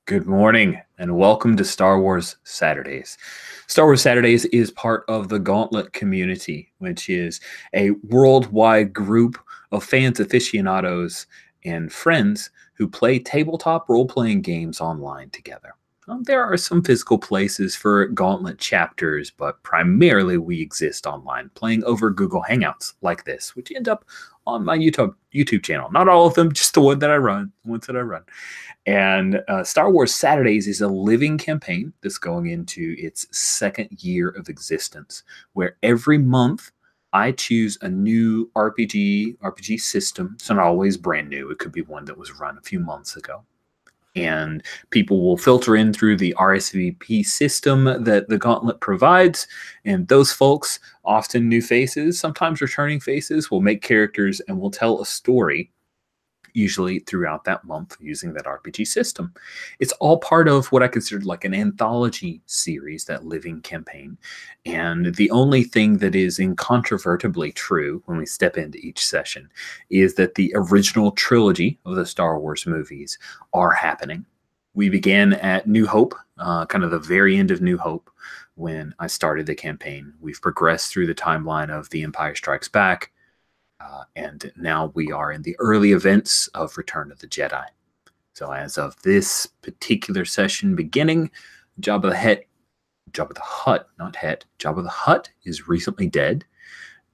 Good morning and welcome to Star Wars Saturdays. Star Wars Saturdays is part of the Gauntlet community, which is a worldwide group of fans, aficionados, and friends who play tabletop role-playing games online together. There are some physical places for Gauntlet chapters, but primarily we exist online, playing over Google Hangouts like this, which end up on my YouTube channel. Not all of them, just the ones that I run. And Star Wars Saturdays is a living campaign that's going into its second year of existence, where every month I choose a new RPG system. It's not always brand new. It could be one that was run a few months ago. And people will filter in through the RSVP system that the Gauntlet provides. And those folks, often new faces, sometimes returning faces, will make characters and will tell a story, usually throughout that month, using that RPG system. It's all part of what I consider like an anthology series, that living campaign. And the only thing that is incontrovertibly true when we step into each session is that the original trilogy of the Star Wars movies are happening. We began at New Hope, kind of the very end of New Hope, when I started the campaign. We've progressed through the timeline of The Empire Strikes Back, and now we are in the early events of Return of the Jedi. So as of this particular session beginning, Jabba the Hutt is recently dead,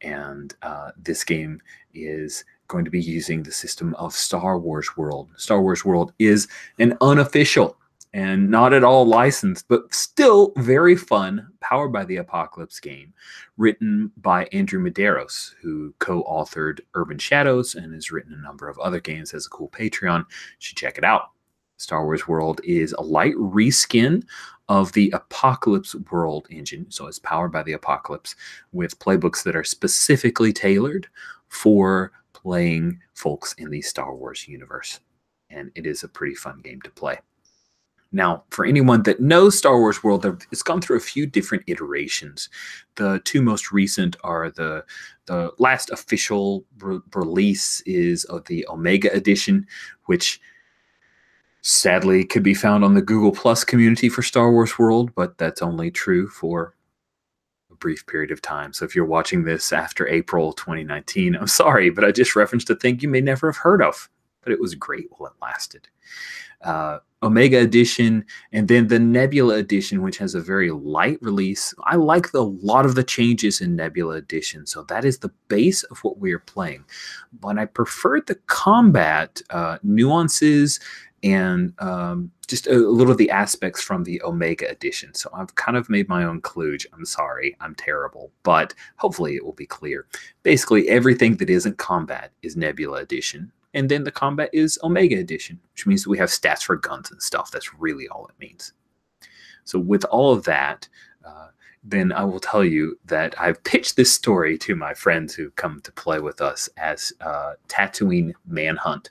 and this game is going to be using the system of Star Wars World. Star Wars World is an unofficial and not at all licensed, but still very fun, Powered by the Apocalypse game, written by Andrew Medeiros, who co-authored Urban Shadows and has written a number of other games, has a cool Patreon. You should check it out. Star Wars World is a light reskin of the Apocalypse World engine, so it's powered by the Apocalypse, with playbooks that are specifically tailored for playing folks in the Star Wars universe. And it is a pretty fun game to play. Now, for anyone that knows Star Wars World, it's gone through a few different iterations. The two most recent are the last official release is of the Omega edition, which sadly could be found on the Google Plus community for Star Wars World, but that's only true for a brief period of time. So if you're watching this after April 2019, I'm sorry, but I just referenced a thing you may never have heard of, but it was great while it lasted. Omega edition, and then the Nebula edition, which has a very light release. I like a lot of the changes in Nebula edition, so that is the base of what we are playing. But I preferred the combat nuances and just a little of the aspects from the Omega edition. So I've kind of made my own kludge. I'm sorry, I'm terrible, but hopefully it will be clear. Basically, everything that isn't combat is Nebula edition. And then the combat is Omega edition, which means that we have stats for guns and stuff. That's really all it means. So with all of that, then I will tell you that I've pitched this story to my friends who come to play with us as Tatooine Manhunt.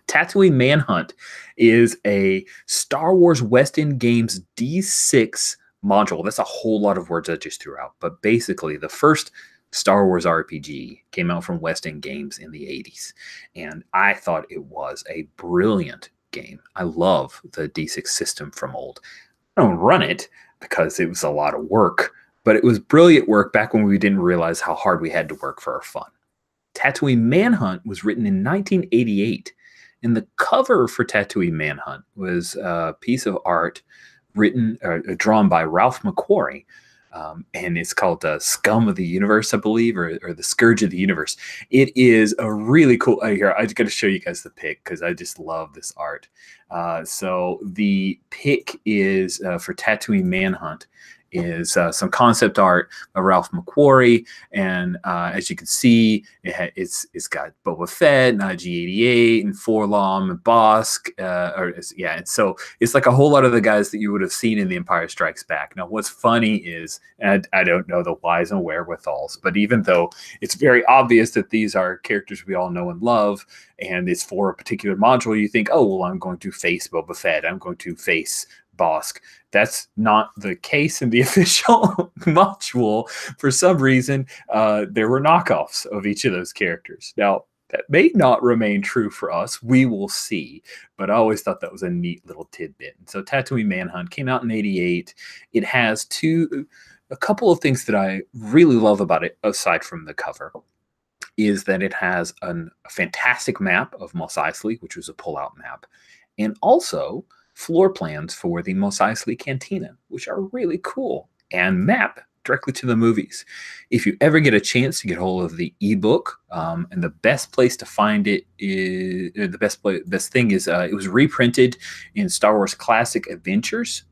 Tatooine Manhunt is a Star Wars West End Games D6 module. That's a whole lot of words I just threw out. But basically, the first Star Wars RPG came out from West End Games in the 80s, and I thought it was a brilliant game. I love the D6 system from old. I don't run it because it was a lot of work, but it was brilliant work back when we didn't realize how hard we had to work for our fun. Tatooine Manhunt was written in 1988, and the cover for Tatooine Manhunt was a piece of art drawn by Ralph McQuarrie. And it's called Scum of the Universe, I believe, or the Scourge of the Universe. It is a really cool. Here, I just got to show you guys the pic because I just love this art. So the pic is for Tatooine Manhunt is some concept art by Ralph McQuarrie, and as you can see, it's got Boba Fett, and IG-88, and Forlom, and Bosk, and so it's like a whole lot of the guys that you would have seen in The Empire Strikes Back. Now, what's funny is, and I don't know the whys and wherewithals, but even though it's very obvious that these are characters we all know and love, and it's for a particular module, you think, oh, well, I'm going to face Boba Fett, I'm going to face Bosk. That's not the case in the official module. For some reason, there were knockoffs of each of those characters. Now, That may not remain true for us. We will see. But I always thought that was a neat little tidbit. And so Tatooine Manhunt came out in '88. It has a couple of things that I really love about it, aside from the cover, is that it has a fantastic map of Mos Eisley, which was a pull-out map, and also floor plans for the Mos Eisley Cantina, which are really cool, and map directly to the movies. If you ever get a chance to get hold of the ebook, and the best place to find it is best thing is it was reprinted in Star Wars Classic Adventures,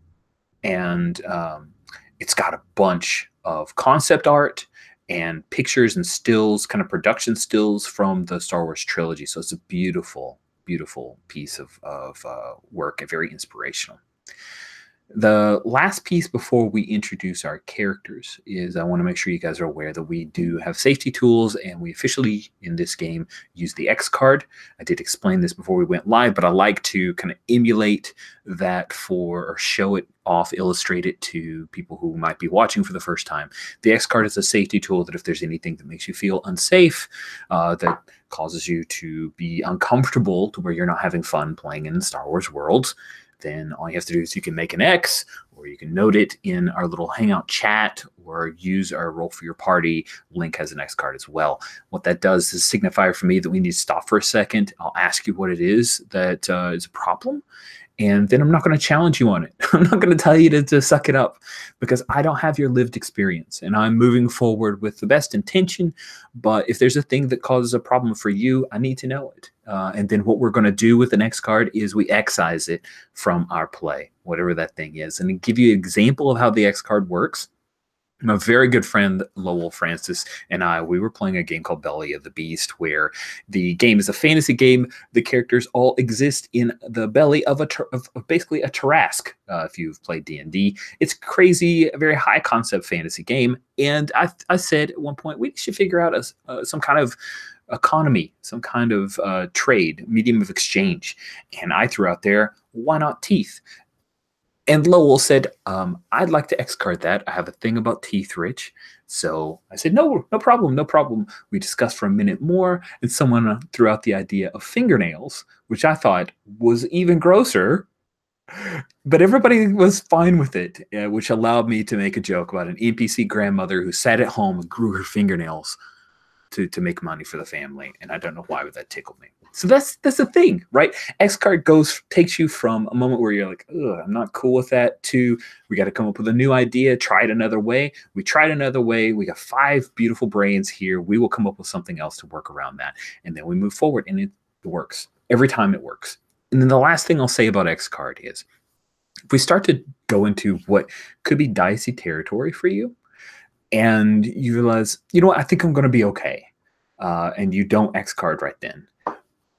and it's got a bunch of concept art and pictures and stills, kind of production stills from the Star Wars trilogy. So it's a beautiful, beautiful piece of work and very inspirational. The last piece before we introduce our characters is I want to make sure you guys are aware that we do have safety tools, and we officially in this game use the X card. I did explain this before we went live, but I like to kind of emulate that or show it off, illustrate it to people who might be watching for the first time. The X card is a safety tool that if there's anything that makes you feel unsafe, that causes you to be uncomfortable to where you're not having fun playing in Star Wars worlds, then all you have to do is you can make an X, or you can note it in our little Hangout chat, or use our Roll for Your Party link as an X card as well. What that does is signify for me that we need to stop for a second. I'll ask you what it is that is a problem, and then I'm not going to challenge you on it. I'm not going to tell you to suck it up, because I don't have your lived experience, and I'm moving forward with the best intention. But if there's a thing that causes a problem for you, I need to know it. And then what we're going to do with the next card is we excise it from our play, whatever that thing is. And to give you an example of how the X card works, my very good friend Lowell Francis and we were playing a game called Belly of the Beast, where the game is a fantasy game. The characters all exist in the belly of basically a Tarrasque. If you've played D&D, it's crazy, a very high concept fantasy game. And I said at one point, we should figure out some kind of economy, some kind of trade, medium of exchange. And I threw out there, why not teeth? And Lowell said, I'd like to X card that. I have a thing about teeth, Rich. So I said, no problem, no problem. We discussed for a minute more, and someone threw out the idea of fingernails, which I thought was even grosser. But everybody was fine with it, which allowed me to make a joke about an NPC grandmother who sat at home and grew her fingernails to make money for the family. And I don't know why, but that tickled me. So that's the thing, right? X card takes you from a moment where you're like, ugh, I'm not cool with that, to we got to come up with a new idea, try it another way. We tried another way. We got 5 beautiful brains here. We will come up with something else to work around that. And then we move forward, and it works. Every time it works. And then the last thing I'll say about X card is, if we start to go into what could be dicey territory for you, and you realize, you know what, I think I'm going to be okay, and you don't X card right then,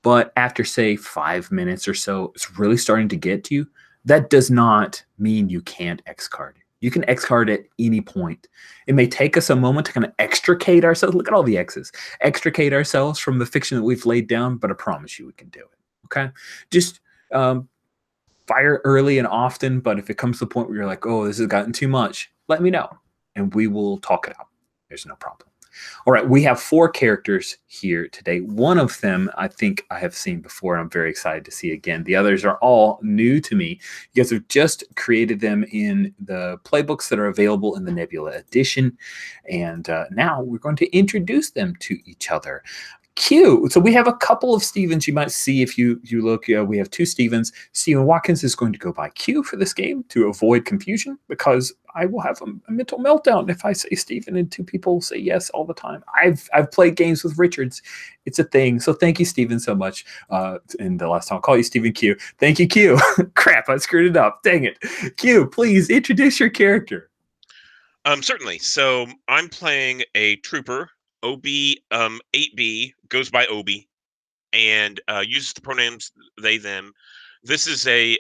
but after, say, 5 minutes or so, it's really starting to get to you, that does not mean you can't X card. You can X card at any point. It may take us a moment to kind of extricate ourselves. Look at all the X's. Extricate ourselves from the fiction that we've laid down, but I promise you we can do it. Okay? Just fire early and often, but if it comes to the point where you're like, oh, this has gotten too much, let me know, and we will talk it out. There's no problem. All right, we have 4 characters here today. One of them I think I have seen before, and I'm very excited to see again. The others are all new to me. You guys have just created them in the playbooks that are available in the Nebula edition, and now we're going to introduce them to each other. Q. So we have a couple of Stevens you might see if you look. We have 2 Stevens. Stephen Watkins is going to go by Q for this game to avoid confusion, because I will have a mental meltdown if I say Stephen and 2 people say yes all the time. I've played games with Richards. It's a thing. So thank you, Stephen, so much. And the last time I'll call you Stephen Q. Thank you, Q. Crap, I screwed it up. Dang it. Q, please introduce your character. Certainly. So I'm playing a trooper. OB 8B goes by Obi, and uses the pronouns they them. This is a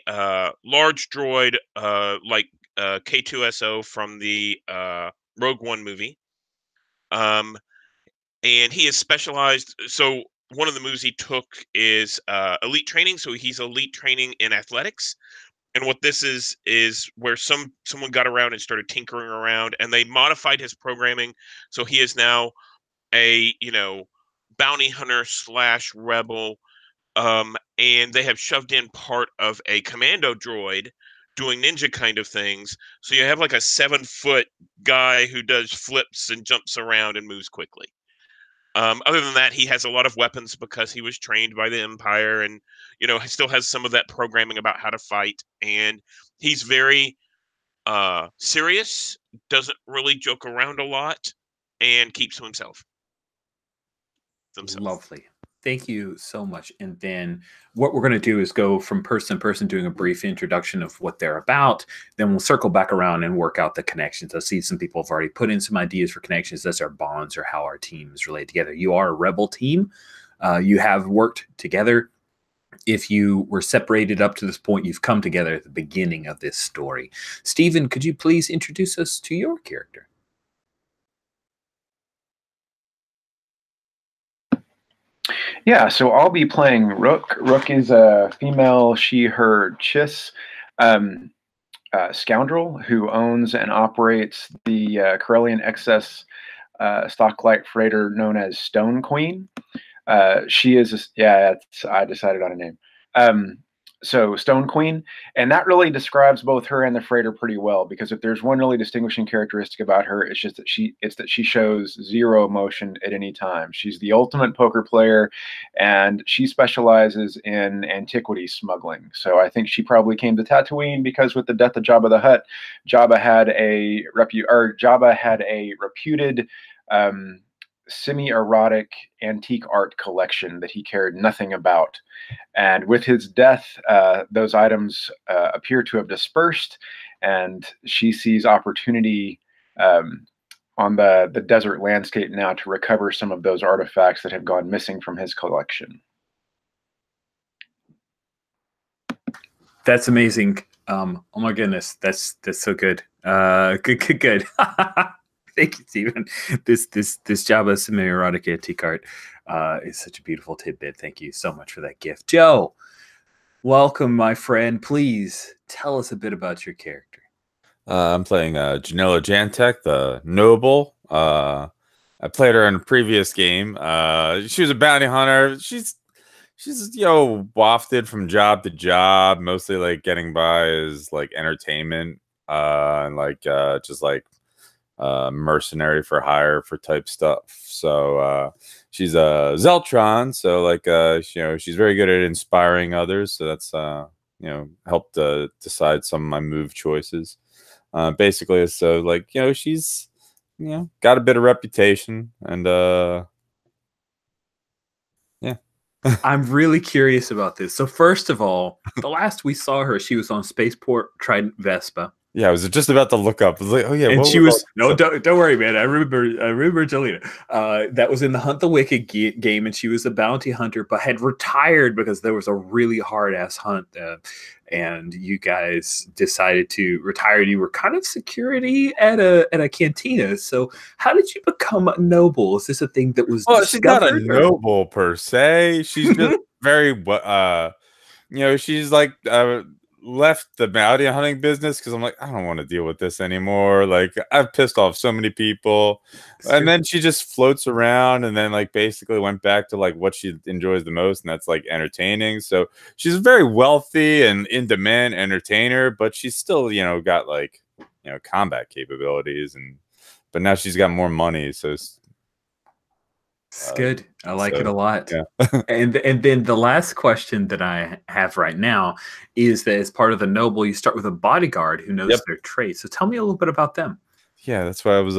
large droid like K2SO from the Rogue One movie. And he is specialized. So one of the moves he took is elite training. So he's elite training in athletics. And what this is where someone got around and started tinkering around, and they modified his programming. So he is now a bounty hunter slash rebel, and they have shoved in part of a commando droid doing ninja kind of things. So you have like a 7-foot guy who does flips and jumps around and moves quickly. Other than that, he has a lot of weapons because he was trained by the Empire, and he still has some of that programming about how to fight. And he's very serious, doesn't really joke around a lot, and keeps to himself. Lovely. Thank you so much. And then what we're going to do is go from person to person, doing a brief introduction of what they're about. Then we'll circle back around and work out the connections. I see some people have already put in some ideas for connections. That's our bonds or how our teams relate together. You are a rebel team. You have worked together. If you were separated up to this point, you've come together at the beginning of this story. Stephen, could you please introduce us to your character? Yeah, so I'll be playing Rook. Rook is a female she/her Chiss scoundrel who owns and operates the Corellian excess stocklight freighter known as Stone Queen. She is, I decided on a name. So Stone Queen, and that really describes both her and the freighter pretty well, because if there's one really distinguishing characteristic about her, it's just that she shows zero emotion at any time. She's the ultimate poker player, and she specializes in antiquity smuggling. So I think she probably came to Tatooine because with the death of Jabba the Hutt, Jabba had a reputed semi-erotic antique art collection that he cared nothing about. And with his death, those items appear to have dispersed, and she sees opportunity on the desert landscape now to recover some of those artifacts that have gone missing from his collection. That's amazing. Oh my goodness, that's so good. Good. Thank you, Stephen. This Jabba semi-erotic antique art is such a beautiful tidbit. Thank you so much for that gift. Joe, welcome, my friend. Please tell us a bit about your character. I'm playing Janela Jantek, the noble. I played her in a previous game. She was a bounty hunter. She's wafted from job to job, mostly like getting by as like entertainment, and like just like mercenary for hire for type stuff. So she's a Zeltron, so like she's very good at inspiring others, so that's helped decide some of my move choices. Basically, so like she's got a bit of reputation, and yeah. I'm really curious about this. So first of all, the last we saw her, she was on Spaceport Trident Vespa. Yeah, I was just about to look up. I was like, oh yeah, and she was don't worry, man. I remember Jelena. That was in the Hunt the Wicked game, and she was a bounty hunter, but had retired because there was a really hard ass hunt, and you guys decided to retire. You were kind of security at a cantina. So how did you become a noble? Is this a thing that was discovered? She's not a noble per se. She's just very she's like left the bounty hunting business because I'm like, I don't want to deal with this anymore. Like, I've pissed off so many people. And then she just floats around, and then like basically went back to like what she enjoys the most, and that's like entertaining. So she's a very wealthy and in demand entertainer, but she's still got like combat capabilities, but now she's got more money, so it's good. I like it a lot. Yeah. and then the last question that I have right now is that as part of the noble, you start with a bodyguard who knows their traits. So tell me a little bit about them. Yeah, that's why I was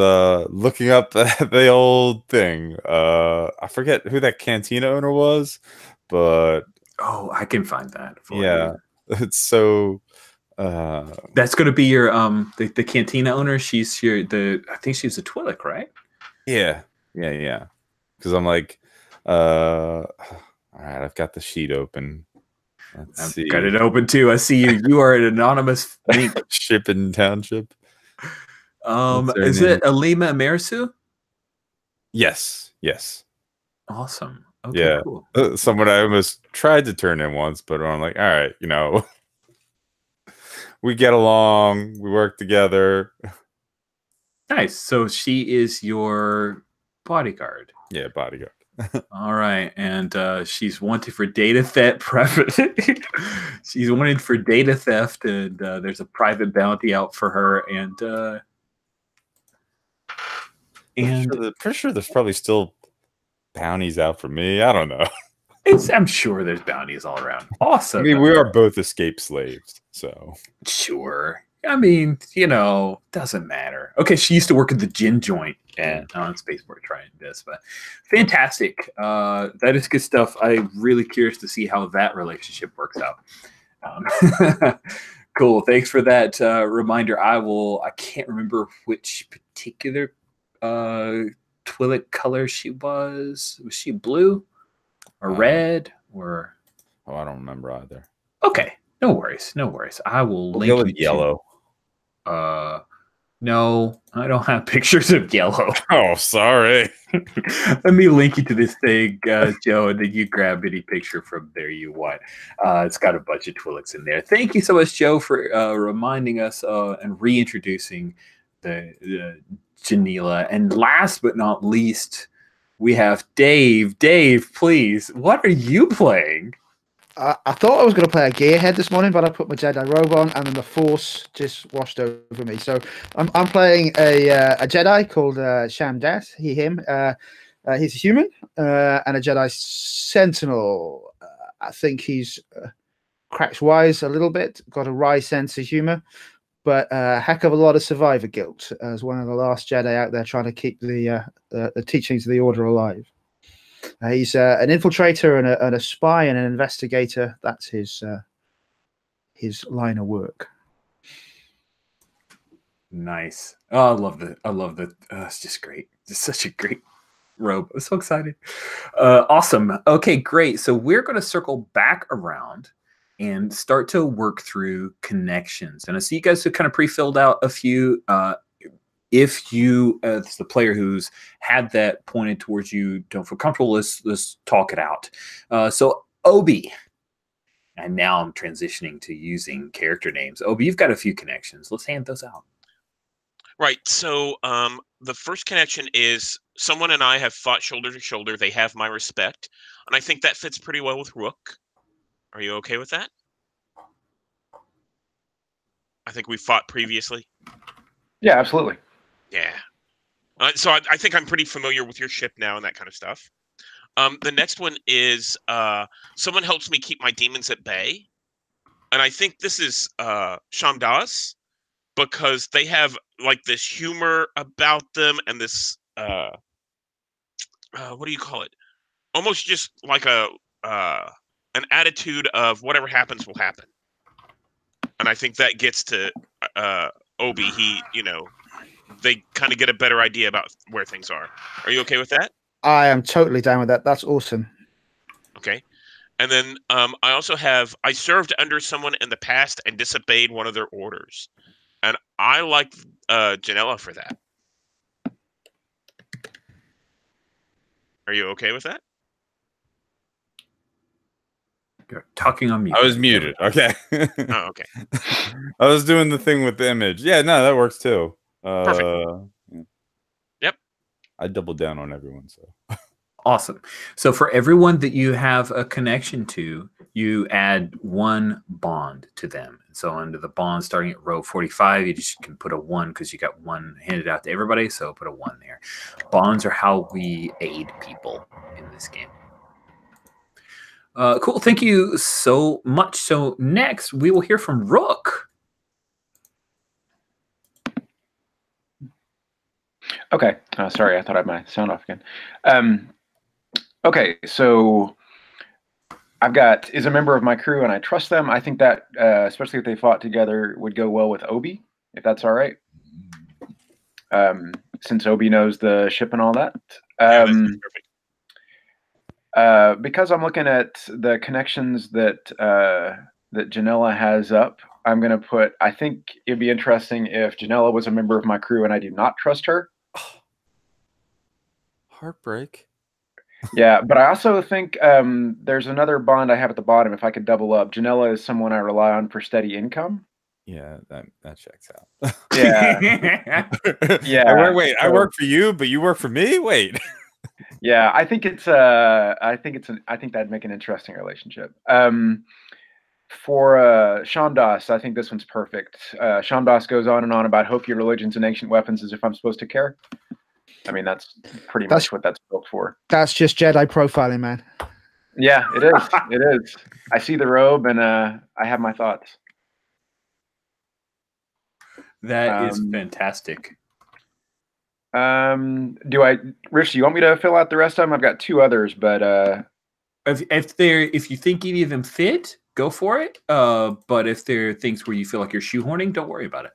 looking up the old thing. I forget who that cantina owner was, but I can find that for you. It's so that's going to be your the cantina owner. She's I think she's a Twi'lek, right? Yeah. Because I'm like, all right, I've got the sheet open. I've got it open too. I see you. You are an anonymous link. Shipping Township. Is it Alima Amerisu? Yes. Awesome. Okay, cool. Someone I almost tried to turn in once, but I'm like, all right, we get along, we work together. Nice. So she is your bodyguard. Yeah, bodyguard. All right, and she's wanted for data theft. She's wanted for data theft, and there's a private bounty out for her. And Pretty sure there's probably still bounties out for me. I don't know. I'm sure there's bounties all around. Awesome. I mean, we are both escaped slaves, so sure. I mean, doesn't matter. Okay, she used to work at the gin joint and on Spaceport trying this, but fantastic. That is good stuff. I'm really curious to see how that relationship works out. Cool. Thanks for that reminder. I can't remember which particular Twi'lek color she was. Was she blue or red or? Oh, I don't remember either. Okay. No worries. I will link you yellow. No, I don't have pictures of yellow. Oh, sorry. Let me link you to this thing, Joe, and then you grab any picture from there you want. It's got a bunch of Twi'leks in there. Thank you so much, Joe, for reminding us and reintroducing the Janila. And last but not least, we have Dave. Dave, please, what are you playing? I thought I was going to play a Gearhead this morning, but I put my Jedi robe on, and then the Force just washed over me. So I'm playing a Jedi called Shamdas. Him. He's a human and a Jedi Sentinel. I think he's cracks wise a little bit, got a wry sense of humor, but a heck of a lot of survivor guilt as one of the last Jedi out there trying to keep the teachings of the Order alive. He's an infiltrator and a spy and an investigator. That's his line of work. Nice. Oh, I love that. It's just great. It's such a great robe. I'm so excited. Awesome. Okay, great. So we're going to circle back around and start to work through connections. And I see you guys have kind of pre-filled out a few. If you, as the player who's had that pointed towards you, don't feel comfortable, let's talk it out. So Obi, and now I'm transitioning to using character names. Obi, you've got a few connections. Let's hand those out. Right. So the first connection is someone and I have fought shoulder to shoulder. They have my respect, and I think that fits pretty well with Rook. Are you okay with that? I think we fought previously. Yeah, absolutely. Yeah. So I think I'm pretty familiar with your ship now and that kind of stuff. The next one is someone helps me keep my demons at bay. And I think this is Shamdas, because they have like this humor about them and this, what do you call it? Almost just like an attitude of whatever happens will happen. And I think that gets to Obi. They kind of get a better idea about where things are. Are you okay with that? I am totally down with that. That's awesome. Okay. And then I also have, I served under someone in the past and disobeyed one of their orders. And I like Janela for that. Are you okay with that? You're talking on mute. I was muted. Okay. Oh, okay. I was doing the thing with the image. Yeah, no, that works too. Perfect. Yep. I doubled down on everyone. So awesome. So for everyone that you have a connection to, you add one bond to them. So under the bond starting at row 45, you just can put a 1 because you got 1 handed out to everybody. So put a 1 there. Bonds are how we aid people in this game. Cool. Thank you so much. So next we will hear from Rook. Okay. Sorry, I thought I had my sound off again. Okay, so I've got is a member of my crew, and I trust them. I think that, especially if they fought together, would go well with Obi, if that's all right. Since Obi knows the ship and all that. Yeah, that's perfect. Because I'm looking at the connections that that Janela has up, I'm going to put, I think it'd be interesting if Janela was a member of my crew and I do not trust her. heartbreak. Yeah, but I also think there's another bond I have at the bottom. If I could double up, Janela is someone I rely on for steady income. Yeah, that checks out. Yeah, yeah. Wait, I work for you, but you work for me. Wait. Yeah, I think that'd make an interesting relationship. For Shamdas, I think this one's perfect. Shamdas goes on and on about hokey religions and ancient weapons as if I'm supposed to care. I mean, that's pretty much what that's built for. That's just Jedi profiling, man. Yeah, it is. It is. I see the robe, and I have my thoughts. That is fantastic. Rich, do you want me to fill out the rest of them? I've got 2 others, but if you think any of them fit, go for it. But if there are things where you feel like you're shoehorning, don't worry about it.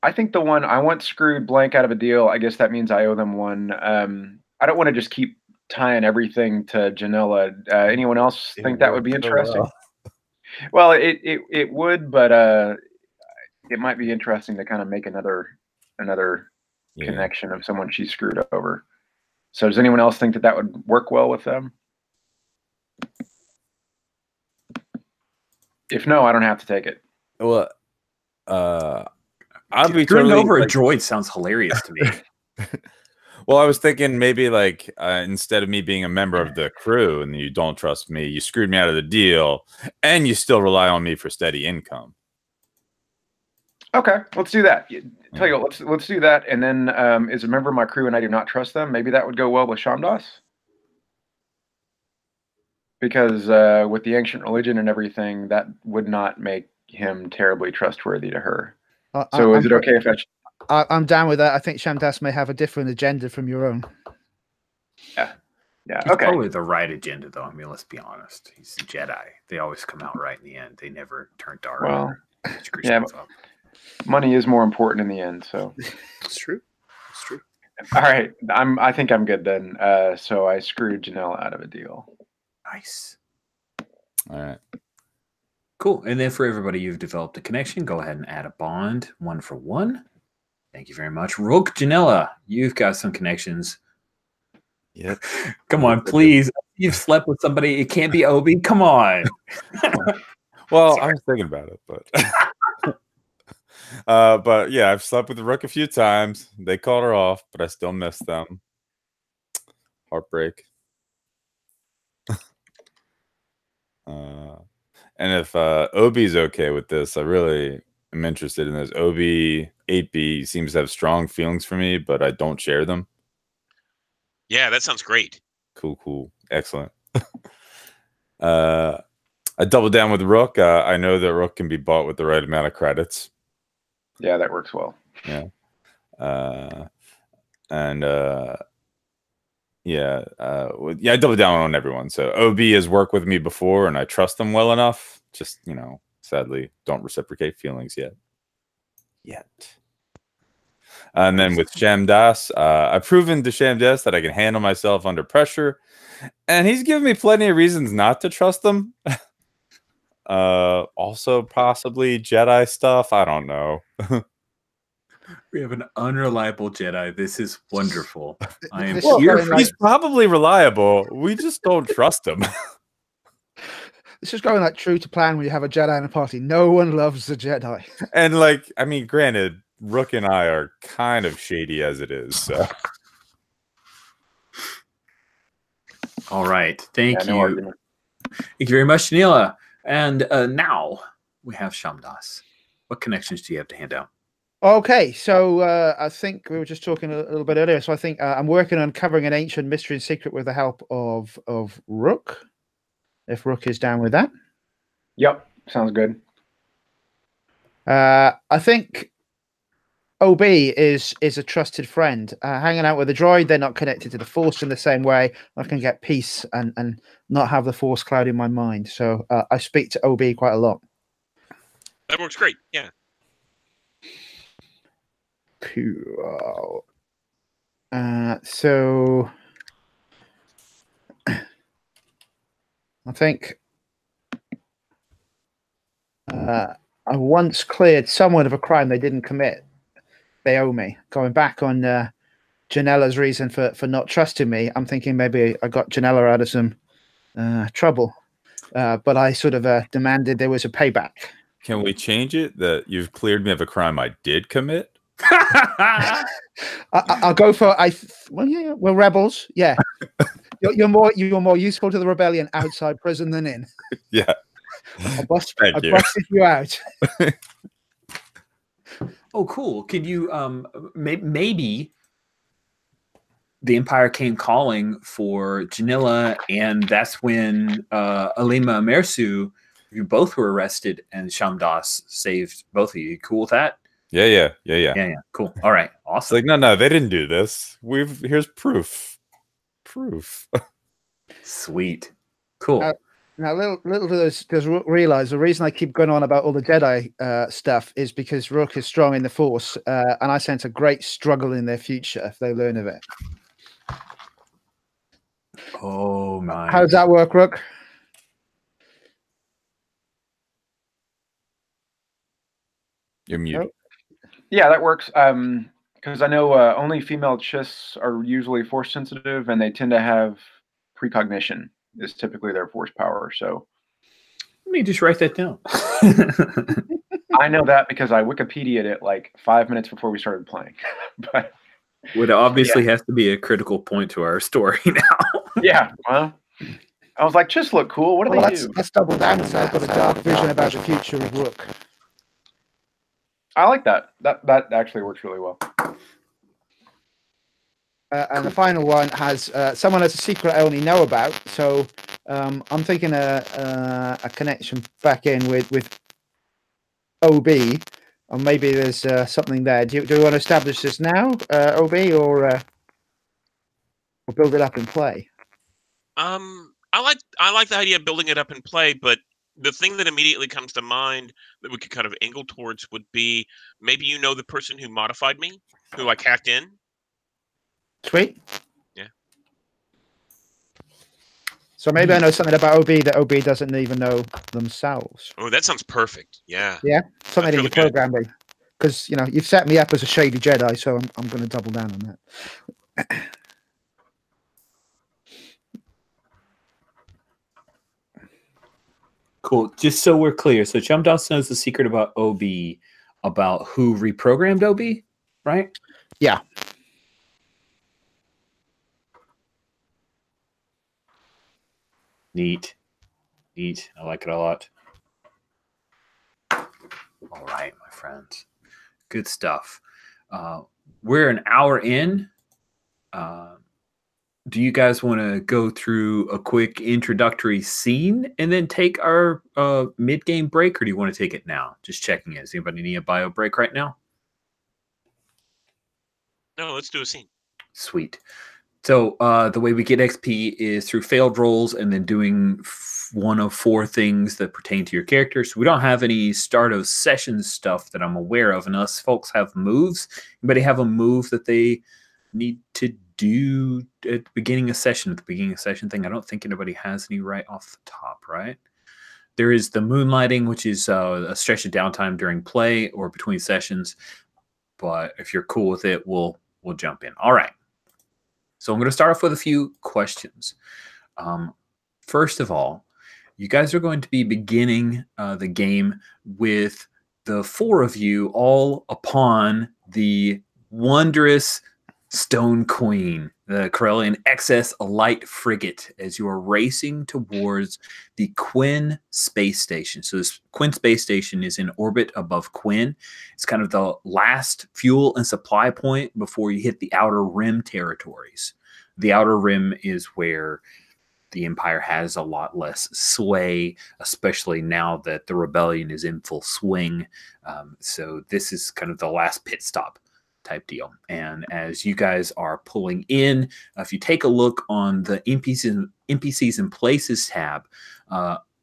I think the one I want screwed blank out of a deal. I guess that means I owe them one. I don't want to just keep tying everything to Janella. Anyone else think that would be interesting? Well, it would, but it might be interesting to kind of make another connection of someone she screwed over. So does anyone else think that would work well with them? If no, I don't have to take it. Well, I'll be screwing totally, over a droid sounds hilarious to me. Well, I was thinking maybe like instead of me being a member of the crew and you don't trust me, you screwed me out of the deal, and you still rely on me for steady income. Okay, let's do that. Tell you what, let's do that. And then as a member of my crew and I do not trust them, maybe that would go well with Shamdas. Because with the ancient religion and everything, that would not make him terribly trustworthy to her. So is it okay if I'm down with that. I think Shamdas may have a different agenda from your own. Yeah. It's Okay. probably the right agenda, though. I mean, let's be honest. He's a Jedi. They always come out right in the end. They never turn dark. Well, yeah. Money is more important in the end, so it's true. It's true. All right, I think I'm good then. So I screwed Janelle out of a deal. Nice. All right. Cool. And then for everybody, you've developed a connection. Go ahead and add a bond, 1 for 1. Thank you very much. Rook Janella, you've got some connections. Yep. Come on, please. You've slept with somebody. It can't be Obi. Come on. Well, I was thinking about it, but yeah, I've slept with the Rook a few times. They called her off, but I still miss them. Heartbreak. And if Obi's okay with this, I really am interested in this. Obi 8B seems to have strong feelings for me, but I don't share them. Yeah, that sounds great. Cool. Excellent. I doubled down with Rook. I know that Rook can be bought with the right amount of credits. Yeah, that works well. Yeah. I double down on everyone. So OB has worked with me before, and I trust them well enough. Just, sadly, don't reciprocate feelings yet. And then with Shamdas, I've proven to Shamdas that I can handle myself under pressure, and he's given me plenty of reasons not to trust him. Also, possibly Jedi stuff. I don't know. We have an unreliable Jedi. This is wonderful. I am here. He's probably reliable. We just don't trust him. This is going like true to plan when you have a Jedi in a party. No one loves the Jedi. And granted, Rook and I are kind of shady as it is. So. All right. Thank you. Thank you very much, Neela. And now we have Shamdas. What connections do you have to hand out? Okay, so I think we were just talking a little bit earlier. So I think I'm working on uncovering an ancient mystery and secret with the help of Rook. If Rook is down with that. Yep, sounds good. I think OB is a trusted friend. Hanging out with a droid, they're not connected to the Force in the same way. I can get peace and not have the Force clouding my mind. So I speak to OB quite a lot. That works great. Yeah. Cool. So I think I once cleared someone of a crime they didn't commit. They owe me. Going back on Janella's reason for not trusting me, I'm thinking maybe I got Janella out of some trouble. But I sort of demanded there was a payback. Can we change it that you've cleared me of a crime I did commit? I'll go for well, yeah, we're rebels. Yeah, you're more useful to the rebellion outside prison than in. Yeah. I Thank you. busted you out. Oh, cool. Could you maybe the Empire came calling for Janilla, and that's when Alima and Mersu, you both were arrested, and Shamdas saved both of you. Cool with that? Yeah. Cool. All right. It's Awesome. like, no, they didn't do this. Here's proof. Sweet. Cool. Now, little does Rook realize the reason I keep going on about all the Jedi stuff is because Rook is strong in the Force, and I sense a great struggle in their future if they learn of it. Oh my! How does that work, Rook? You're muted. Yeah, that works. Because I know only female Chiss are usually Force sensitive, and they tend to have precognition is typically their Force power. So let me just write that down. I know that because I Wikipedia'd it like 5 minutes before we started playing. But it obviously has to be a critical point to our story now. Yeah, well, I was like, Chiss look cool. What do they do? Let's double down and say I've got a dark vision about the future of Rook. I like that. That actually works really well. And the final one has someone has a secret I only know about. So I'm thinking a connection back in with OB, or maybe there's something there. Do we want to establish this now, OB, or build it up in play? I like the idea of building it up in play, but the thing that immediately comes to mind that we could kind of angle towards would be maybe you know the person who modified me, who I hacked in. Sweet. Yeah. So maybe I know something about OB that OB doesn't even know themselves. Oh, that sounds perfect. Yeah. Yeah, something in your programming, because you've set me up as a shady Jedi, so I'm going to double down on that. Cool. Just so we're clear, so Chumdos knows the secret about OB, about who reprogrammed OB, right? Yeah. Neat. I like it a lot. All right, my friends. Good stuff. We're an hour in. Do you guys want to go through a quick introductory scene and then take our mid-game break, or do you want to take it now? Just checking in. Does anybody need a bio break right now? No, let's do a scene. Sweet. So the way we get XP is through failed rolls and then doing one of 4 things that pertain to your character. So we don't have any start of session stuff that I'm aware of, unless folks have moves. Anybody have a move that they need to do at the beginning of session? At the beginning of session thing, I don't think anybody has any right off the top, right? There is the moonlighting, which is a stretch of downtime during play or between sessions. But if you're cool with it, we'll jump in. All right. So I'm going to start off with a few questions. First of all, you guys are going to be beginning the game with the 4 of you all upon the wondrous Stone Queen, the Corellian XS light frigate, as you are racing towards the Quinn space station. So this Quinn space station is in orbit above Quinn. It's kind of the last fuel and supply point before you hit the Outer Rim territories. The Outer Rim is where the Empire has a lot less sway, especially now that the rebellion is in full swing. So this is kind of the last pit stop type deal. And as you guys are pulling in, if you take a look on the NPCs and Places tab,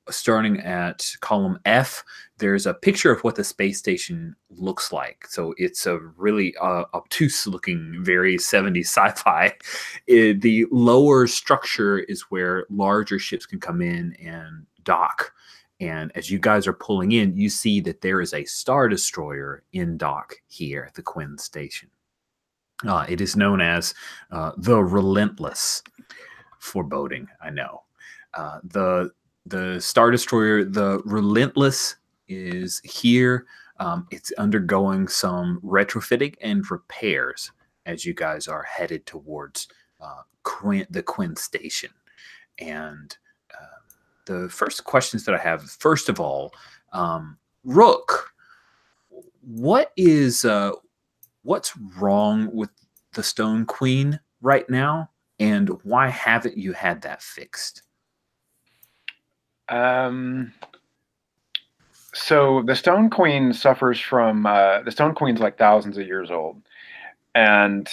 starting at column F, there's a picture of what the space station looks like. So it's a really obtuse looking, very 70s sci-fi. The lower structure is where larger ships can come in and dock. And as you guys are pulling in, you see that there is a Star Destroyer in dock here at the Quinn Station. It is known as the Relentless. Foreboding, I know. The Star Destroyer, the Relentless, is here It's undergoing some retrofitting and repairs as you guys are headed towards the Quinn station. And the first questions that I have, first of all, Rook, what's wrong with the Stone Queen right now, and why haven't you had that fixed? So the Stone Queen suffers from the Stone Queen's like thousands of years old, and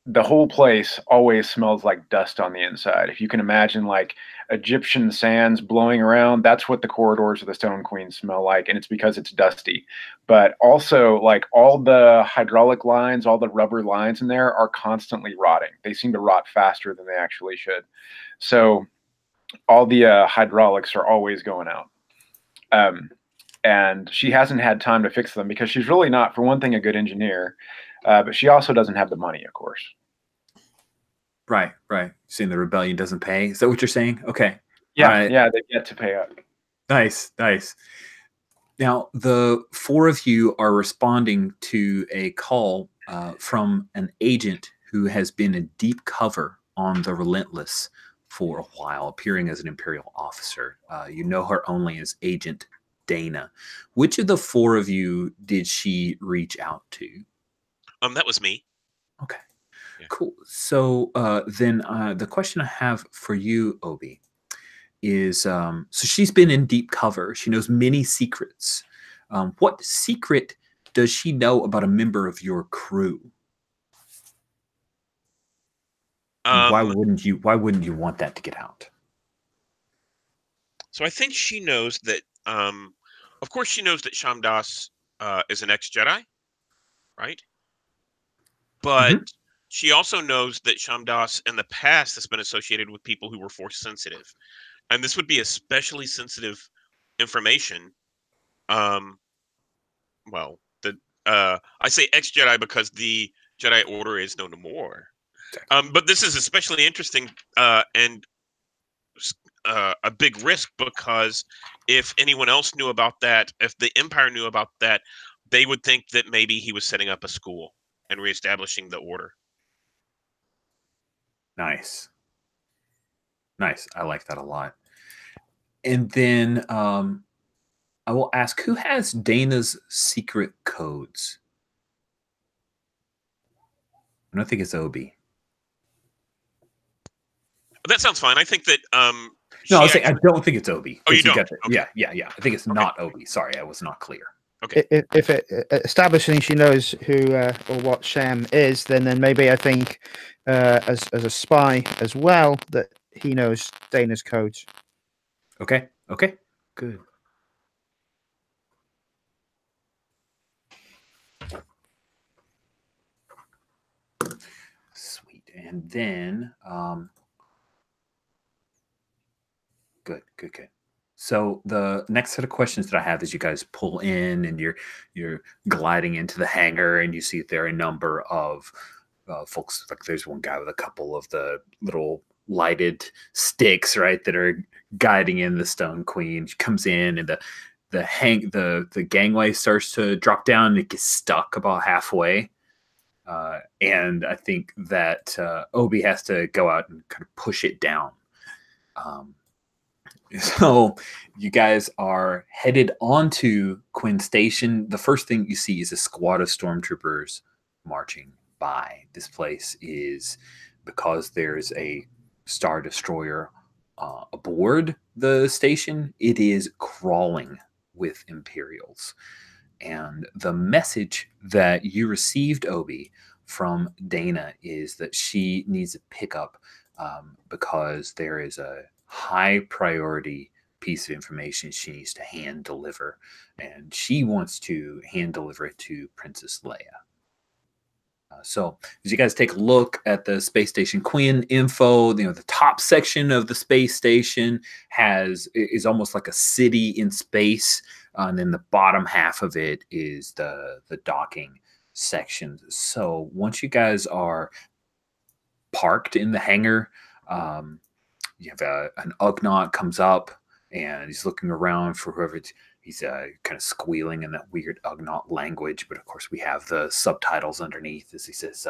the whole place always smells like dust on the inside. If you can imagine like Egyptian sands blowing around, that's what the corridors of the Stone Queen smell like, and it's because it's dusty. But also, like all the hydraulic lines, all the rubber lines in there are constantly rotting. They seem to rot faster than they actually should. So all the hydraulics are always going out. And she hasn't had time to fix them because she's really not, for one thing, a good engineer, but she also doesn't have the money, of course. Right. Seeing the rebellion doesn't pay. Is that what you're saying? Okay. Yeah, right. Yeah, they've yet to pay up. Nice. Now, the four of you are responding to a call from an agent who has been in deep cover on the Relentless for a while, appearing as an Imperial officer. You know her only as Agent Dana. Which of the four of you did she reach out to? That was me. Okay. Yeah. Cool. So then the question I have for you, Obi, is so she's been in deep cover. She knows many secrets. What secret does she know about a member of your crew? Why wouldn't you want that to get out? So I think she knows that. Of course, she knows that Shamdas is an ex-Jedi, right? But she also knows that Shamdas in the past has been associated with people who were Force sensitive, and this would be especially sensitive information. Well, I say ex-Jedi because the Jedi Order is no more. But this is especially interesting and a big risk because if anyone else knew about that, if the Empire knew about that, they would think that maybe he was setting up a school and reestablishing the Order. Nice. I like that a lot. And then I will ask, who has Dana's secret codes? I don't think it's Obi. That sounds fine. I think that no, I was saying I don't think it's Obi. Oh, you don't? Okay. Yeah. I think it's not Obi. Sorry, I was not clear. Okay. If establishing she knows who or what Sham is, then maybe I think as a spy as well that he knows Dana's codes. Okay. Good. Sweet. And then good. So the next set of questions that I have is you guys pull in and you're gliding into the hangar and you see there are a number of folks. Like there's one guy with a couple of the little lighted sticks, right, that are guiding in the Stone Queen. She comes in and the gangway starts to drop down and it gets stuck about halfway. And I think that Obi has to go out and kind of push it down. So you guys are headed onto Quinn Station. The first thing you see is a squad of stormtroopers marching by. This place is, because there's a Star Destroyer aboard the station, it is crawling with Imperials. And the message that you received, Obi, from Dana is that she needs a pickup because there is a high priority piece of information she needs to hand deliver, and she wants to hand deliver it to Princess Leia. So as you guys take a look at the space station Quinn info, the top section of the space station is almost like a city in space, and then the bottom half of it is the docking section. So once you guys are parked in the hangar, you have an Ugnaught comes up and he's looking around for whoever. He's kind of squealing in that weird Ugnaught language, but of course we have the subtitles underneath as he says,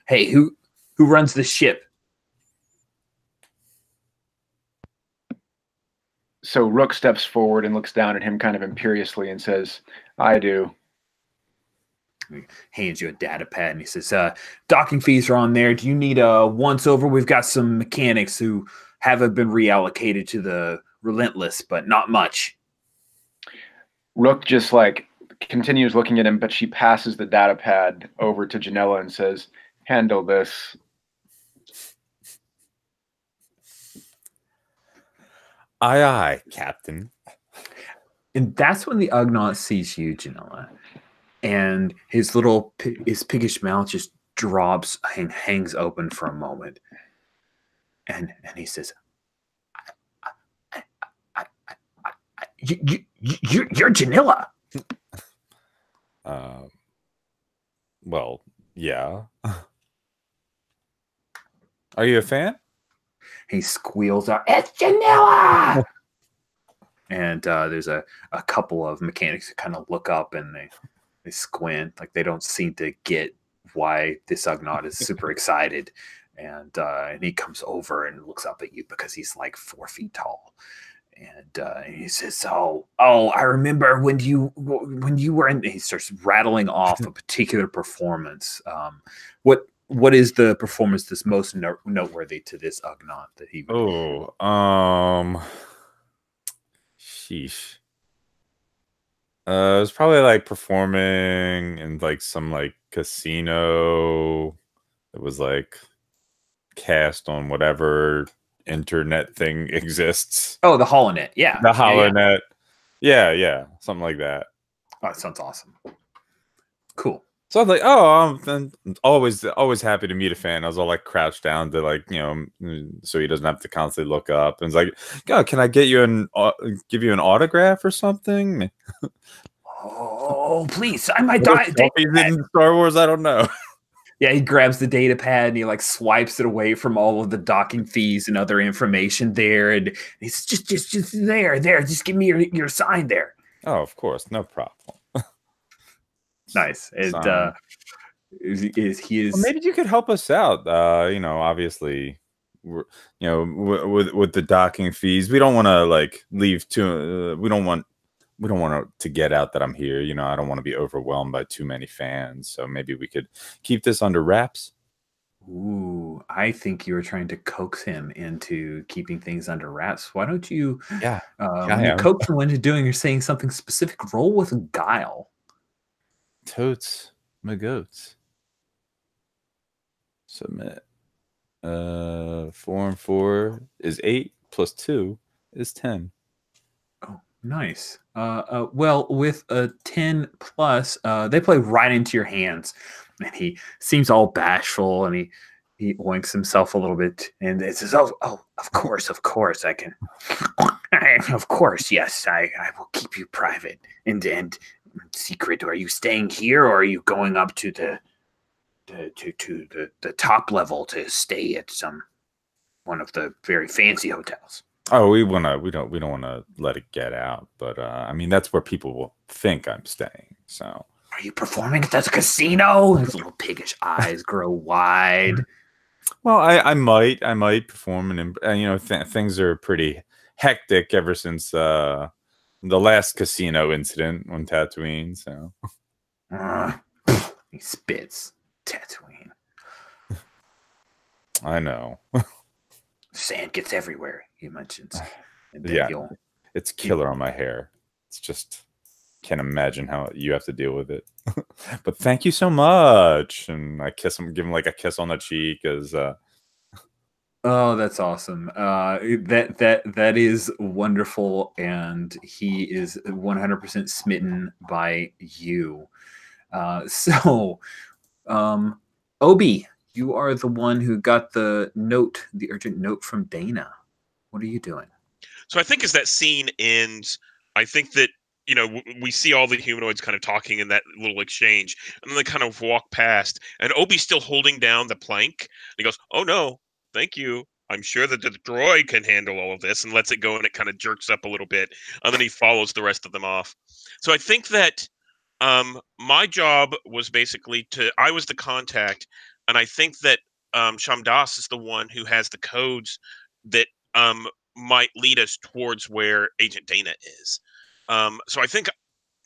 "Hey, who runs the ship?" So Rook steps forward and looks down at him kind of imperiously and says, "I do." He hands you a data pad and he says, "Docking fees are on there. Do you need a once over? We've got some mechanics who haven't been reallocated to the Relentless, but not much." Rook just like continues looking at him, but she passes the data pad over to Janella and says, "Handle this." Aye, aye, Captain. And that's when the Ugnaught sees you, Janella, and his piggish mouth just drops and hangs open for a moment, and he says, "You're Janilla." Well, yeah. Are you a fan? He squeals out, "It's Janilla!" And there's a couple of mechanics that kind of look up and they squint, like they don't seem to get why this Ugnaught is super excited. And he comes over and looks up at you because he's like 4 feet tall. And he says, "Oh, I remember when you were in." He starts rattling off a particular performance. What is the performance that's most noteworthy to this Ugnaught that he? Sheesh. It was probably like performing in like some like casino. It was like cast on whatever internet thing exists. Oh, the HoloNet. Yeah. The HoloNet. Yeah. Something like that. Oh, that sounds awesome. Cool. So I was like, oh, I'm always happy to meet a fan. I was all like crouched down to like, so he doesn't have to constantly look up. And it's like, "Oh, can I get you give you an autograph or something?" "Oh, please sign my data in Star Wars. I don't know. Yeah, he grabs the data pad and he like swipes it away from all of the docking fees and other information there, and he's just there. Just give me your sign there. Oh, of course, no problem. Nice. And Well, maybe you could help us out. Obviously, with the docking fees, we don't want to like leave too. We don't want to get out that I'm here. I don't want to be overwhelmed by too many fans. So maybe we could keep this under wraps. Ooh, I think you were trying to coax him into keeping things under wraps. Why don't you? Yeah. When you coax him into doing, you're saying something specific. Roll with guile. Totes my goats. Submit. 4 and 4 is 8 plus 2 is 10. Oh, nice. Well, with a 10 plus, they play right into your hands, and he seems all bashful, and he oinks himself a little bit, and it says, "Oh, of course, I can. Of course, yes, I will keep you private and secret. Are you staying here, or are you going up to the top level to stay at one of the very fancy hotels?" Oh, we don't want to let it get out, but I mean that's where people will think I'm staying. So, "Are you performing at the casino?" His little piggish eyes grow wide. Well, I might perform, and things are pretty hectic ever since the last casino incident on Tatooine. So he spits. Tatooine. I know. Sand gets everywhere, he mentions. Yeah, it's killer on my hair. It's just can't imagine how you have to deal with it. But thank you so much. And I kiss him, give him like a kiss on the cheek as Oh, that's awesome. That is wonderful, and he is 100% smitten by you. So, Obi, you are the one who got the urgent note from Dana. What are you doing? So I think as that scene ends, I think that we see all the humanoids kind of talking in that little exchange, and then they kind of walk past, and Obi's still holding down the plank. And he goes, "Oh no, thank you." I'm sure that the droid can handle all of this, and lets it go, and it kind of jerks up a little bit, and then he follows the rest of them off. So I think that my job was basically I was the contact, and I think that Shamdas is the one who has the codes that might lead us towards where Agent Dana is. So I think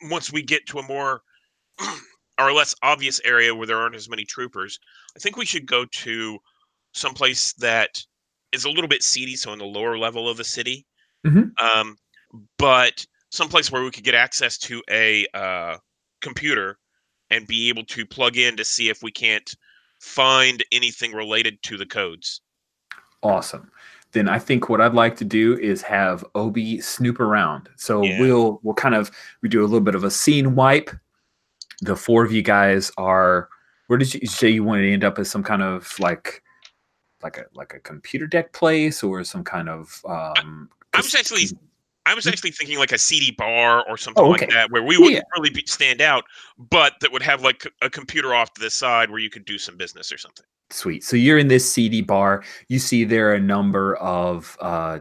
once we get to a more or less obvious area where there aren't as many troopers, I think we should go to someplace that is a little bit seedy, so in the lower level of the city, Mhm. but someplace where we could get access to a computer and be able to plug in to see if we can't find anything related to the codes. Awesome. Then I think what I'd like to do is have Obi snoop around. So Yeah. we'll we do a little bit of a scene wipe. The four of you guys are, where did you say you wanted to end up as? Some kind of like a computer deck place, or some kind of I was actually thinking like a CD bar or something Oh, like okay. that, where we Yeah, wouldn't really stand out, but that would have like a computer off to the side where you could do some business or something. Sweet. So you're in this seedy bar. You see there are a number of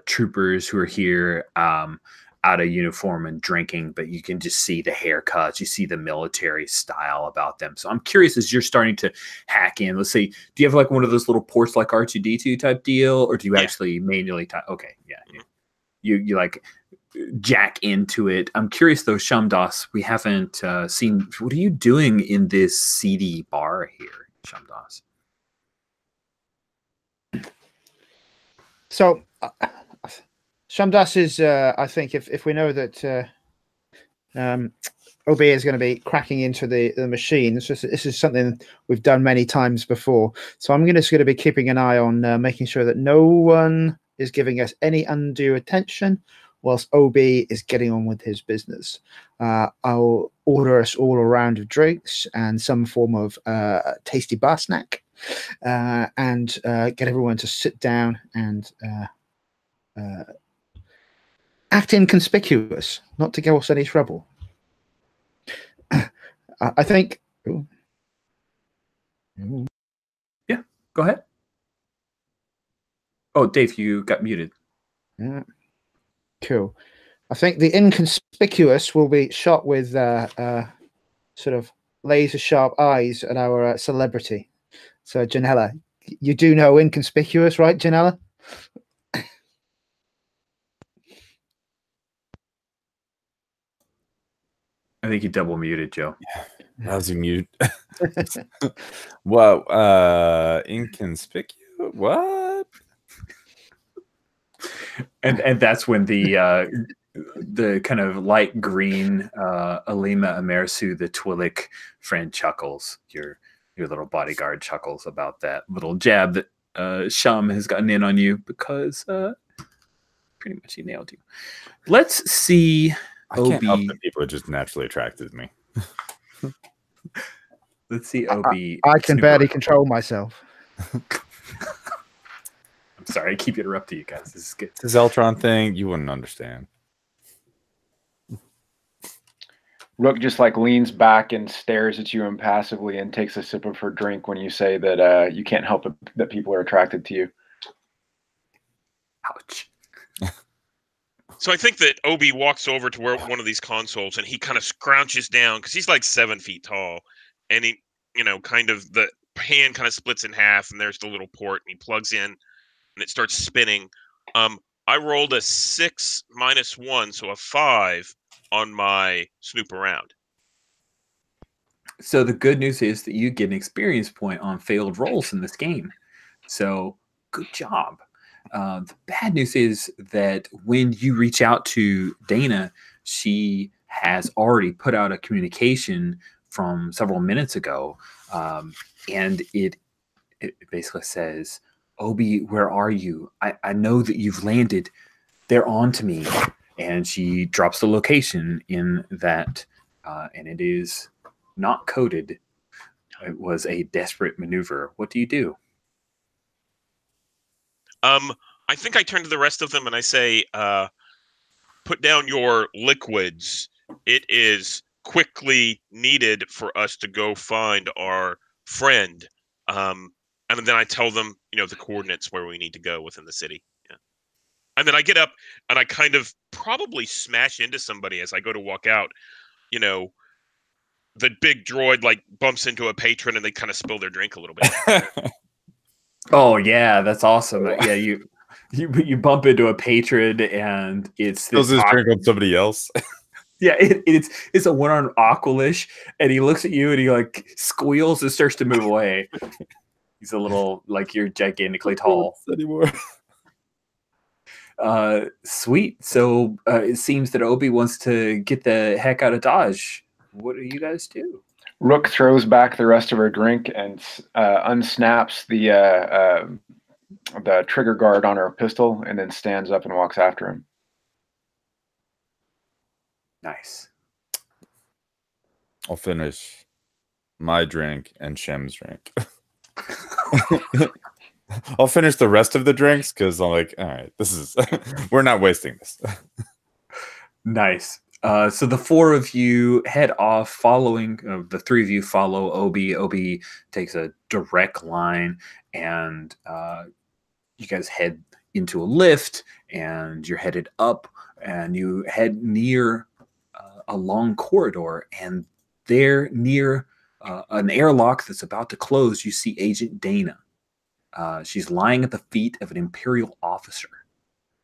troopers who are here out of uniform and drinking, but you can just see the haircuts. You see the military style about them. So I'm curious, as you're starting to hack in, let's say, do you have like one of those little ports like R2D2 type deal, or do you actually manually type? Okay, yeah. Mhm. You like jack into it. I'm curious though, Shamdas, we haven't seen, what are you doing in this seedy bar here, Shamdas? So, Shamdas is, I think, if we know that OB is going to be cracking into the machine, this is something we've done many times before. So I'm just going to be keeping an eye on making sure that no one is giving us any undue attention whilst OB is getting on with his business. I'll order us all a round of drinks and some form of tasty bar snack, and get everyone to sit down and act inconspicuous, not to give us any trouble. I think. Ooh. Yeah, go ahead. Oh, Dave, you got muted. Yeah. Cool. I think the inconspicuous will be shot with sort of laser sharp eyes at our celebrity. So, Janella, you do know inconspicuous, right, Janella? I think you double muted, Joe. That was a mute. Well, inconspicuous. What? And that's when the kind of light green Alima Amersu, the Twillick friend, chuckles. Your little bodyguard chuckles about that little jab that Shum has gotten in on you, because pretty much he nailed you. Let's see. I can't help that people are just naturally attracted to me. Let's see OB. I can barely control myself. I'm sorry, I keep interrupting you guys. This is good. This Zeltron thing, you wouldn't understand. Rook just like leans back and stares at you impassively and takes a sip of her drink when you say that you can't help it that people are attracted to you. Ouch. So I think that Obi walks over to where one of these consoles, and he kind of scrouches down because he's like 7 feet tall, and he, kind of the hand kind of splits in half, and there's the little port, and he plugs in, and it starts spinning. I rolled a 6 minus 1, so a 5 on my snoop around. So the good news is that you get an experience point on failed rolls in this game. So good job. The bad news is that when you reach out to Dana, she has already put out a communication from several minutes ago, and it basically says, Obi, where are you? I know that you've landed. They're on to me. And she drops the location in that, and it is not coded. It was a desperate maneuver. What do you do? I think I turn to the rest of them and I say, put down your liquids. It is quickly needed for us to go find our friend. and then I tell them, the coordinates where we need to go within the city. Yeah. And then I get up and I kind of probably smash into somebody as I go to walk out. The big droid like bumps into a patron and they kind of spill their drink a little bit. Oh yeah, that's awesome. Yeah, you bump into a patron and it's Spills his drink on somebody else. Yeah, it's a one-armed Aqualish, and he looks at you and he like squeals and starts to move away. He's a little like you're gigantically tall anymore. Sweet. So it seems that Obi wants to get the heck out of Dodge. What do you guys do? Rook throws back the rest of her drink and unsnaps the trigger guard on her pistol, and then stands up and walks after him. Nice. I'll finish my drink and Shem's drink. I'll finish the rest of the drinks because I'm like, all right, we're not wasting this. Nice. So the four of you head off following, the three of you follow Obi. Obi takes a direct line, and you guys head into a lift, and you're headed up, and you head near a long corridor, and there near an airlock that's about to close, you see Agent Dana. She's lying at the feet of an Imperial officer.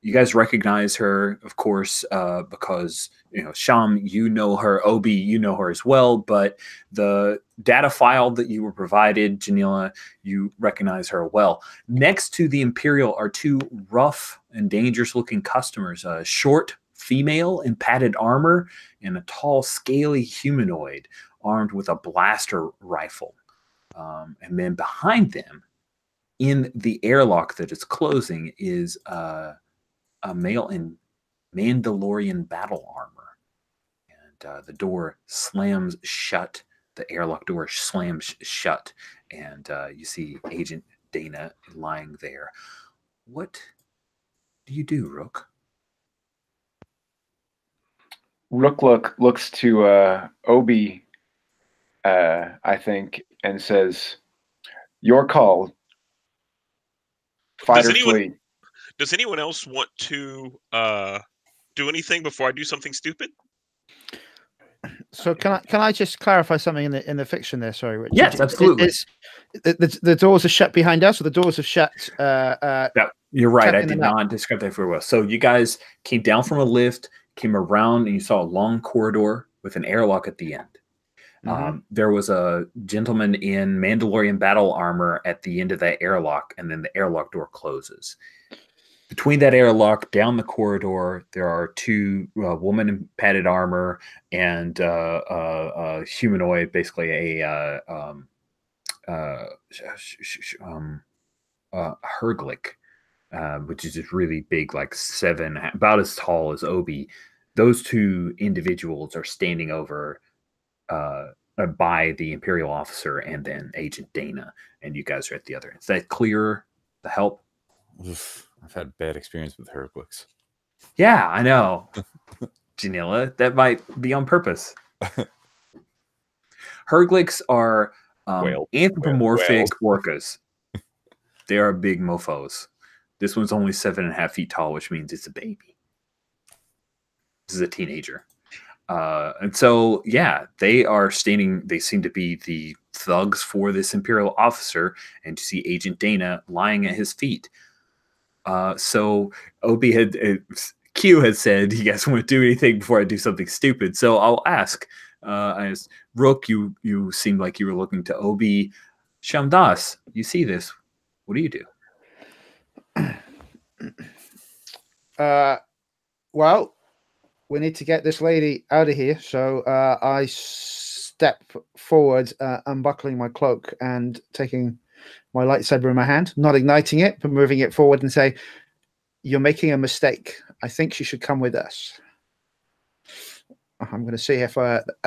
You guys recognize her, of course, because, Sham, you know her, Obi, you know her as well, but the data file that you were provided, Janila, you recognize her well. Next to the Imperial are two rough and dangerous-looking customers, a short female in padded armor and a tall, scaly humanoid armed with a blaster rifle. And then behind them, in the airlock that is closing, is a male in Mandalorian battle armor. And the door slams shut. The airlock door slams shut. And you see Agent Dana lying there. What do you do, Rook? Rook looks to Obi, I think, and says, "Your call. Fight or flee." Does anyone else want to do anything before I do something stupid? So can I just clarify something in the fiction there? Sorry, Richard. Yes, absolutely. The doors are shut behind us, or the doors have shut. Yeah, you're right. I did not describe that very well. So you guys came down from a lift, came around, and you saw a long corridor with an airlock at the end. Mm-hmm. There was a gentleman in Mandalorian battle armor at the end of that airlock, and then the airlock door closes. Between that airlock, down the corridor, there are two women in padded armor and a humanoid, basically a Herglick, which is just really big, like about as tall as Obi. Those two individuals are standing over by the Imperial officer and then Agent Dana, and you guys are at the other end. Is that clear? The help? Oof, I've had bad experience with Herglics. Yeah, I know. Janila, that might be on purpose. Herglics are anthropomorphic orcas. They are big mofos. This one's only 7.5 feet tall, which means it's a baby. This is a teenager. And so, yeah, they are standing. They seem to be the thugs for this Imperial officer, and you see Agent Dana lying at his feet. So Obi Q had said, "You guys want to do anything before I do something stupid?" So I'll ask. Rook, you seemed like you were looking to Obi. Shamdas, you see this? What do you do? Well, we need to get this lady out of here. So I step forward, unbuckling my cloak and taking my lightsaber in my hand, not igniting it, but moving it forward and say, "You're making a mistake. I think you should come with us." I'm going to see if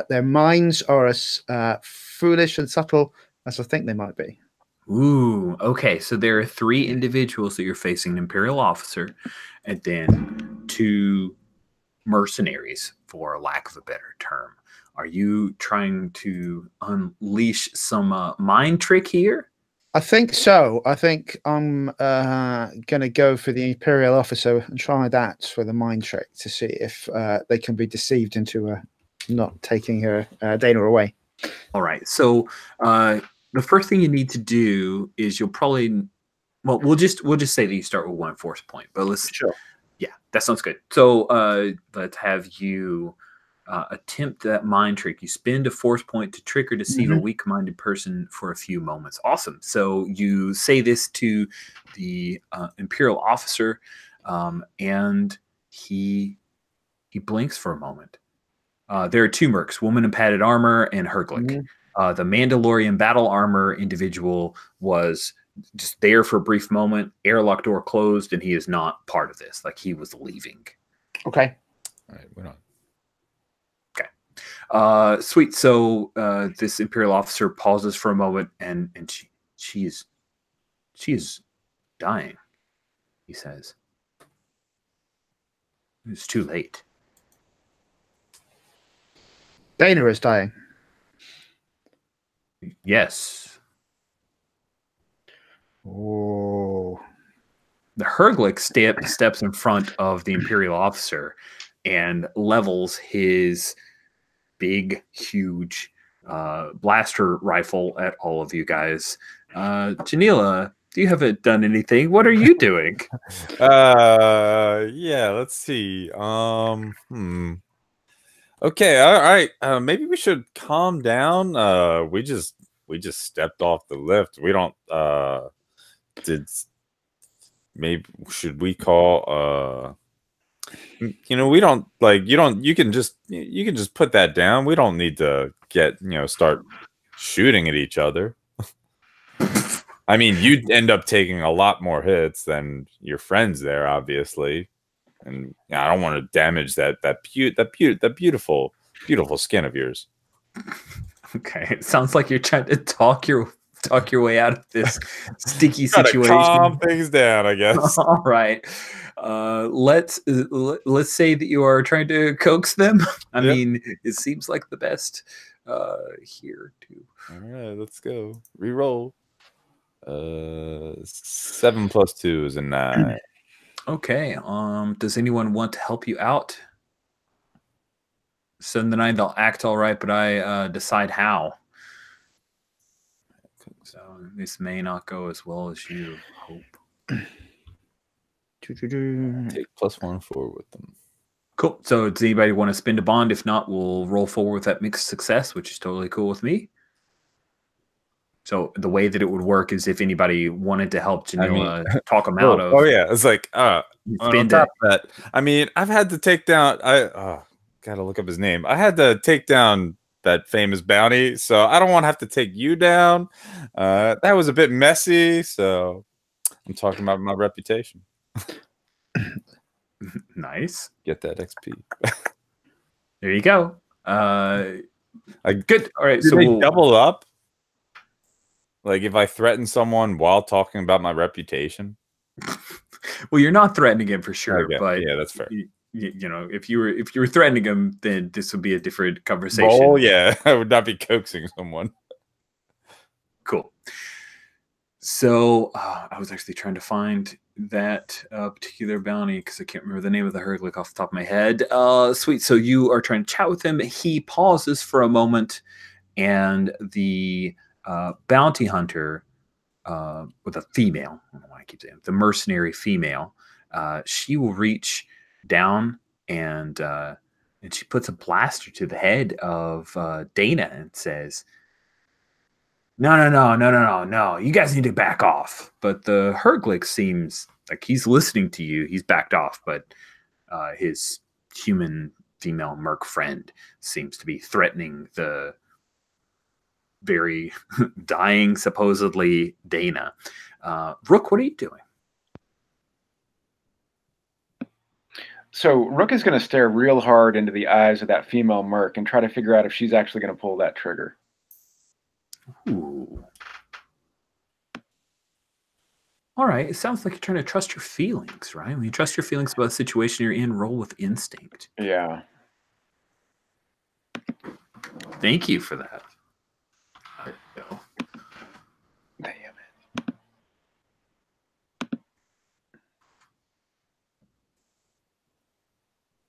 their minds are as foolish and subtle as I think they might be. Ooh, okay. So there are 3 individuals that you're facing: an Imperial officer, and then 2 mercenaries, for lack of a better term. Are you trying to unleash some mind trick here? I think so. I think I'm going to go for the Imperial officer and try that for the mind trick to see if they can be deceived into not taking her Dana away. All right. So the first thing you need to do is you'll probably we'll just say that you start with 1 force point, but let's yeah, that sounds good. So let's have you attempt that mind trick. You spend a force point to trick or deceive a weak-minded person for a few moments. Awesome. So you say this to the Imperial officer, and he blinks for a moment. There are 2 mercs, woman in padded armor and Herglick. The Mandalorian battle armor individual was just there for a brief moment. Airlock door closed, and he is not part of this. Like, he was leaving. Okay. All right, we're on. Sweet. So this Imperial officer pauses for a moment, and she is dying. He says, "It's too late." Dana is dying. Yes. Oh. The Herglick steps in front of the Imperial officer and levels his big, huge blaster rifle at all of you guys. Janila, you haven't done anything. What are you doing? Yeah, let's see. Okay, all right. Maybe we should calm down. We just stepped off the lift. We don't maybe should we call we don't you can just put that down. We don't need to start shooting at each other. I mean, you'd end up taking a lot more hits than your friends there, obviously. And I don't want to damage that beautiful skin of yours. Okay, it sounds like you're trying to talk your way out of this sticky situation. Calm things down, I guess. All right, let's say that you are trying to coax them. I mean, it seems like the best here too. All right, let's go. Reroll. 7 + 2 is a 9. Okay. Does anyone want to help you out? 7 to 9, they'll act all right, but I decide how. So this may not go as well as you hope. Take +1 forward with them. Cool. So does anybody want to spend a bond? If not, we'll roll forward with that mixed success, which is totally cool with me. So the way that it would work is if anybody wanted to help Janila talk them out of. Oh yeah, it's like on top of that. I mean, I've had to take down. Gotta look up his name. I had to take down that famous bounty, so I don't want to have to take you down. That was a bit messy, so I'm talking about my reputation. Nice. Get that XP. There you go. Good. All right. So we'll double up. Like if I threaten someone while talking about my reputation. Well, you're not threatening him for sure, okay. but yeah, that's fair. You know, if you were threatening him, then this would be a different conversation. Oh yeah, I would not be coaxing someone. Cool. So I was actually trying to find that particular bounty because I can't remember the name of the Herglick off the top of my head. Sweet. So you are trying to chat with him. He pauses for a moment, and the bounty hunter with a female, I don't know why I keep saying the mercenary female, she will reach down and she puts a blaster to the head of Dana and says, No. You guys need to back off. But the Herglick seems like he's listening to you. He's backed off, but his human female merc friend seems to be threatening the very dying, supposedly, Dana. Rook, what are you doing? So Rook is going to stare real hard into the eyes of that female merc and try to figure out if she's actually going to pull that trigger. Ooh. All right. It sounds like you're trying to trust your feelings, right? When you trust your feelings about the situation you're in, roll with instinct. Yeah. Thank you for that. Damn it.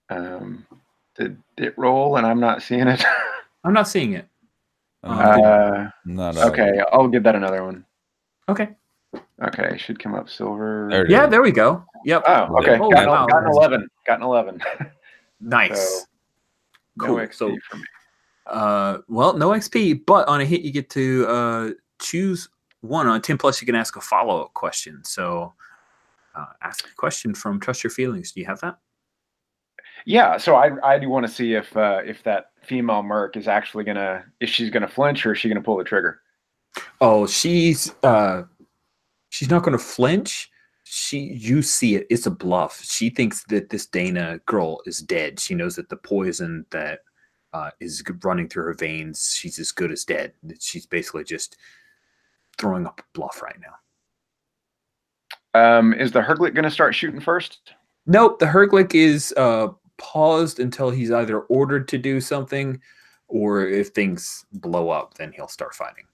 Did it roll and I'm not seeing it? I'm not seeing it. Not okay, I'll give that another one. Okay. Okay, should come up silver. There it Yeah, is. there we go. Yep. Oh, okay. Oh, got, wow. got an 11. Got an 11. Nice. So, Cool. No XP So, for me. well, no XP, but on a hit you get to choose one. On 10 plus, you can ask a follow-up question. So, ask a question from Trust Your Feelings. Do you have that? Yeah, so I do want to see if that female merc is actually if she's gonna flinch or is she gonna pull the trigger. Oh, she's not going to flinch. You see it. It's a bluff. She thinks that this Dana girl is dead. She knows that the poison that is running through her veins, she's as good as dead. She's basically just throwing up a bluff right now. Is the Herglick gonna start shooting first? Nope. The Herglick is paused until he's either ordered to do something, or if things blow up, then he'll start fighting.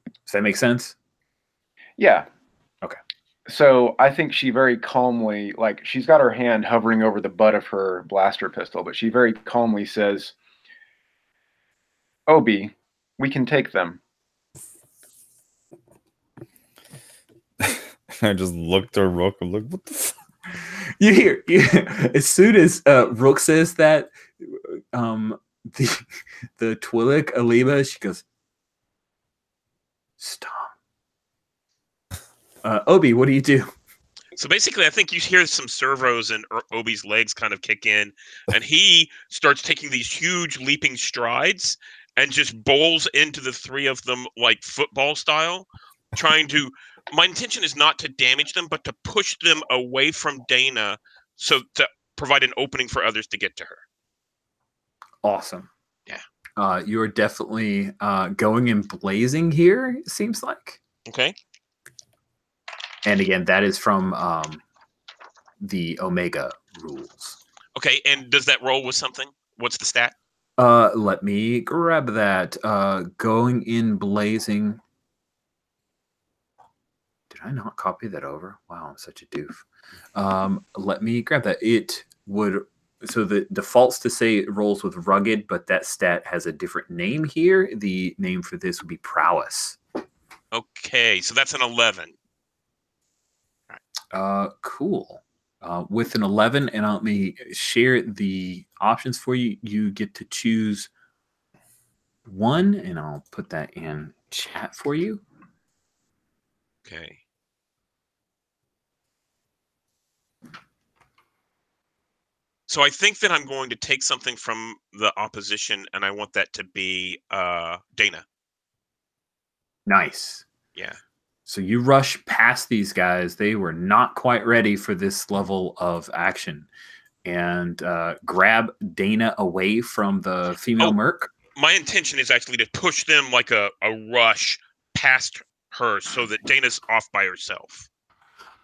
Does that make sense? Yeah. Okay. So I think she very calmly, like she's got her hand hovering over the butt of her blaster pistol, but she very calmly says, "Obi, we can take them." I just looked at Rook and looked, what the fuck? You hear, as soon as Rook says that, the Twi'lek Alima, she goes, "Stop." Obi, what do you do? So basically, I think you hear some servos and Obi's legs kind of kick in, and he starts taking these huge leaping strides and just bowls into the three of them like football style, trying to. My intention is not to damage them, but to push them away from Dana, so to provide an opening for others to get to her. Awesome. Yeah. You're definitely going in blazing here, it seems like. Okay. And again, that is from the Omega rules. Okay, and does that roll with something? What's the stat? Let me grab that. Going in blazing. Did I not copy that over? Wow, I'm such a doof. Let me grab that. It would. So the defaults to say it rolls with rugged, but that stat has a different name here. The name for this would be prowess. Okay, so that's an 11. Cool. With an 11, and let me share the options for you. You get to choose one, and I'll put that in chat for you. Okay. So I think that I'm going to take something from the opposition, and I want that to be Dana. Nice. Yeah. So you rush past these guys. They were not quite ready for this level of action. And grab Dana away from the female merc. My intention is actually to push them like a rush past her so that Dana's off by herself.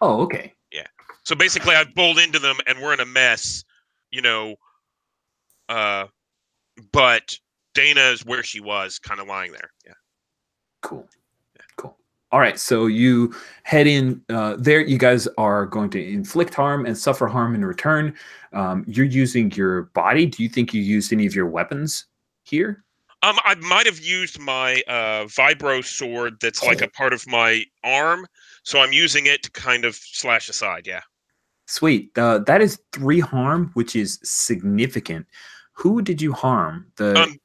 Oh, okay. Yeah. So basically I've bowled into them and we're in a mess, but Dana is where she was, kind of lying there. Yeah. Cool. Cool. All right, so you head in there. You guys are going to inflict harm and suffer harm in return. You're using your body. Do you think you used any of your weapons here? I might have used my vibro sword that's like a part of my arm, so I'm using it to kind of slash aside, yeah. Sweet. That is 3 harm, which is significant. Who did you harm? The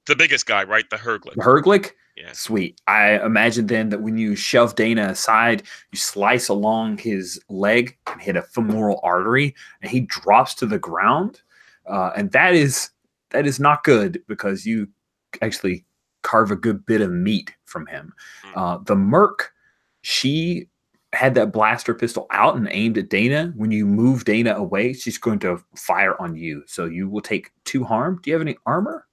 biggest guy, right? The Herglick. The Herglick? Yeah. Sweet. I imagine then that when you shove Dana aside, you slice along his leg and hit a femoral artery, and he drops to the ground. And that is not good because you actually carve a good bit of meat from him. The merc, she had that blaster pistol out and aimed at Dana. When you move Dana away, she's going to fire on you. So you will take 2 harm. Do you have any armor?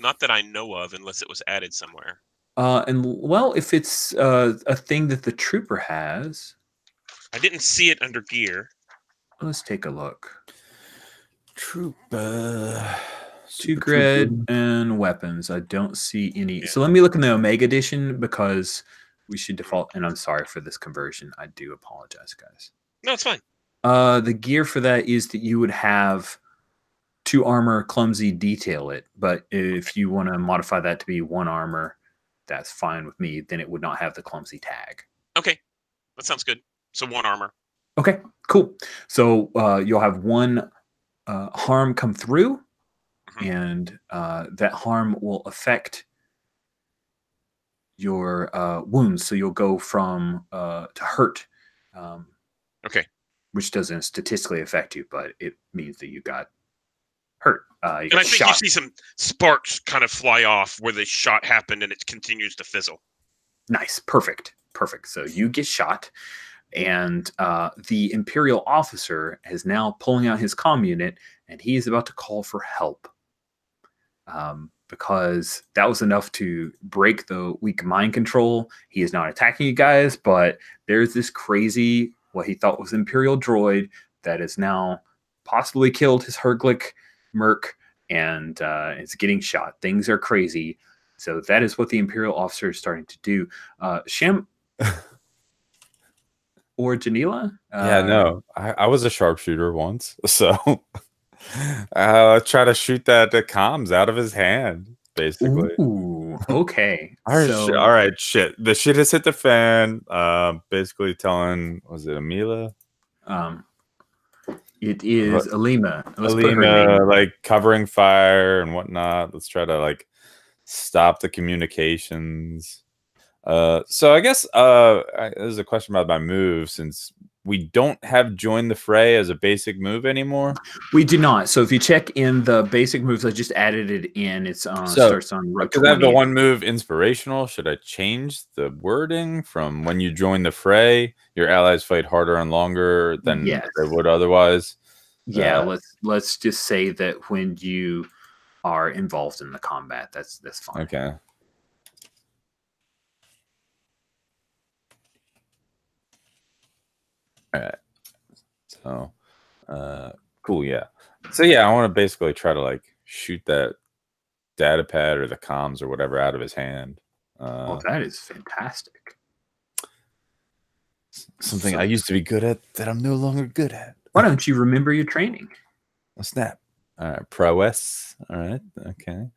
Not that I know of, unless it was added somewhere. And well, if it's a thing that the trooper has, I didn't see it under gear. let's take a look. Trooper. 2 grid and weapons. I don't see any. Yeah. So let me look in the Omega edition because we should default. And I'm sorry for this conversion. I do apologize, guys. No, it's fine. The gear for that is that you would have 2 armor, clumsy, detail it. But if you want to modify that to be 1 armor, that's fine with me. Then it would not have the clumsy tag. Okay, that sounds good. So 1 armor. Okay, cool. So you'll have 1 harm come through, and that harm will affect your wounds. So you'll go from to hurt. Okay. Which doesn't statistically affect you, but it means that you got hurt. You And got I think shot. you see some sparks kind of fly off where the shot happened, and it continues to fizzle. Nice. Perfect. So you get shot, and the Imperial officer is now pulling out his comm unit, and he is about to call for help. Because that was enough to break the weak mind control. He is not attacking you guys, but there's this crazy, what he thought was Imperial droid that has now possibly killed his Herglick merc, and is getting shot. Things are crazy. So that is what the Imperial officer is starting to do. Sham or Janila? Yeah, no. I was a sharpshooter once, so I try to shoot the comms out of his hand, basically. Ooh, okay. All right, shit. The shit has hit the fan. Basically telling, was it Amila? It is Alima. Let's put her Alima, like covering fire and whatnot. Let's try to like stop the communications. So I guess there's a question about my move, since we don't have join the fray as a basic move anymore. We do not. So if you check in the basic moves, I just added it in. It's starts on row 20. Because I have the 1 move inspirational. Should I change the wording from when you join the fray, your allies fight harder and longer than they would otherwise? Yeah, let's just say that when you are involved in the combat, that's fine. Okay. All right. So, cool. Yeah. So yeah, I want to basically try to like shoot that data pad or the comms or whatever out of his hand. Well, that is fantastic. Something I used to be good at that I'm no longer good at. Why don't you remember your training? A snap. All right. Prowess. All right. Okay.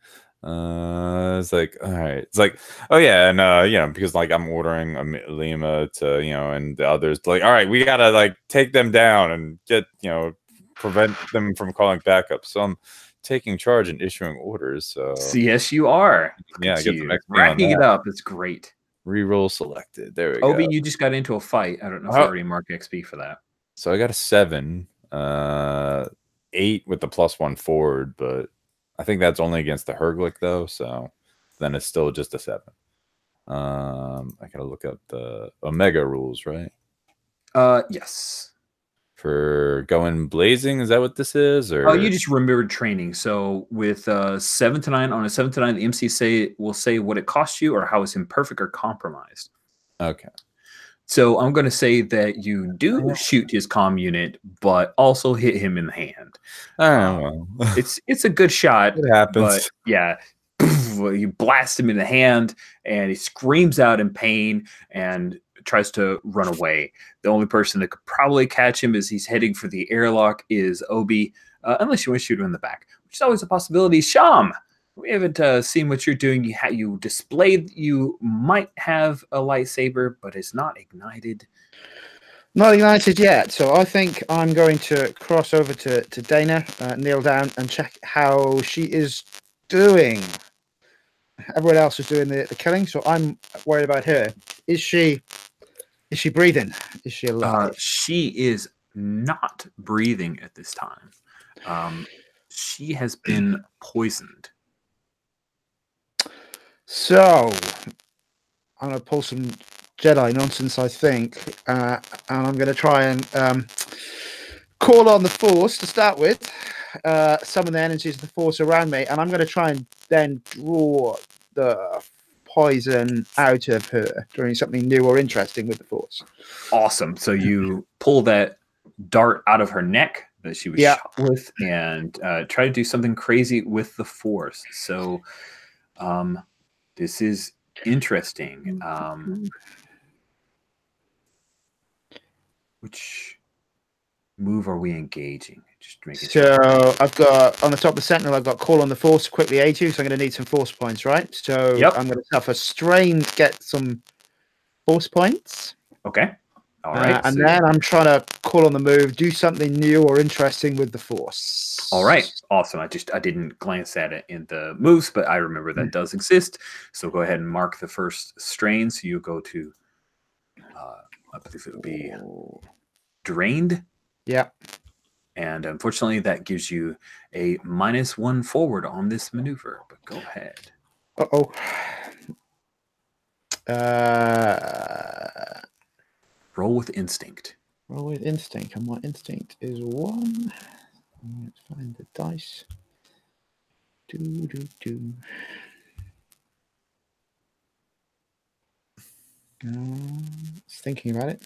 It's like, all right. It's like, oh yeah, and because like I'm ordering Lima to, and the others like, all right, we gotta like take them down and get, prevent them from calling backup. So I'm taking charge and issuing orders. So yes, you are. Yeah, I get the next racking it up. It's great. Reroll selected. There we Obi, go. you just got into a fight. I don't know if you already marked XP for that. So I got a 7, 8 with the +1 forward, but I think that's only against the Herglick though, so then it's still just a 7. I gotta look up the Omega rules, right? Yes. For going blazing, is that what this is? Or you just remembered training. So with 7 to 9, on a 7 to 9, the MC will say what it costs you or how it's imperfect or compromised. Okay. So I'm going to say that you do shoot his comm unit, but also hit him in the hand. Well. It's a good shot. It happens. But yeah, you blast him in the hand, and he screams out in pain and tries to run away. The only person that could probably catch him as he's heading for the airlock is Obi, unless you want to shoot him in the back, which is always a possibility. Sham! We haven't seen what you're doing. You displayed you might have a lightsaber, but it's not ignited. Not ignited yet. So I think I'm going to cross over to Dana, kneel down, and check how she is doing. Everyone else is doing the killing, so I'm worried about her. Is she breathing? Is she alive? She is not breathing at this time. She has been poisoned. So I'm going to pull some Jedi nonsense, I think, and I'm going to try and call on the Force to start with, summon the energies of the Force around me, and I'm going to try and then draw the poison out of her, doing something new or interesting with the Force. Awesome. So you pull that dart out of her neck that she was shot with and try to do something crazy with the Force. So this is interesting. Which move are we engaging? Just making So sure. I've got on the top of the sentinel, I've got call on the force to quickly aid you. So I'm going to need some force points, right? So Yep. I'm going to suffer strain to get some force points. Okay. All right. And then I'm trying to call on the move, do something new or interesting with the force. All right. Awesome. I didn't glance at it in the moves, but I remember that does exist. So go ahead and mark the first strain. So you go to, I believe it would be drained. Yeah. And unfortunately, that gives you a -1 forward on this maneuver. But go ahead. Uh-oh. Roll with instinct. Roll with instinct. And my instinct is 1. Let's find the dice. Just thinking about it.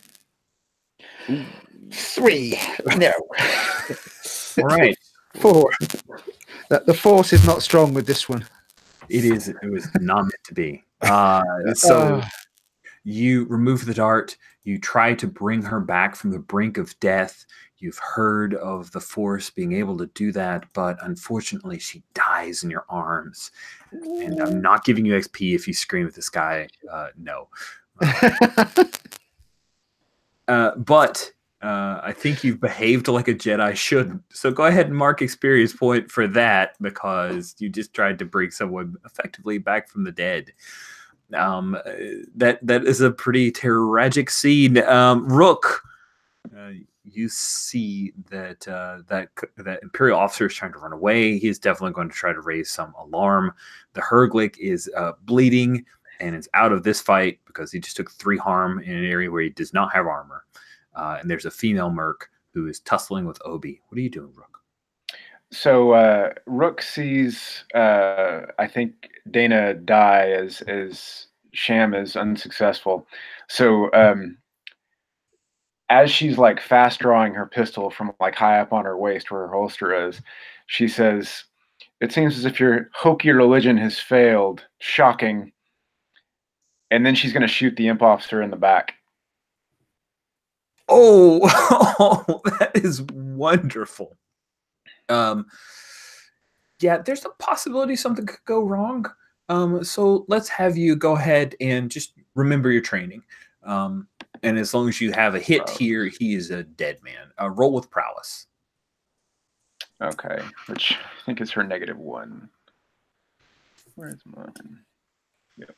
Ooh. 3. No. All right. 4. The force is not strong with this one. It is. It was not meant to be. So you remove the dart. You try to bring her back from the brink of death. You've heard of the Force being able to do that, but unfortunately, she dies in your arms. And I'm not giving you XP if you scream at this guy. No. But I think you've behaved like a Jedi should. So go ahead and mark experience point for that, because you just tried to bring someone effectively back from the dead. That is a pretty tragic scene. Rook, you see that that Imperial officer is trying to run away. He's definitely going to try to raise some alarm. The Herglick is bleeding and is out of this fight because he just took 3 harm in an area where he does not have armor. And there's a female merc who is tussling with Obi. What are you doing, Rook? So Rook sees, I think, Dana die as Sham is unsuccessful. So as she's like fast drawing her pistol from like high up on her waist where her holster is, she says, "It seems as if your hokey religion has failed. Shocking." And then she's going to shoot the imp officer in the back. Oh, that is wonderful. Yeah, there's a possibility something could go wrong. So let's have you go ahead and just remember your training. And as long as you have a hit here, he is a dead man. Roll with prowess. Okay, which I think is her -1. Where's mine? Yep.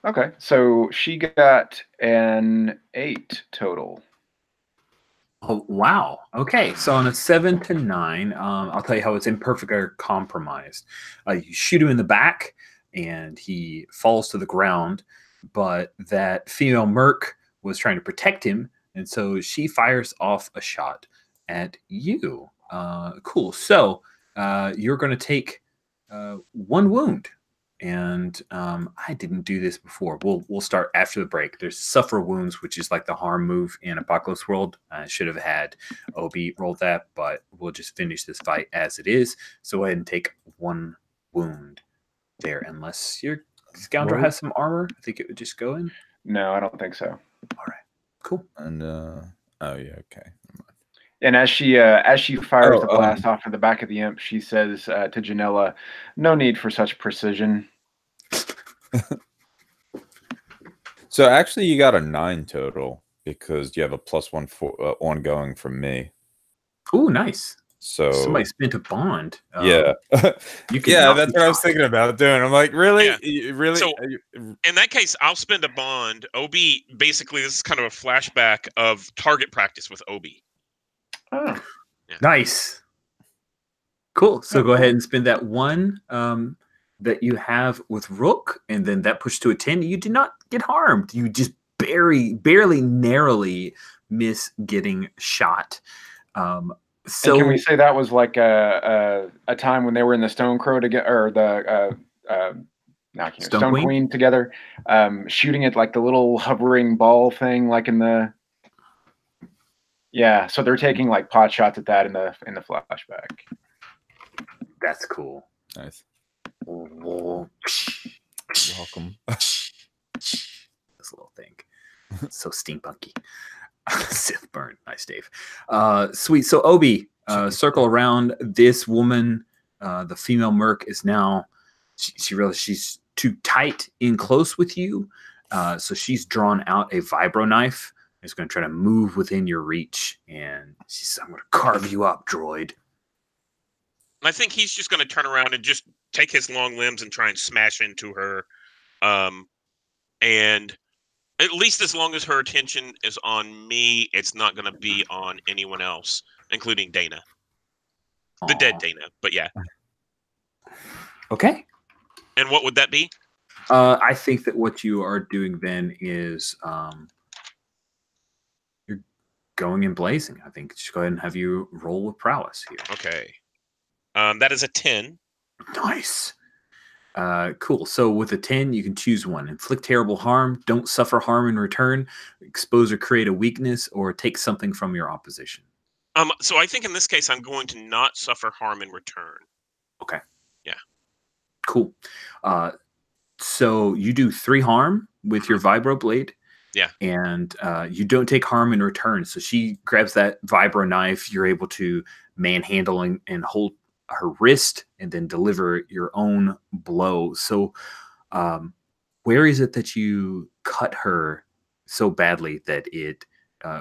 Okay, so she got an 8 total. Oh, wow. Okay, so on a 7 to 9, I'll tell you how it's imperfect or compromised. You shoot him in the back, and he falls to the ground, but that female merc was trying to protect him, and so she fires off a shot at you. Cool. So you're going to take 1 wound. And I didn't do this before. We'll start after the break. There's suffer wounds, which is like the harm move in Apocalypse World. I should have had Obi roll that, but we'll just finish this fight as it is. So go ahead and take 1 wound there, unless your scoundrel has some armor. I think it would just go in. No, I don't think so. All right, cool. And oh yeah, okay. And as she fires the blast off of the back of the imp, she says to Janella, "No need for such precision." So actually, you got a 9 total because you have a +1 for ongoing from me. Oh, nice. So somebody spent a bond. Yeah, you can yeah, that's what I was thinking about doing. I'm like, really, really. So in that case, I'll spend a bond. Obi, basically, this is kind of a flashback of target practice with Obi. Oh, yeah. Nice. Cool. So go ahead and spend that 1 that you have with Rook, and then that pushed to a 10. You did not get harmed. You just barely, narrowly miss getting shot. So and can we say that was like a time when they were in the Stone Crow together, or the Stone Queen together, shooting at like the little hovering ball thing, like in the. Yeah, so they're taking like pot shots at that in the flashback. That's cool. Nice. Welcome. Welcome. This little thing. So steampunky. Sith burn. Nice, Dave. Sweet. So Obi, circle around this woman. The female merc is now. She realizes she's too tight in close with you, so she's drawn out a vibro knife. It's going to try to move within your reach, and she says, "I'm going to carve you up, droid." I think he's just going to turn around and just take his long limbs and try and smash into her. And at least as long as her attention is on me, it's not going to be on anyone else, including Dana. The dead Dana, but yeah. Okay. And what would that be? I think that what you are doing then is you're going in blazing. I think just go ahead and have you roll with prowess here. Okay. That is a 10. Nice. Cool. So with a 10, you can choose one. Inflict terrible harm, don't suffer harm in return, expose or create a weakness, or take something from your opposition. So I think in this case, I'm going to not suffer harm in return. Okay. Yeah. Cool. So you do 3 harm with your vibro blade. Yeah. And you don't take harm in return. So she grabs that vibro knife. You're able to manhandle and hold her wrist and then deliver your own blow. So where is it that you cut her so badly that it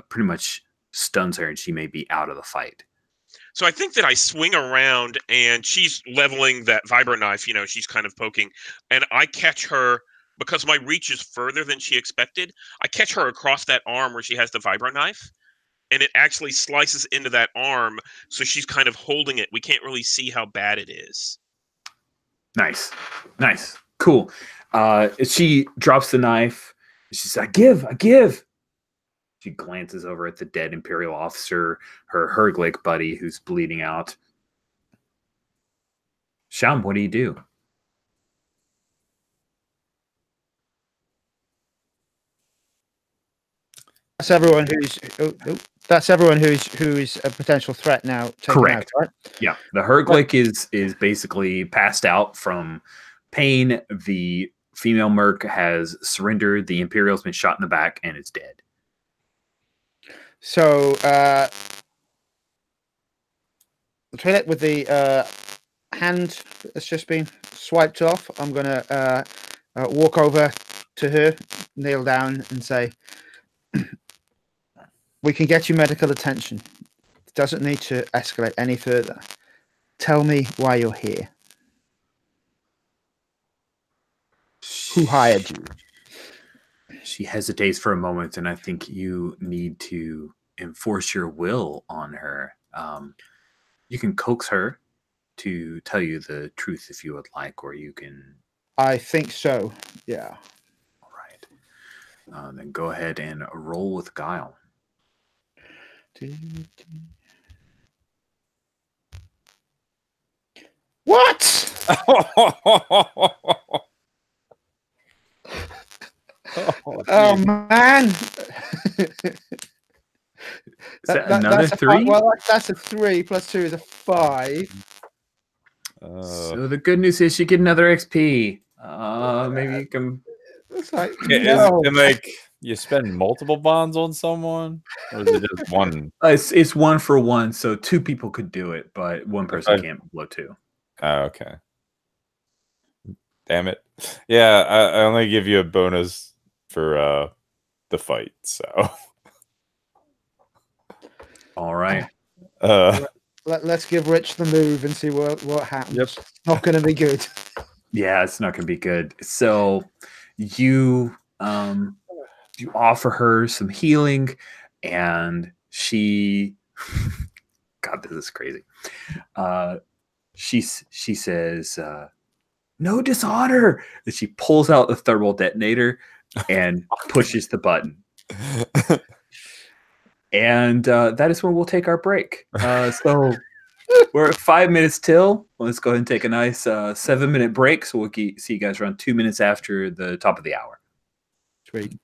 pretty much stuns her and she may be out of the fight? So I think that I swing around and she's leveling that vibro knife. She's kind of poking, and I catch her because my reach is further than she expected. I catch her across that arm where she has the vibro knife, and it actually slices into that arm. So she's kind of holding it. We can't really see how bad it is. Nice. Cool. She drops the knife. She says, I give. She glances over at the dead Imperial officer, her Herglick buddy who's bleeding out. Sham, what do you do? That's everyone who's a potential threat now. Correct. Out, right? Yeah. The Herglick is basically passed out from pain. The female merc has surrendered. The Imperial's been shot in the back and it's dead. So with the hand that's just been swiped off, I'm gonna walk over to her, kneel down, and say, "We can get you medical attention. It doesn't need to escalate any further. Tell me why you're here. Who hired you?" She hesitates for a moment, and I think you need to enforce your will on her. You can coax her to tell you the truth if you would like, or you can... I think so, yeah. All right. Then go ahead and roll with guile. What? Oh man. Is that another 3? Well, that's a 3 plus 2 is a 5. So the good news is you get another XP. Maybe you can... It's like, like you spend multiple bonds on someone, or is it just one? It's 1 for 1, so 2 people could do it, but 1 person can't blow 2. Oh, okay. Damn it. Yeah, I only give you a bonus for the fight, so. All right. Let's give Rich the move and see what happens. Yep. It's not going to be good. Yeah, it's not going to be good. So you offer her some healing, and she... God, this is crazy. She says, no dishonor. And she pulls out the thermal detonator and pushes the button. And that is when we'll take our break. So we're at 5 minutes till. Let's go ahead and take a nice 7-minute break. So we'll see you guys around 2 minutes after the top of the hour. Sweet.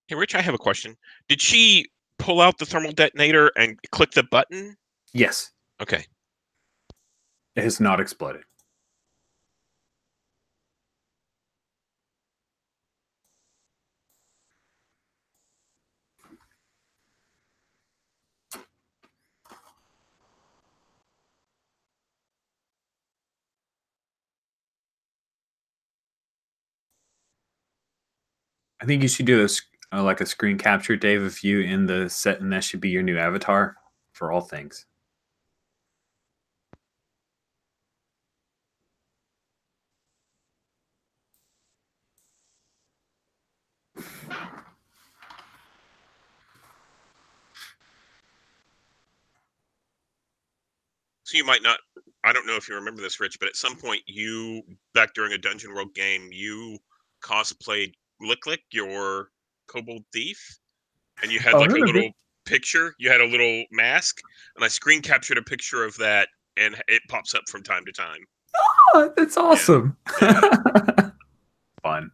Hey, Rich, I have a question. Did she pull out the thermal detonator and click the button? Yes, Okay. it has not exploded. I think you should do like a screen capture, Dave, of you in the set, and that should be your new avatar for all things. So you might not. I don't know if you remember this, Rich, but at some point, you back during a Dungeon Rogue game, you cosplayed Lick Lick, your kobold thief, and you had Oh, I like a remember. little picture. You had a little mask, and I screen captured a picture of that, and it pops up from time to time. Oh, that's awesome. Yeah. Fun.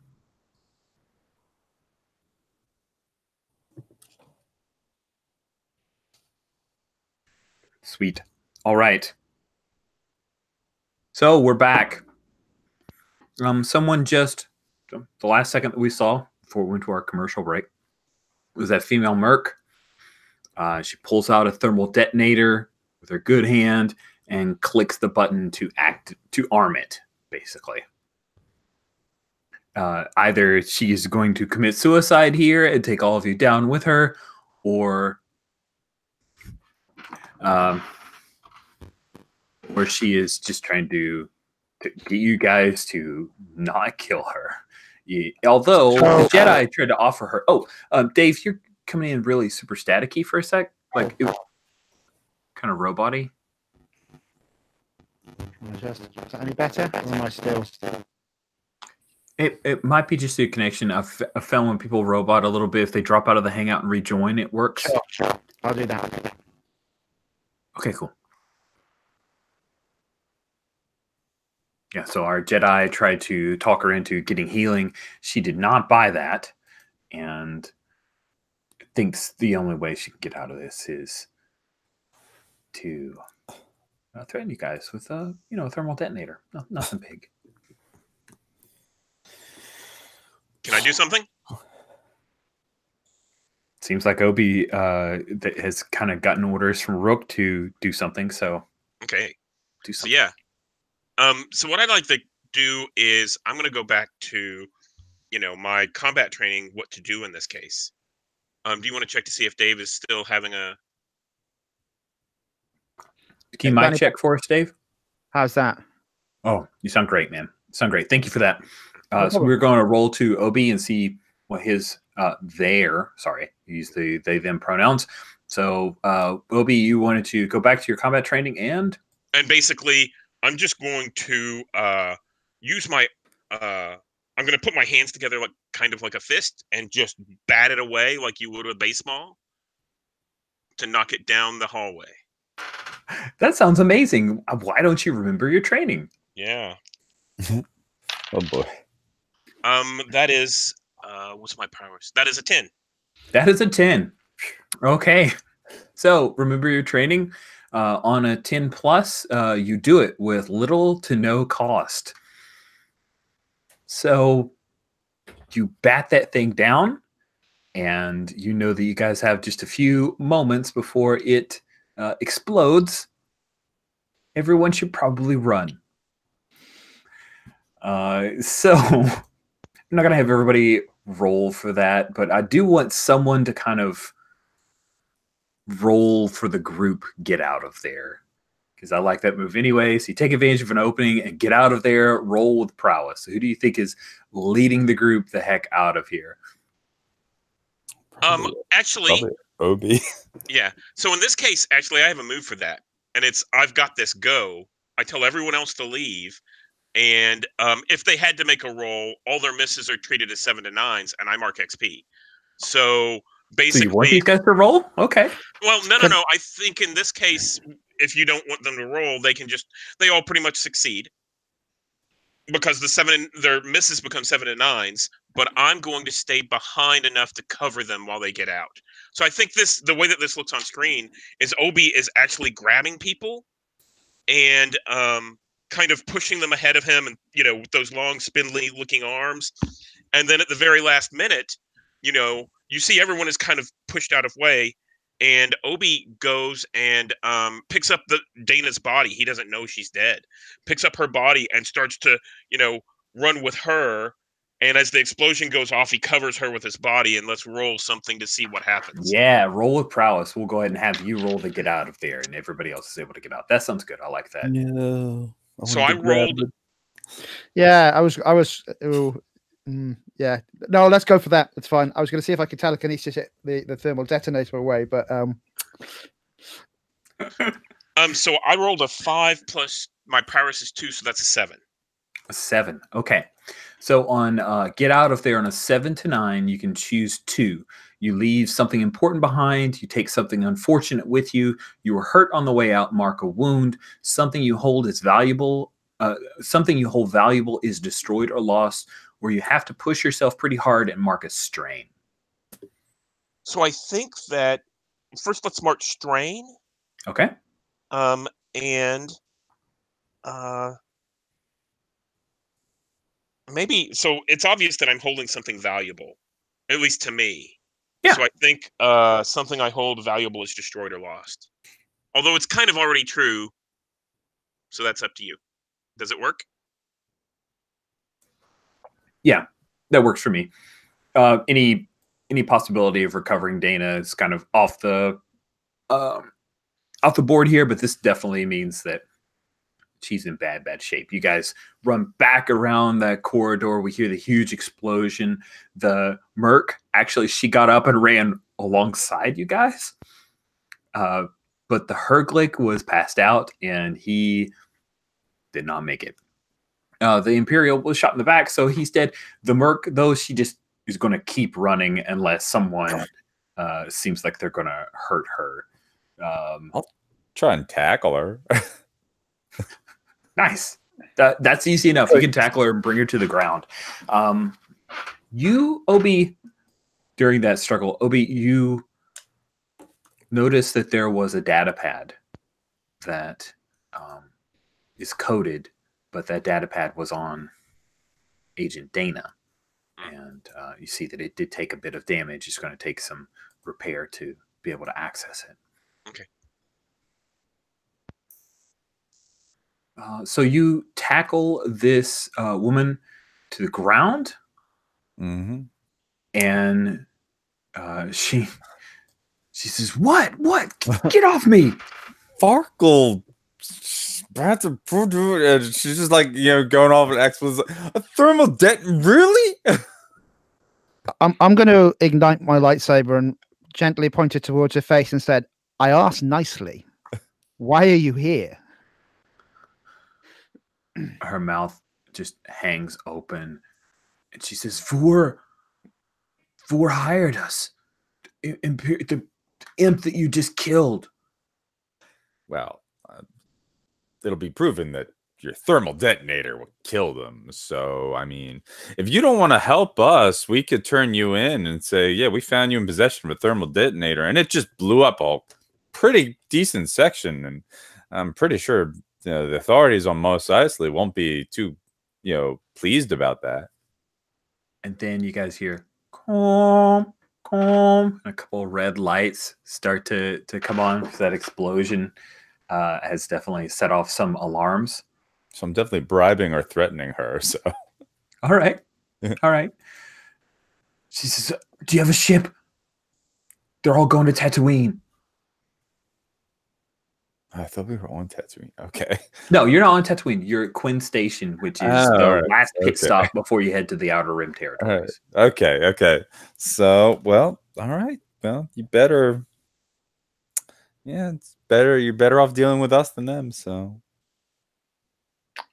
Sweet. All right. So we're back. Someone just the last second that we saw before we went to our commercial break was that female merc. She pulls out a thermal detonator with her good hand and clicks the button to arm it, basically. Either she is going to commit suicide here and take all of you down with her, or she is just trying to get you guys to not kill her. Although the Jedi tried to offer her. Oh, Dave, you're coming in really super staticky for a sec. Like, it, kind of robot-y. Is that any better? Or am I still? It might be just a connection. I've found when people robot a little bit, if they drop out of the hangout and rejoin, it works. Sure. I'll do that. Okay, cool. Yeah, so our Jedi tried to talk her into getting healing. She did not buy that, and thinks the only way she can get out of this is to threaten you guys with a thermal detonator. No, nothing big. Can I do something? Seems like Obi that has kind of gotten orders from Rook to do something. So Okay. do So something. yeah. So what I'd like to do is I'm going to go back to, my combat training, what to do in this case. Do you want to check to see if Dave is still having a? Can you mic check for us, Dave? How's that? Oh, you sound great, man. You sound great. Thank you for that. No So we're going to roll to Obi and see what his use the they them pronouns. So Obi, you wanted to go back to your combat training and basically I'm just going to use my I'm going to put my hands together like kind of like a fist and just bat it away like you would with a baseball to knock it down the hallway. that sounds amazing. Why don't you remember your training? Yeah. Oh boy. That is what's my powers? That is a 10. That is a 10. Okay. So remember your training. On a 10 plus, you do it with little to no cost. So you bat that thing down, and you know that you guys have just a few moments before it explodes. Everyone should probably run. So I'm not going to have everybody roll for that, but I do want someone to kind of roll for the group, get out of there. Because I like that move anyway. So you take advantage of an opening and get out of there, roll with prowess. So who do you think is leading the group the heck out of here? Actually, Obi. yeah. So in this case, actually, I have a move for that, and it's I've got this go. I tell everyone else to leave, and if they had to make a roll, all their misses are treated as 7 to 9s, and I mark XP. So basically, So you want these guys to roll? Okay. Well, no. I think in this case, if you don't want them to roll, they all pretty much succeed. because their misses become 7 and 9s, but I'm going to stay behind enough to cover them while they get out. So I think the way that this looks on screen is Obi is actually grabbing people and kind of pushing them ahead of him, and with those long spindly looking arms. And then at the very last minute, you see everyone is kind of pushed out of way, and Obi goes and picks up Dana's body. He doesn't know she's dead. Picks up her body and starts to, run with her. And as the explosion goes off, he covers her with his body. And let's roll something to see what happens. Yeah, roll with prowess. We'll go ahead and have you roll to get out of there, and everybody else is able to get out. That sounds good. I like that. No. So I rolled. Yeah, I was. Yeah, no, let's go for that. It's fine. I was going to see if I could telekinesis the thermal detonator away, but So I rolled a 5 plus my prowess is 2, so that's a 7. A 7. Okay. So on get out of there on a 7 to 9, you can choose 2. You leave something important behind. You take something unfortunate with you. You were hurt on the way out. Mark a wound. Something you hold is valuable. Something you hold valuable is destroyed or lost, where you have to push yourself pretty hard and mark a strain. So I think that first let's mark strain. Okay. And maybe so it's obvious that I'm holding something valuable, at least to me. Yeah. So I think something I hold valuable is destroyed or lost. Although it's kind of already true. So that's up to you. Does it work? Yeah, that works for me. Any possibility of recovering Dana is kind of off the board here, but this definitely means that she's in bad shape. You guys run back around that corridor. We hear the huge explosion. The Merc, actually, she got up and ran alongside you guys. But the Herglick was passed out, and he did not make it. The Imperial was shot in the back, so he's dead. The Merc, though, she just is going to keep running unless someone seems like they're going to hurt her. I'll try and tackle her. Nice. That's easy enough. You can tackle her and bring her to the ground. You, Obi, during that struggle, Obi, you noticed that there was a data pad that is coded, but that data pad was on Agent Dana. And you see that it did take a bit of damage. It's going to take some repair to be able to access it. Okay. So you tackle this woman to the ground, and she says, "What? Get off me!" Farkle. She's just like going off an expletive. A thermal really? I'm going to ignite my lightsaber and gently point it towards her face and said, "I asked nicely. Why are you here?" Her mouth just hangs open, and she says, "Vor hired us. The imp that you just killed." Well, it'll be proven that your thermal detonator will kill them. So, I mean, if you don't want to help us, we could turn you in and say, yeah, we found you in possession of a thermal detonator. And it just blew up a pretty decent section. And I'm pretty sure the authorities on Mos Eisley won't be too, pleased about that. And then you guys hear, calm, and a couple of red lights start to come on, because that explosion has definitely set off some alarms. So I'm definitely bribing or threatening her. So, all right. She says, "Do you have a ship? They're all going to Tatooine." I thought we were on Tatooine. Okay. No, you're not on Tatooine. You're at Quinn Station, which is the last pit stop before you head to the Outer Rim territories. Okay. So, well, all right. Well, you better. Yeah, it's better. You're better off dealing with us than them. So,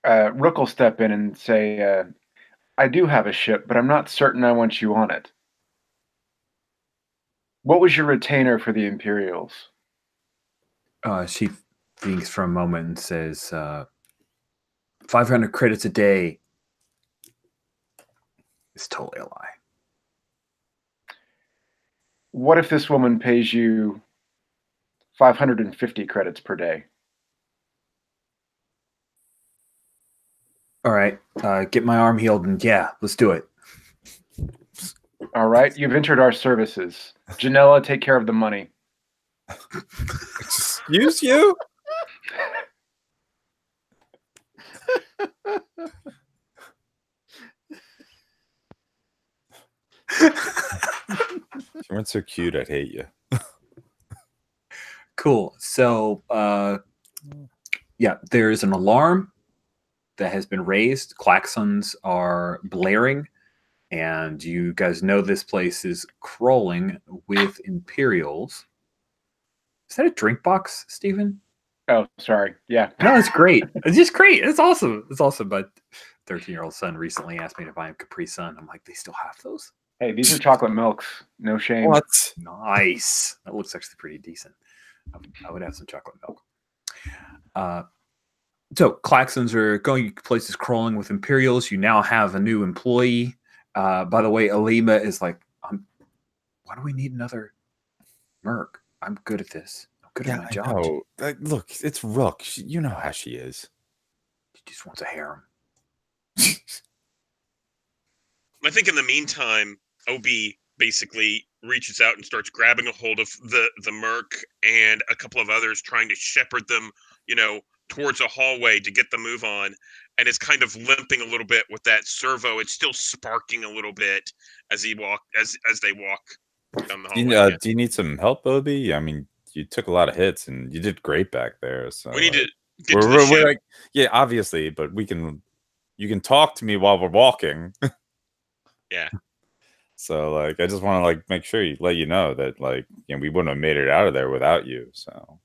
Rook will step in and say, "I do have a ship, but I'm not certain I want you on it. What was your retainer for the Imperials?" She thinks for a moment and says, 500 credits a day It's totally a lie. What if this woman pays you 550 credits per day? All right, get my arm healed, and yeah, let's do it. All right, you've entered our services. Janella, take care of the money. Excuse you? You weren't so cute, I'd hate you. Cool. So, yeah, there's an alarm that has been raised. Klaxons are blaring, and you guys know this place is crawling with Imperials. Is that a drink box, Stephen? Oh, sorry. Yeah. No, it's great. It's just great. It's awesome. It's awesome. My 13-year-old son recently asked me to buy him Capri Sun. I'm like, they still have those? Hey, these are chocolate milks. No shame. What? Nice. That looks actually pretty decent. I would have some chocolate milk. So Klaxons are going places crawling with Imperials. You now have a new employee. By the way, Alima is like, why do we need another merc? I'm good at this. I'm good at my job. No. Look, it's Rook. You know how she is. She just wants a harem. I think in the meantime, OB basically reaches out and starts grabbing a hold of the merc and a couple of others, trying to shepherd them, towards a hallway to get the move on, and is kind of limping a little bit with that servo. It's still sparking a little bit as they walk down the hallway. Do you need some help, Obi? I mean, you took a lot of hits and you did great back there. So we need to get to the ship. Yeah, obviously, but you can talk to me while we're walking. Yeah. So I just want to make sure let you know that we wouldn't have made it out of there without you. So.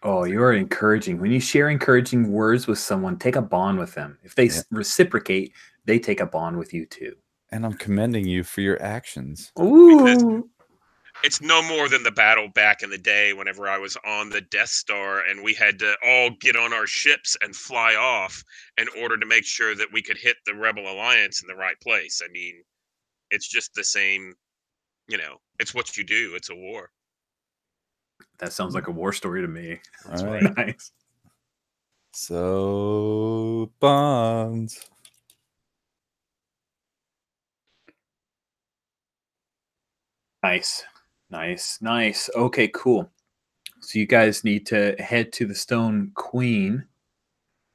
Oh, you're encouraging. When you share encouraging words with someone, take a bond with them. If they reciprocate, they take a bond with you too. And I'm commending you for your actions. Ooh. Because it's no more than the battle back in the day whenever I was on the Death Star and we had to all get on our ships and fly off in order to make sure that we could hit the Rebel Alliance in the right place. I mean, it's just the same, it's what you do. It's a war. That sounds like a war story to me. That's All really right. nice. So, bonds. Nice. Okay, cool. So you guys need to head to the Stone Queen.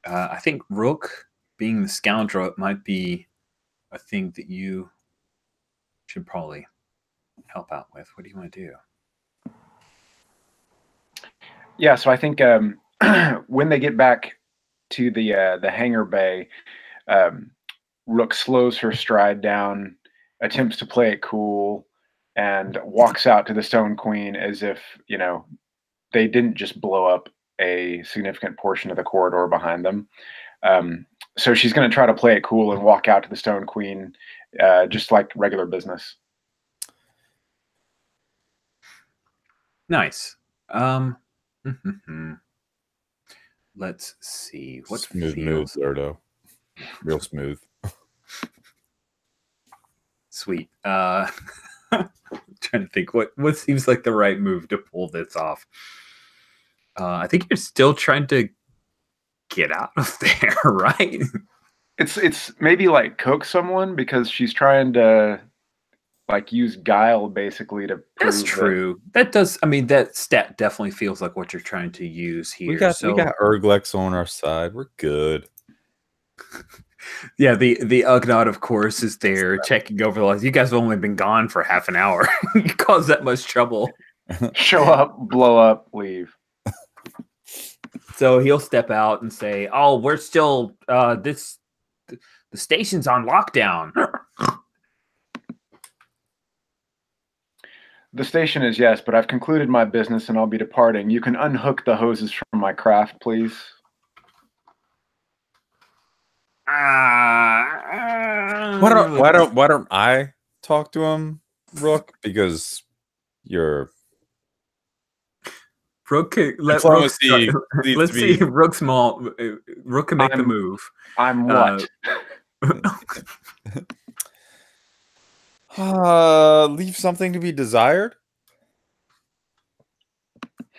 I think Rook, being the scoundrel, it might be a thing that you should probably help out with. What do you want to do? Yeah, so I think when they get back to the hangar bay, Rook slows her stride down, attempts to play it cool, and walks out to the Stone Queen as if, they didn't just blow up a significant portion of the corridor behind them. So she's going to try to play it cool and walk out to the Stone Queen just like regular business. Nice. Let's see. What smooth move, Zerdo. Real smooth. Sweet. Trying to think what seems like the right move to pull this off. I think you're still trying to get out of there, right? It's maybe coax someone because she's trying to use guile basically to prove That's true. That does. I mean, that stat definitely feels like what you're trying to use here. We got Urglex on our side. We're good. Yeah, the Ugnaught, of course, is there checking over the lines. You guys have only been gone for half an hour. You cause that much trouble. Show up, blow up, leave. So he'll step out and say, "Oh, we're still the station's on lockdown." The station is, yes, but I've concluded my business and I'll be departing. You can unhook the hoses from my craft, please. Why don't I talk to him, Rook? Because you're Rook. Let's see. Rook small. Rook can make the move. I'm what? Leave something to be desired.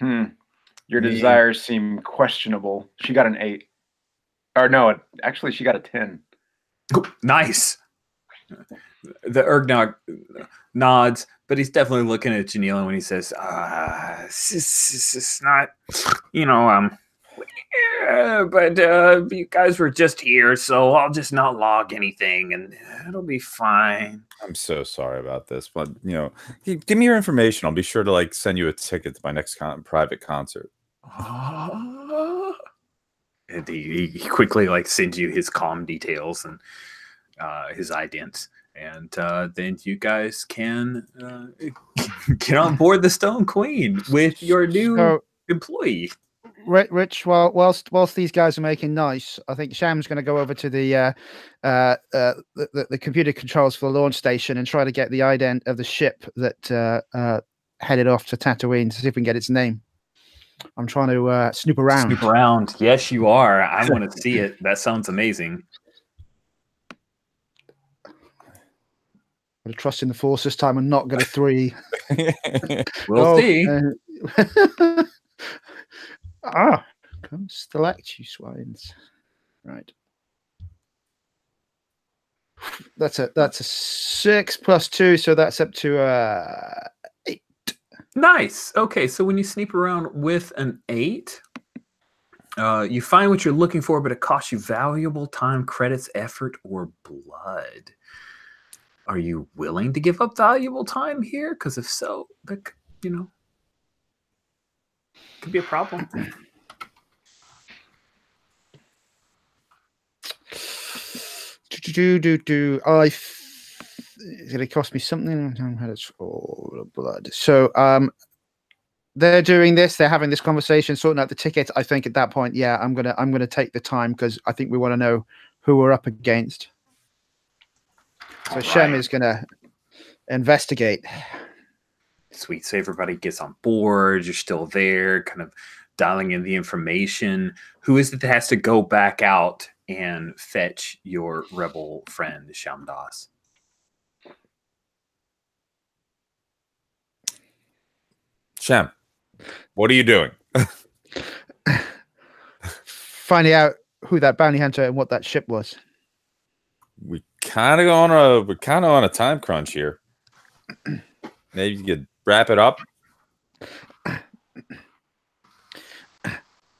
Your Man. desires seem questionable. She got an 8. Or no, actually she got a 10. Nice. The Ergnog nods, but he's definitely looking at Janila when he says, it's not, but you guys were just here, so I'll just not log anything and it'll be fine. I'm so sorry about this, but give me your information. I'll be sure to send you a ticket to my next private concert. And he quickly sends you his comm details and his idents. And then you guys can get on board the Stone Queen with your new employee. Rich, whilst these guys are making nice, I think Sham's going to go over to the computer controls for the launch station and try to get the ident of the ship that headed off to Tatooine to see if we can get its name. I'm trying to snoop around. Snoop around. Yes, you are. I want to see it. That sounds amazing. I'm going to trust in the Force this time and not get a 3. We'll see. Come select you swines. Right. That's a 6 plus 2, so that's up to 8. Nice. Okay, so when you sneak around with an 8, you find what you're looking for, but it costs you valuable time, credits, effort, or blood. Are you willing to give up valuable time here? Because if so, that could be a problem. It's going to cost me something. Blood. So they're doing this. They're having this conversation, sorting out the ticket. I think at that point, yeah, I'm gonna take the time because I think we want to know who we're up against. So Shem is going to investigate. Sweet. So everybody gets on board. You're still there, kind of dialing in the information. Who is it that has to go back out and fetch your rebel friend, Shamdas? Shem, what are you doing? Finding out who that bounty hunter and what that ship was. We're kind of on a time crunch here. Maybe you could wrap it up.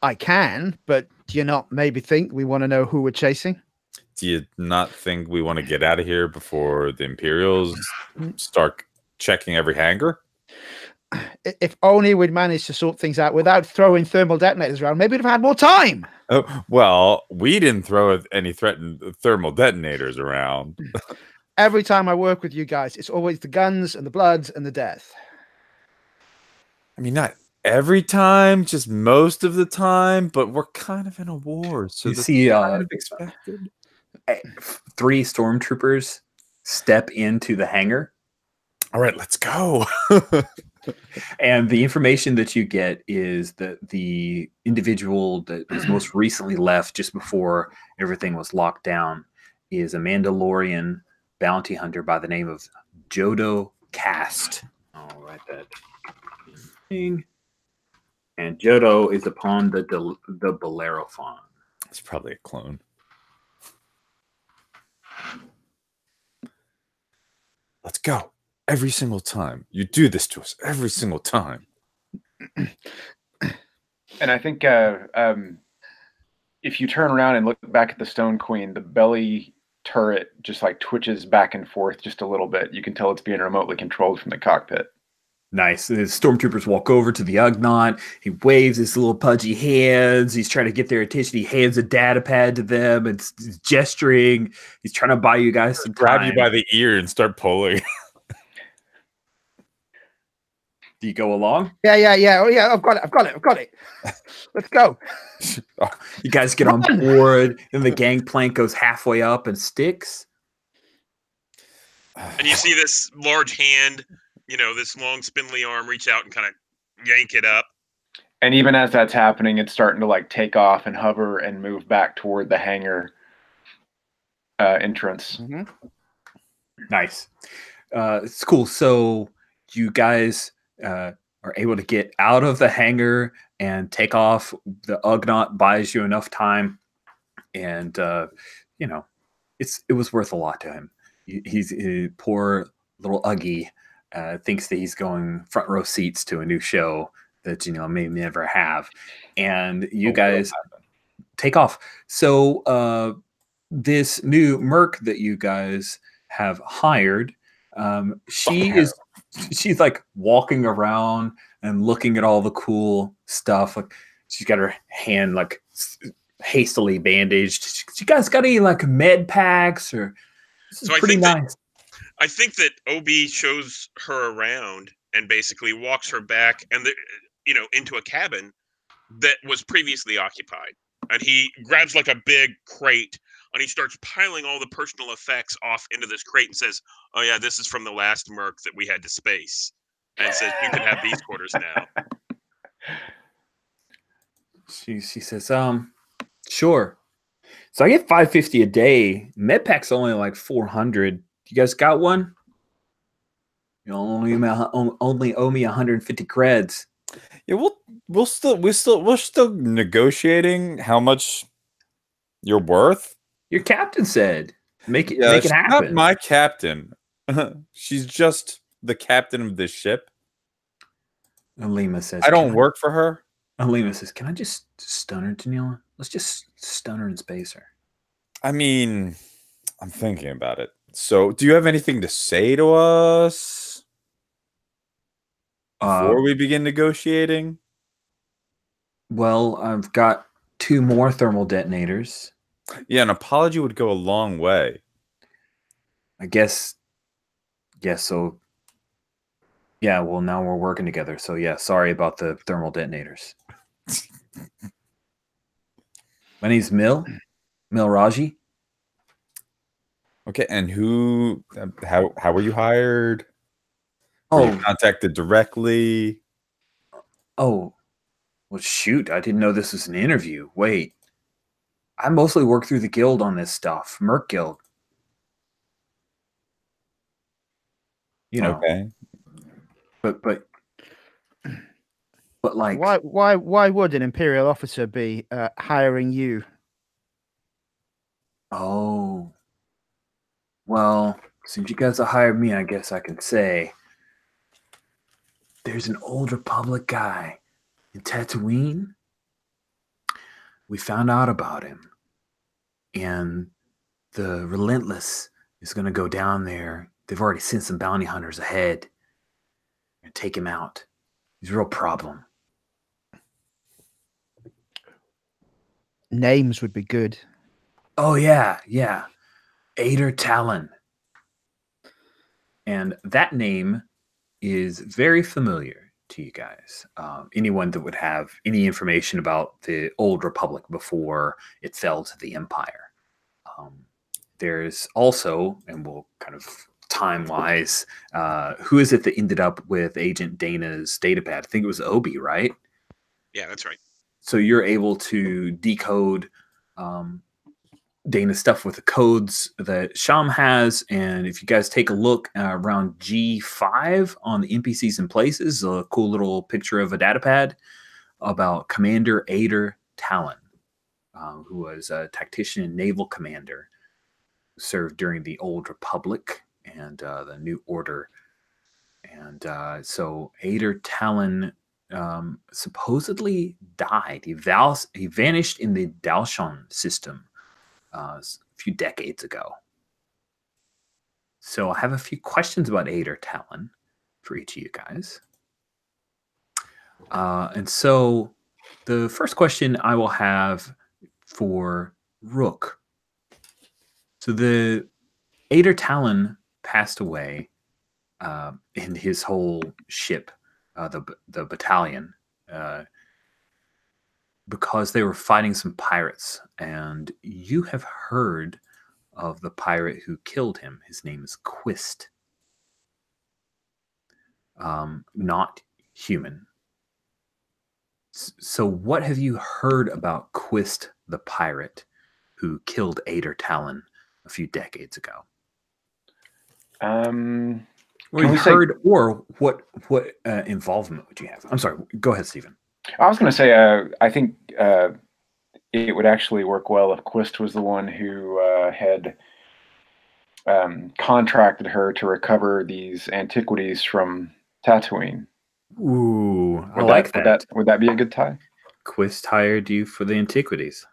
I can, but do you not maybe think we want to know who we're chasing? Do you not think we want to get out of here before the Imperials start checking every hangar? If only we'd managed to sort things out without throwing thermal detonators around, maybe we'd have had more time. Oh, well, we didn't throw any threatened thermal detonators around. Every time I work with you guys, it's always the guns and the blood and the death. I mean, not every time, just most of the time, but we're kind of in a war, so you see kind of expected. 3 stormtroopers step into the hangar. All right, let's go. And the information that you get is that the individual that was most recently left just before everything was locked down is a Mandalorian bounty hunter by the name of Jodo Cast. I'll write that thing. And Jodo is upon the Bellerophon. It's probably a clone. Let's go. Every single time. You do this to us every single time. And I think if you turn around and look back at the Stone Queen, the belly turret just twitches back and forth just a little bit. You can tell it's being remotely controlled from the cockpit. Nice. The stormtroopers walk over to the Ugnaught. He waves his little pudgy hands. He's trying to get their attention. He hands a data pad to them and he's gesturing. He's trying to buy you guys some time. Grab you by the ear and start pulling. Do you go along? Yeah. Oh, yeah, I've got it. Let's go. You guys get on board, and the gangplank goes halfway up and sticks. And you see this large hand, this long spindly arm reach out and kind of yank it up. And even as that's happening, it's starting to take off and hover and move back toward the hangar entrance. Mm-hmm. Nice. It's cool. So you guys are able to get out of the hangar and take off. The Ugnaught buys you enough time, and you know, it was worth a lot to him. He's poor little Uggy thinks that he's going front row seats to a new show that may never have, and you guys take off. So this new merc that you guys have hired, she's like walking around and looking at all the cool stuff. Like she's got her hand like hastily bandaged. You guys got any like med packs or? This is So pretty nice. I think that OB shows her around and basically walks her back and into a cabin that was previously occupied. And he grabs like a big crate and he starts piling all the personal effects off into this crate and says, "Oh yeah, this is from the last merc that we had to space." And says, "You can have these quarters now." She says, sure. So I get $550 a day. Medpack's only like 400. You guys got one? You only owe me 150 creds. Yeah, we're still negotiating how much you're worth. Your captain said, make it She's happen. not my captain. She's just the captain of this ship. Alima says, I don't work for her. Alima says, can I just stun her, Daniela? Let's just stun her and space her. I mean, I'm thinking about it. So, do you have anything to say to us before we begin negotiating? Well, I've got 2 more thermal detonators. Yeah, an apology would go a long way. I guess. Yes, so. Yeah, well, now we're working together. So, yeah, sorry about the thermal detonators. My name's Mil Raji. Okay, and how were you hired? Oh, were you contacted directly? Oh, well, shoot. I didn't know this was an interview. Wait. I mostly work through the guild on this stuff. Merc Guild. Okay. But like, why would an Imperial officer be hiring you? Oh, well, since you guys have hired me, I guess I can say there's an old Republic guy in Tatooine. We found out about him, and the Relentless is going to go down there. They've already sent some bounty hunters ahead and take him out. He's a real problem. Names would be good. Oh, yeah. Ader Talon. And that name is very familiar to you guys. Anyone that would have any information about the Old Republic before it fell to the Empire. There's also, and we'll kind of time-wise, who is it that ended up with Agent Dana's datapad? I think it was Obi, right? Yeah, that's right. So you're able to decode Dana's stuff with the codes that Sham has. And if you guys take a look around G5 on the NPCs and places, a cool little picture of a datapad about Commander Ader Talon, who was a tactician and naval commander who served during the Old Republic and the New Order. And so Ader Talon supposedly died. He vanished in the Dalshon system a few decades ago. So I have a few questions about Ader Talon for each of you guys. And so the first question I will have for Rook. So the Ader Talon passed away in his whole ship, the battalion, because they were fighting some pirates. And you have heard of the pirate who killed him. His name is Quist. Not human. So what have you heard about Quist the pirate who killed Ader Talon a few decades ago? Or you heard, or what involvement would you have? I'm sorry. Go ahead, Stephen. I was going to say, I think it would actually work well if Quist was the one who had contracted her to recover these antiquities from Tatooine. Ooh, I like that. Would that be a good tie? Quist hired you for the antiquities.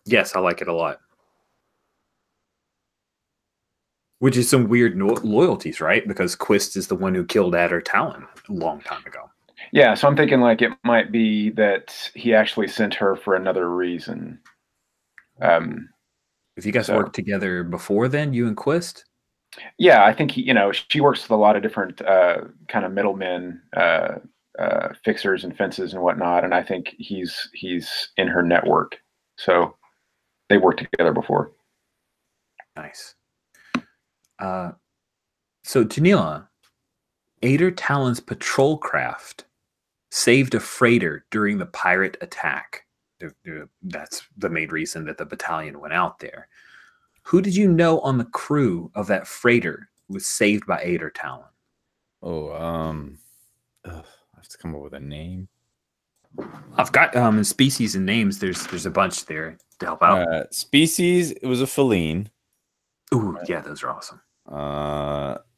Yes, I like it a lot. Which is some weird loyalties, right? Because Quist is the one who killed Adder Talon a long time ago. Yeah, so I'm thinking like it might be that he actually sent her for another reason. If you guys worked together before then, you and Quist? Yeah, I think she works with a lot of different kind of middlemen, fixers and fences and whatnot, and I think he's in her network. So they worked together before. Nice. So Janila, Adder Talon's patrol craft saved a freighter during the pirate attack. That's the main reason that the battalion went out there. Who did you know on the crew of that freighter was saved by Adder Talon? Oh, I have to come up with a name. I've got in species and names. There's a bunch there to help out. Species, it was a feline. Ooh, yeah, those are awesome.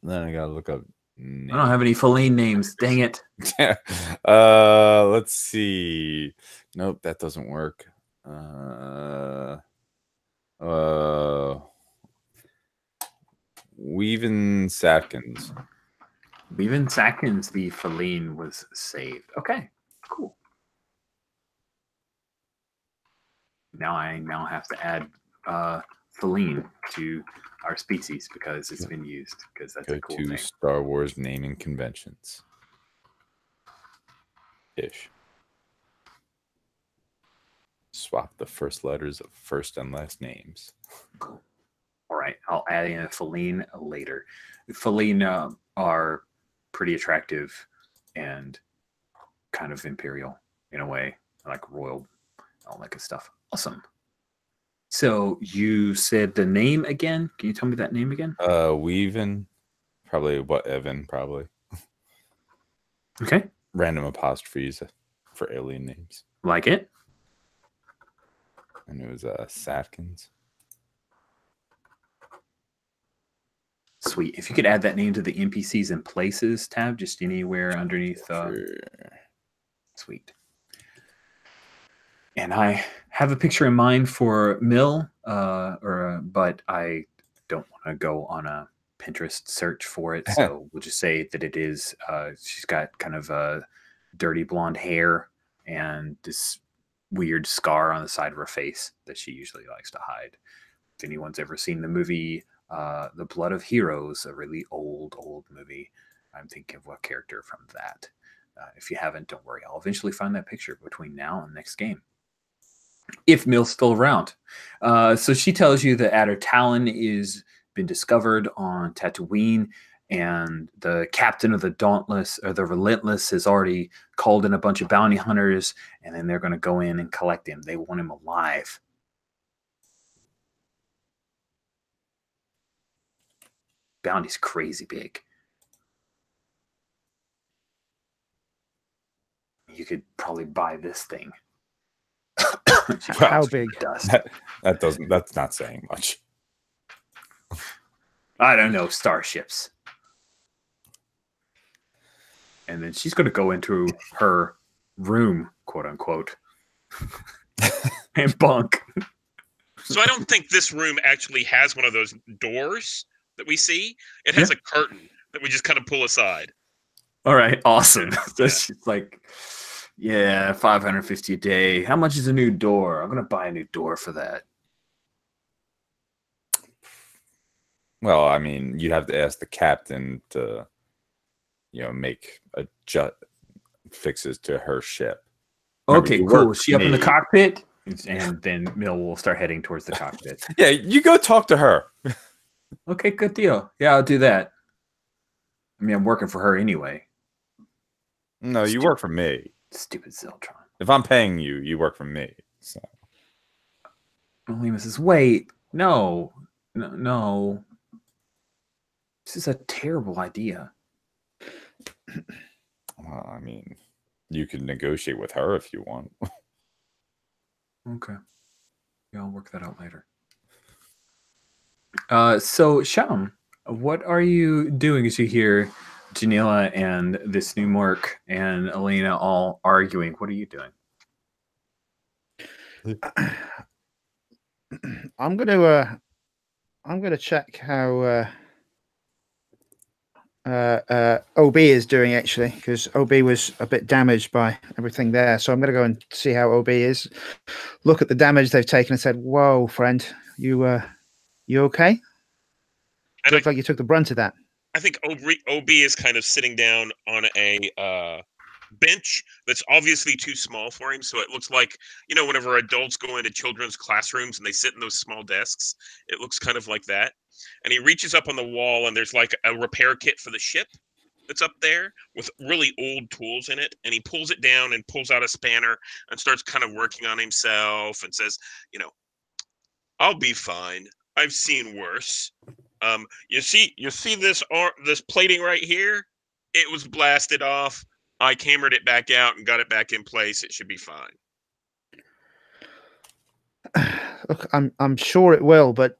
Then I gotta look up names. I don't have any feline names. Dang it. Let's see. Nope, that doesn't work. Weaving Satkins. Weaving Satkins, the feline was saved. Okay, cool. Now I have to add feline to our species because it's been used, because that's a cool thing. Star Wars naming conventions. Swap the first letters of first and last names. Cool. All right, I'll add in a feline later. Feline are pretty attractive and kind of imperial in a way, like royal, all that good stuff. Awesome. So you said the name again? Can you tell me that name again? Weaving, probably Evan, probably. Okay. Random apostrophes for alien names. Like it. And it was Satkins. Sweet. If you could add that name to the NPCs and places tab, just anywhere underneath. Sure. Sweet. And I have a picture in mind for Mill, but I don't want to go on a Pinterest search for it. So we'll just say that it is. She's got kind of a dirty blonde hair and this weird scar on the side of her face that she usually likes to hide. If anyone's ever seen the movie The Blood of Heroes, a really old movie, I'm thinking of what character from that. If you haven't, don't worry. I'll eventually find that picture between now and next game, if Mill's still around. So she tells you that Adder Talon is been discovered on Tatooine, and the captain of the Dauntless, or the Relentless, has already called in a bunch of bounty hunters, and then they're going to go in and collect him. They want him alive. Bounty's crazy big. You could probably buy this thing. How big? That's not saying much. I don't know, starships. And then she's going to go into her room, quote unquote, and bunk. So I don't think this room actually has one of those doors that we see. It has a curtain that we just kind of pull aside. All right, awesome. So she's like, yeah, $550 a day. How much is a new door? I'm going to buy a new door for that. Well, I mean, you'd have to ask the captain to, make fixes to her ship. Okay, cool. Is she up in the cockpit? And then Mill will start heading towards the cockpit. Yeah, you go talk to her. Okay, good deal. Yeah, I'll do that. I mean, I'm working for her anyway. No, you work for me. Stupid Zeltron. If I'm paying you, you work for me. So. Only Mrs. Wait, no. No, no. This is a terrible idea. I mean, you can negotiate with her if you want. Okay. Yeah, I'll work that out later. So, Sham, what are you doing as you hear Janila and this new Merc and Elena all arguing? What are you doing? I'm gonna check how OB is doing actually, because OB was a bit damaged by everything there. So I'm gonna go and see how OB is. Look at the damage they've taken and said, "Whoa, friend, you okay? And Looks like you took the brunt of that." I think OB is kind of sitting down on a bench that's obviously too small for him. So it looks like, whenever adults go into children's classrooms and they sit in those small desks, it looks kind of like that. And he reaches up on the wall and there's like a repair kit for the ship that's up there with really old tools in it. And he pulls it down and pulls out a spanner and starts kind of working on himself and says, I'll be fine. I've seen worse. You see this plating right here? It was blasted off. I hammered it back out and got it back in place. It should be fine. Look, I'm sure it will, but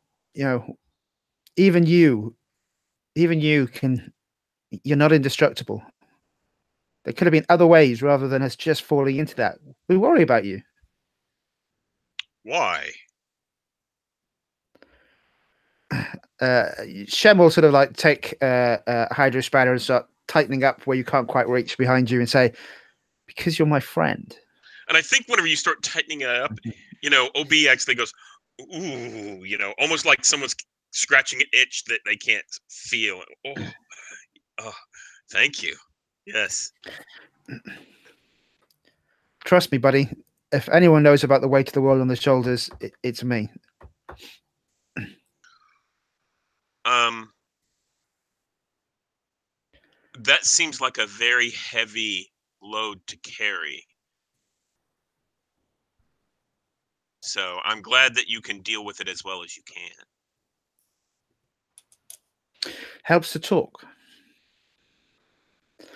even you can. You're not indestructible. There could have been other ways rather than us just falling into that. We worry about you. Why? Shem will sort of like take Hydro Spanner and start tightening up where you can't quite reach behind you and say, "Because you're my friend." And I think whenever you start tightening it up, OB actually goes, ooh, almost like someone's scratching an itch that they can't feel. Oh, thank you. Yes. Trust me, buddy. If anyone knows about the weight of the world on their shoulders, it's me. That seems like a very heavy load to carry. So I'm glad that you can deal with it as well as you can. Helps to talk.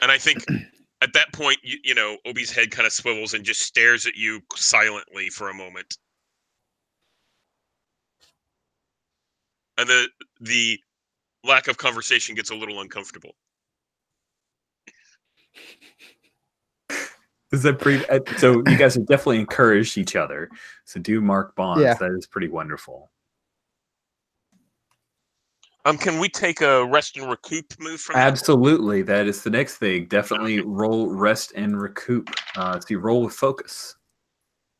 And I think at that point, Obi's head kind of swivels and just stares at you silently for a moment. And the lack of conversation gets a little uncomfortable. Is that pretty? So you guys have definitely encouraged each other. So do mark bonds. Yeah. That is pretty wonderful. Can we take a rest and recoup move from that? Absolutely. That is the next thing. Definitely roll rest and recoup. So you roll with focus.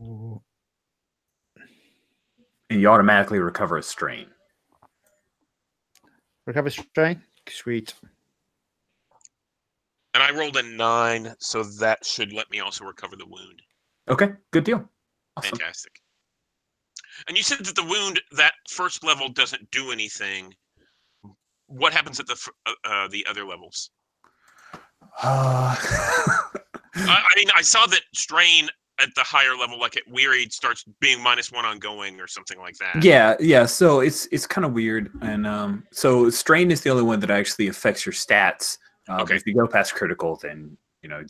And you automatically recover a strain. Recover strain? Sweet. And I rolled a 9, so that should let me also recover the wound. Okay, good deal. Awesome. Fantastic. And you said that the wound, that first level, doesn't do anything. What happens at the other levels? I mean, I saw that strain at the higher level, like at wearied, starts being -1 ongoing or something like that. Yeah. So it's kind of weird, and so strain is the only one that actually affects your stats. Okay. If you go past critical, then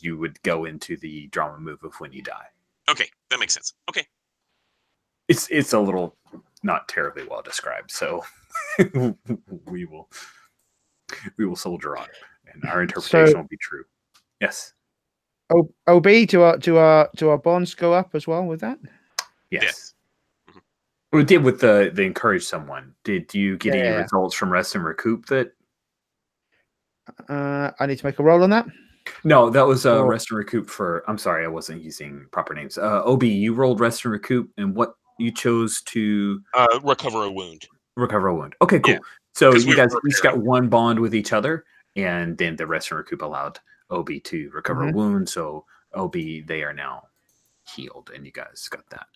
you would go into the drama move of when you die. Okay, that makes sense. Okay. It's a little not terribly well described, so we will soldier on, and our interpretation will be true. Yes. OB, do our bonds go up as well with that? Yes. Mm-hmm. We did with the encourage someone. Did you get any results from rest and recoup that? I need to make a roll on that. No, that was rest and recoup for. I'm sorry, I wasn't using proper names. OB, you rolled rest and recoup, and what you chose to recover a wound. Recover a wound. Okay, cool. Yeah. So you guys each got one bond with each other, and then the rest and recoup allowed OB to recover a wound. So OB, they are now healed, and you guys got that.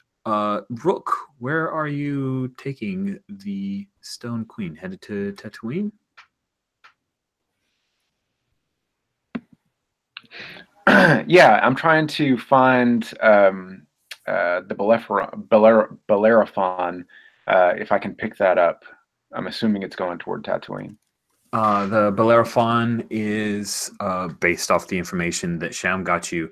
Rook, where are you taking the Stone Queen? Headed to Tatooine? Yeah, I'm trying to find the Bellerophon, if I can pick that up. I'm assuming it's going toward Tatooine. The Bellerophon is based off the information that Sham got you.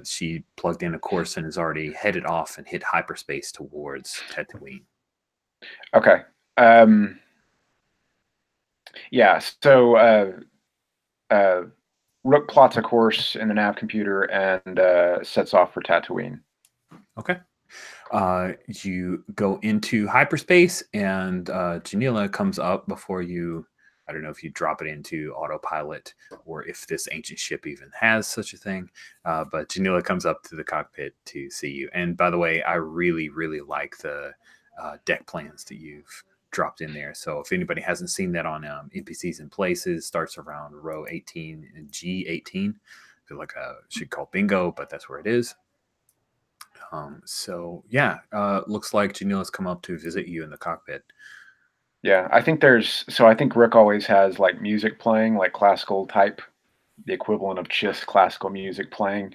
She plugged in a course and is already headed off and hit hyperspace towards Tatooine. Okay. Yeah. So Rook plots a course in the nav computer and sets off for Tatooine. Okay. You go into hyperspace, and Janila comes up before you. I don't know if you drop it into autopilot or if this ancient ship even has such a thing. But Janila comes up to the cockpit to see you. And by the way, I really, really like the deck plans that you've dropped in there. So if anybody hasn't seen that on NPCs and Places, starts around row 18 and G18. I feel like I should call bingo, but that's where it is. So yeah, looks like Janila's come up to visit you in the cockpit. Yeah, I think I think Rook always has like music playing, like classical type, the equivalent of Chiss classical music playing.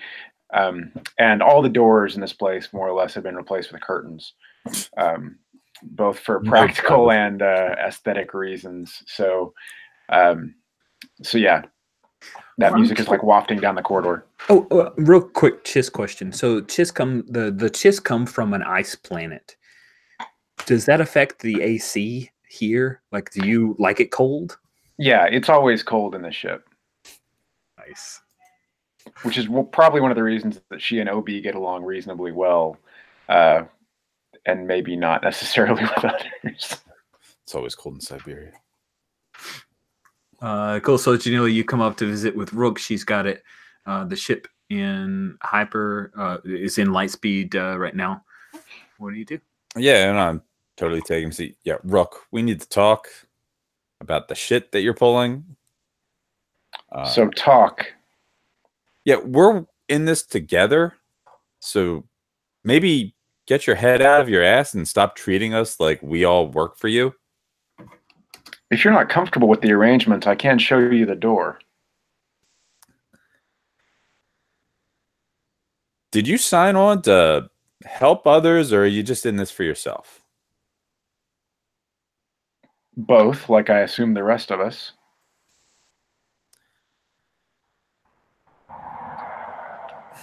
And all the doors in this place more or less have been replaced with curtains, both for practical and aesthetic reasons. So yeah, that music is like wafting down the corridor. Oh, real quick Chiss question. So Chiss the Chiss come from an ice planet. Does that affect the AC here? Like, do you like it cold? Yeah, it's always cold in this ship. Nice. Which is probably one of the reasons that she and OB get along reasonably well, and maybe not necessarily with others. It's always cold in Siberia. Cool. So Janila, you come up to visit with Rook. She's got it. The ship in is in light speed right now. What do you do? Yeah, and I'm totally taking a seat. Yeah, Rook, we need to talk about the shit that you're pulling. So talk. Yeah, we're in this together. So maybe get your head out of your ass and stop treating us like we all work for you. If you're not comfortable with the arrangement, I can show you the door. Did you sign on to help others, or are you just in this for yourself? Both, like I assume the rest of us.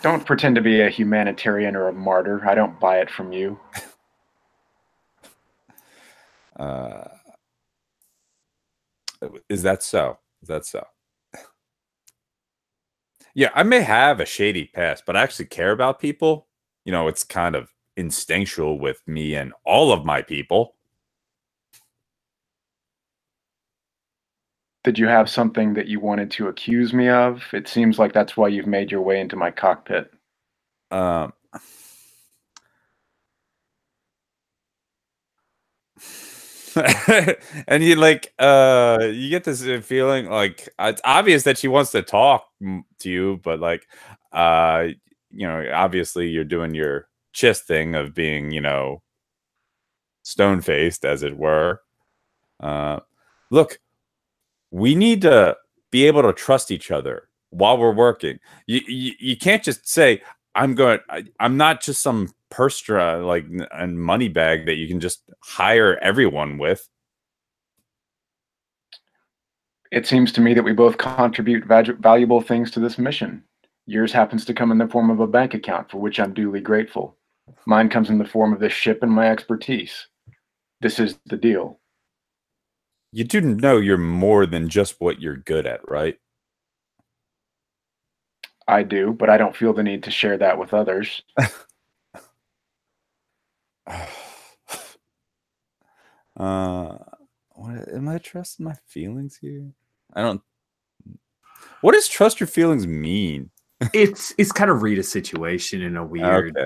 Don't pretend to be a humanitarian or a martyr. I don't buy it from you. Is that so? Is that so? Yeah, I may have a shady past, but I actually care about people. You know, it's kind of instinctual with me and all of my people. Did you have something that you wanted to accuse me of? It seems like that's why you've made your way into my cockpit. And you you get this feeling like it's obvious that she wants to talk to you, but like you know, obviously you're doing your Chiss thing of being, you know, stone-faced, as it were. Look, we need to be able to trust each other while we're working. You can't just say, I'm not just some purse like and money bag that you can just hire everyone with. It seems to me that we both contribute valuable things to this mission. Yours happens to come in the form of a bank account, for which I'm duly grateful. Mine comes in the form of this ship and my expertise. This is the deal. You do know you're more than just what you're good at, right? I do, but I don't feel the need to share that with others. What, am I trusting my feelings here? I don't. What does trust your feelings mean? It's kind of read a situation in a weird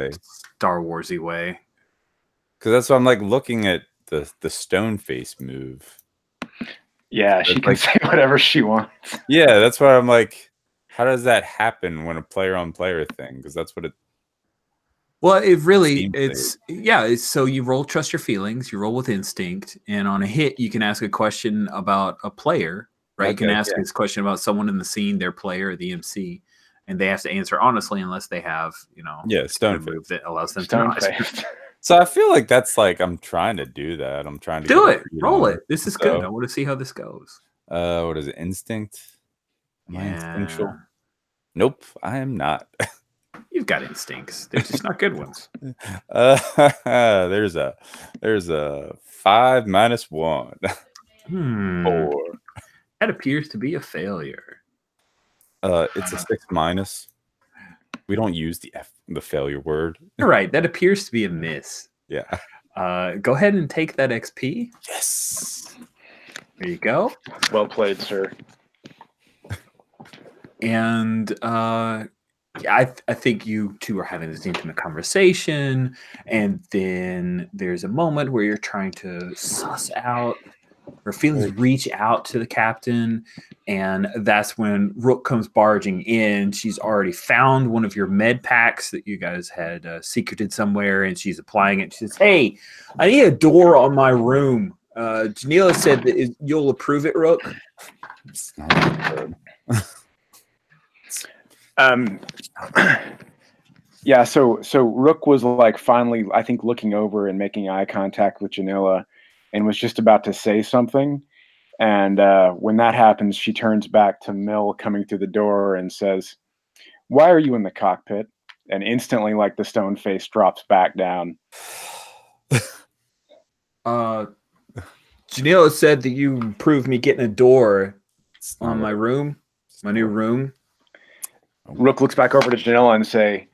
Star Warsy way. Because that's why I'm like looking at the stone face move. Yeah, she can say whatever she wants. Yeah, that's why I'm like, how does that happen when a player-on-player thing? Because that's what it. Well, it really so you roll trust your feelings, you roll with instinct, and on a hit you can ask a question about a player, right? You can ask this question about someone in the scene, their player, or the MC, and they have to answer honestly unless they have, you know, stone move that allows them stone to not. faced. So I feel like that's like I'm trying to do that. I'm trying to Do get it. Roll it. This is So, good. I want to see how this goes. What is it? Instinct? Am I instinctual? Yeah. Nope, I am not. You've got instincts. They're just not good ones. There's a 5 minus 1. 4. That appears to be a failure. It's a 6 minus. We don't use the failure word. You're right. That appears to be a miss. Yeah. Go ahead and take that XP. Yes. There you go. Well played, sir. And I think you two are having this intimate conversation, and then there's a moment where you're trying to suss out, or feelings reach out to the captain, and that's when Rook comes barging in. She's already found one of your med packs that you guys had secreted somewhere, and she's applying it. She says, "Hey, I need a door on my room. Janila said that you'll approve it, Rook." It's not good. Yeah, so Rook was like finally, I think, looking over and making eye contact with Janilla, and was just about to say something. And when that happens, she turns back to Mill coming through the door and says, "Why are you in the cockpit?" And instantly, like, the stone face drops back down. Janila said that you approved me getting a door on my room, my new room. Rook looks back over to Janilla and say,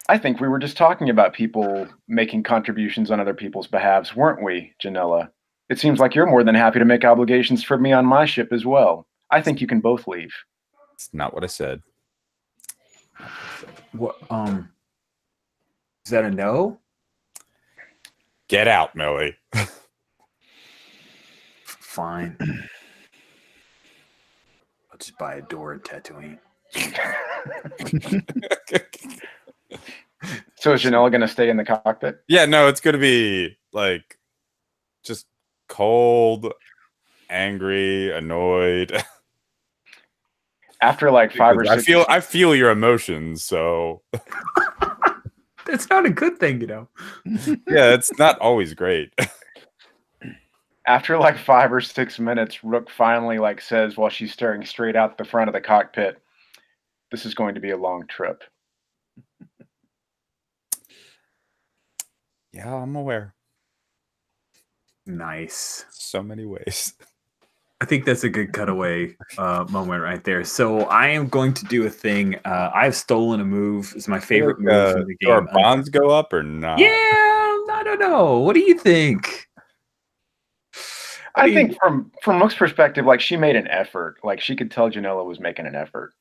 "I think we were just talking about people making contributions on other people's behalves, weren't we, Janilla? It seems like you're more than happy to make obligations for me on my ship as well. I think you can both leave." It's not what I said. What? Is that a no? Get out, Millie. Fine. I'll just buy a door in Tatooine. So is Janella going to stay in the cockpit? Yeah, no, it's going to be like just cold, angry, annoyed. After like 5 or 6, I feel your emotions, so That's not a good thing, you know. yeah, it's not always great. after like 5 or 6 minutes, Rook finally like says, while she's staring straight out the front of the cockpit, "This is going to be a long trip." Yeah, I'm aware. Nice. So many ways. I think that's a good cutaway moment right there. So I am going to do a thing. I've stolen a move. It's my favorite move in the Do our game. bonds go up or not? Yeah, I don't know. What do you think? I think from Rook's perspective, like, she made an effort. Like, she could tell Janella was making an effort.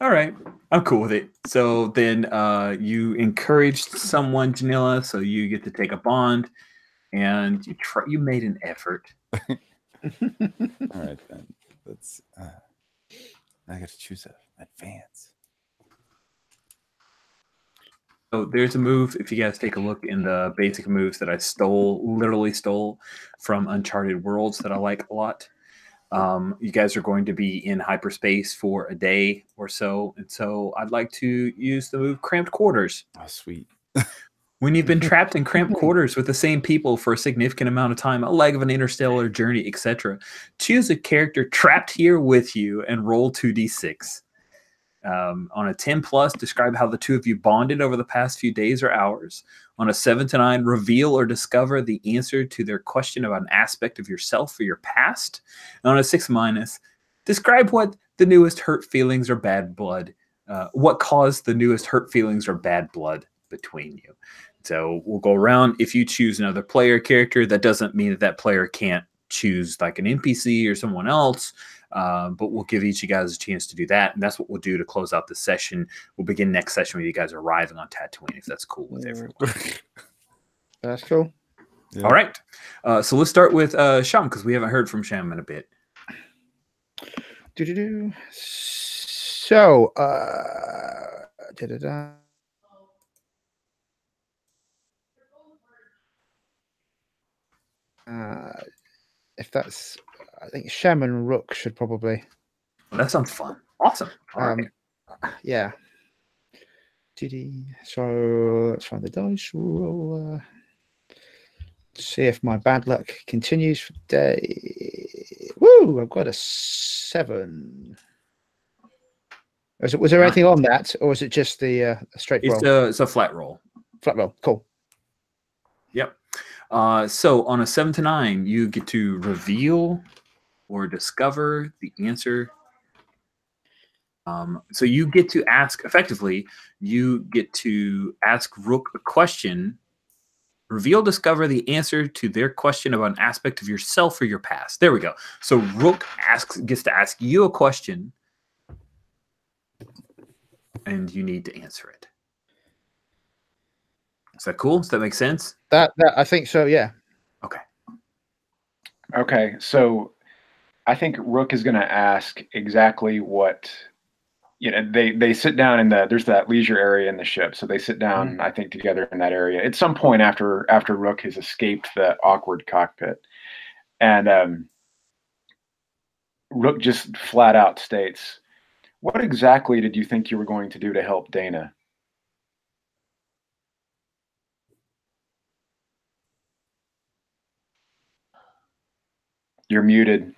All right, I'm cool with it. So then you encouraged someone, Janilla, so you get to take a bond, and you made an effort. All right, then. Let's. I got to choose an advance. So there's a move. If you guys take a look in the basic moves that I literally stole from Uncharted Worlds that I like a lot. You guys are going to be in hyperspace for a day or so, and so I'd like to use the move Cramped Quarters. Oh, sweet. When you've been trapped in cramped quarters with the same people for a significant amount of time, a leg of an interstellar journey, etc., choose a character trapped here with you and roll 2d6. On a 10 plus, describe how the two of you bonded over the past few days or hours. On a 7 to 9, reveal or discover the answer to their question about an aspect of yourself or your past. And on a 6 minus, describe what the newest hurt feelings or bad blood, what caused the newest hurt feelings or bad blood between you. So we'll go around. If you choose another player character, that doesn't mean that that player can't choose like an NPC or someone else. But we'll give each of you guys a chance to do that. And that's what we'll do to close out the session. We'll begin next session with you guys arriving on Tatooine, if that's cool with everyone. That's cool. Yeah. All right. So let's start with Sham, because we haven't heard from Sham in a bit. So, if that's, I think Shem and Rook should probably. Well, that sounds fun. Awesome. All right. Yeah. So let's find the dice roll. See if my bad luck continues for day. Woo! I've got a 7. Was there anything on that, or is it just the straight roll? It's a flat roll. Flat roll. Cool. Yep. So on a 7 to 9, you get to reveal or discover the answer. So you get to ask, effectively, you get to ask Rook a question, reveal, discover the answer to their question about an aspect of yourself or your past. There we go. So Rook gets to ask you a question, and you need to answer it. Is that cool? Does that make sense? That I think so, yeah. Okay. Okay, so I think Rook is going to ask exactly what, they sit down in there's that leisure area in the ship. So they sit down, I think, together in that area at some point after Rook has escaped the awkward cockpit. And Rook just flat out states, "What exactly did you think you were going to do to help Dana?" You're muted.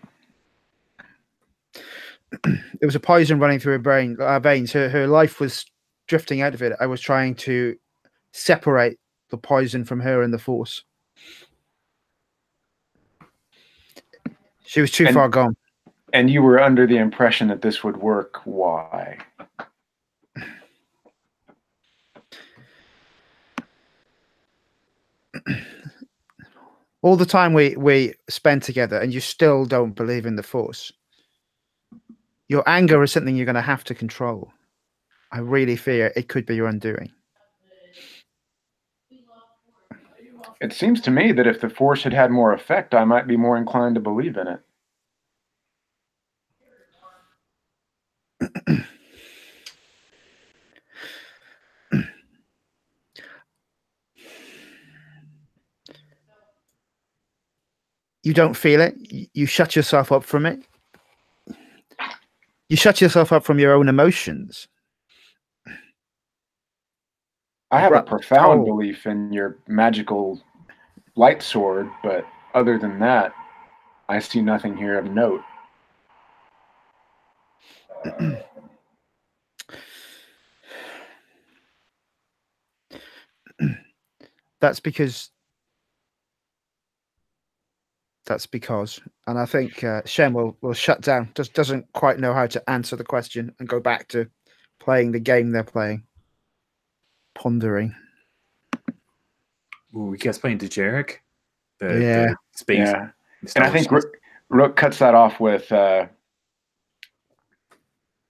It was a poison running through her veins. Her life was drifting out of it. I was trying to separate the poison from her and the Force. She was too far gone. And you were under the impression that this would work. Why? All the time we spent together, and you still don't believe in the Force. Your anger is something you're going to have to control. I really fear it could be your undoing. It seems to me that if the Force had had more effect, I might be more inclined to believe in it. You don't feel it. You shut yourself up from it. You shut yourself up from your own emotions. I have a profound belief in your magical light sword, but other than that, I see nothing here of note. That's because, and I think Shem will shut down. Just doesn't quite know how to answer the question and go back to playing the game they're playing. Pondering. Ooh, you guys playing Dejarik? The space. Yeah. And I think Rook cuts that off with,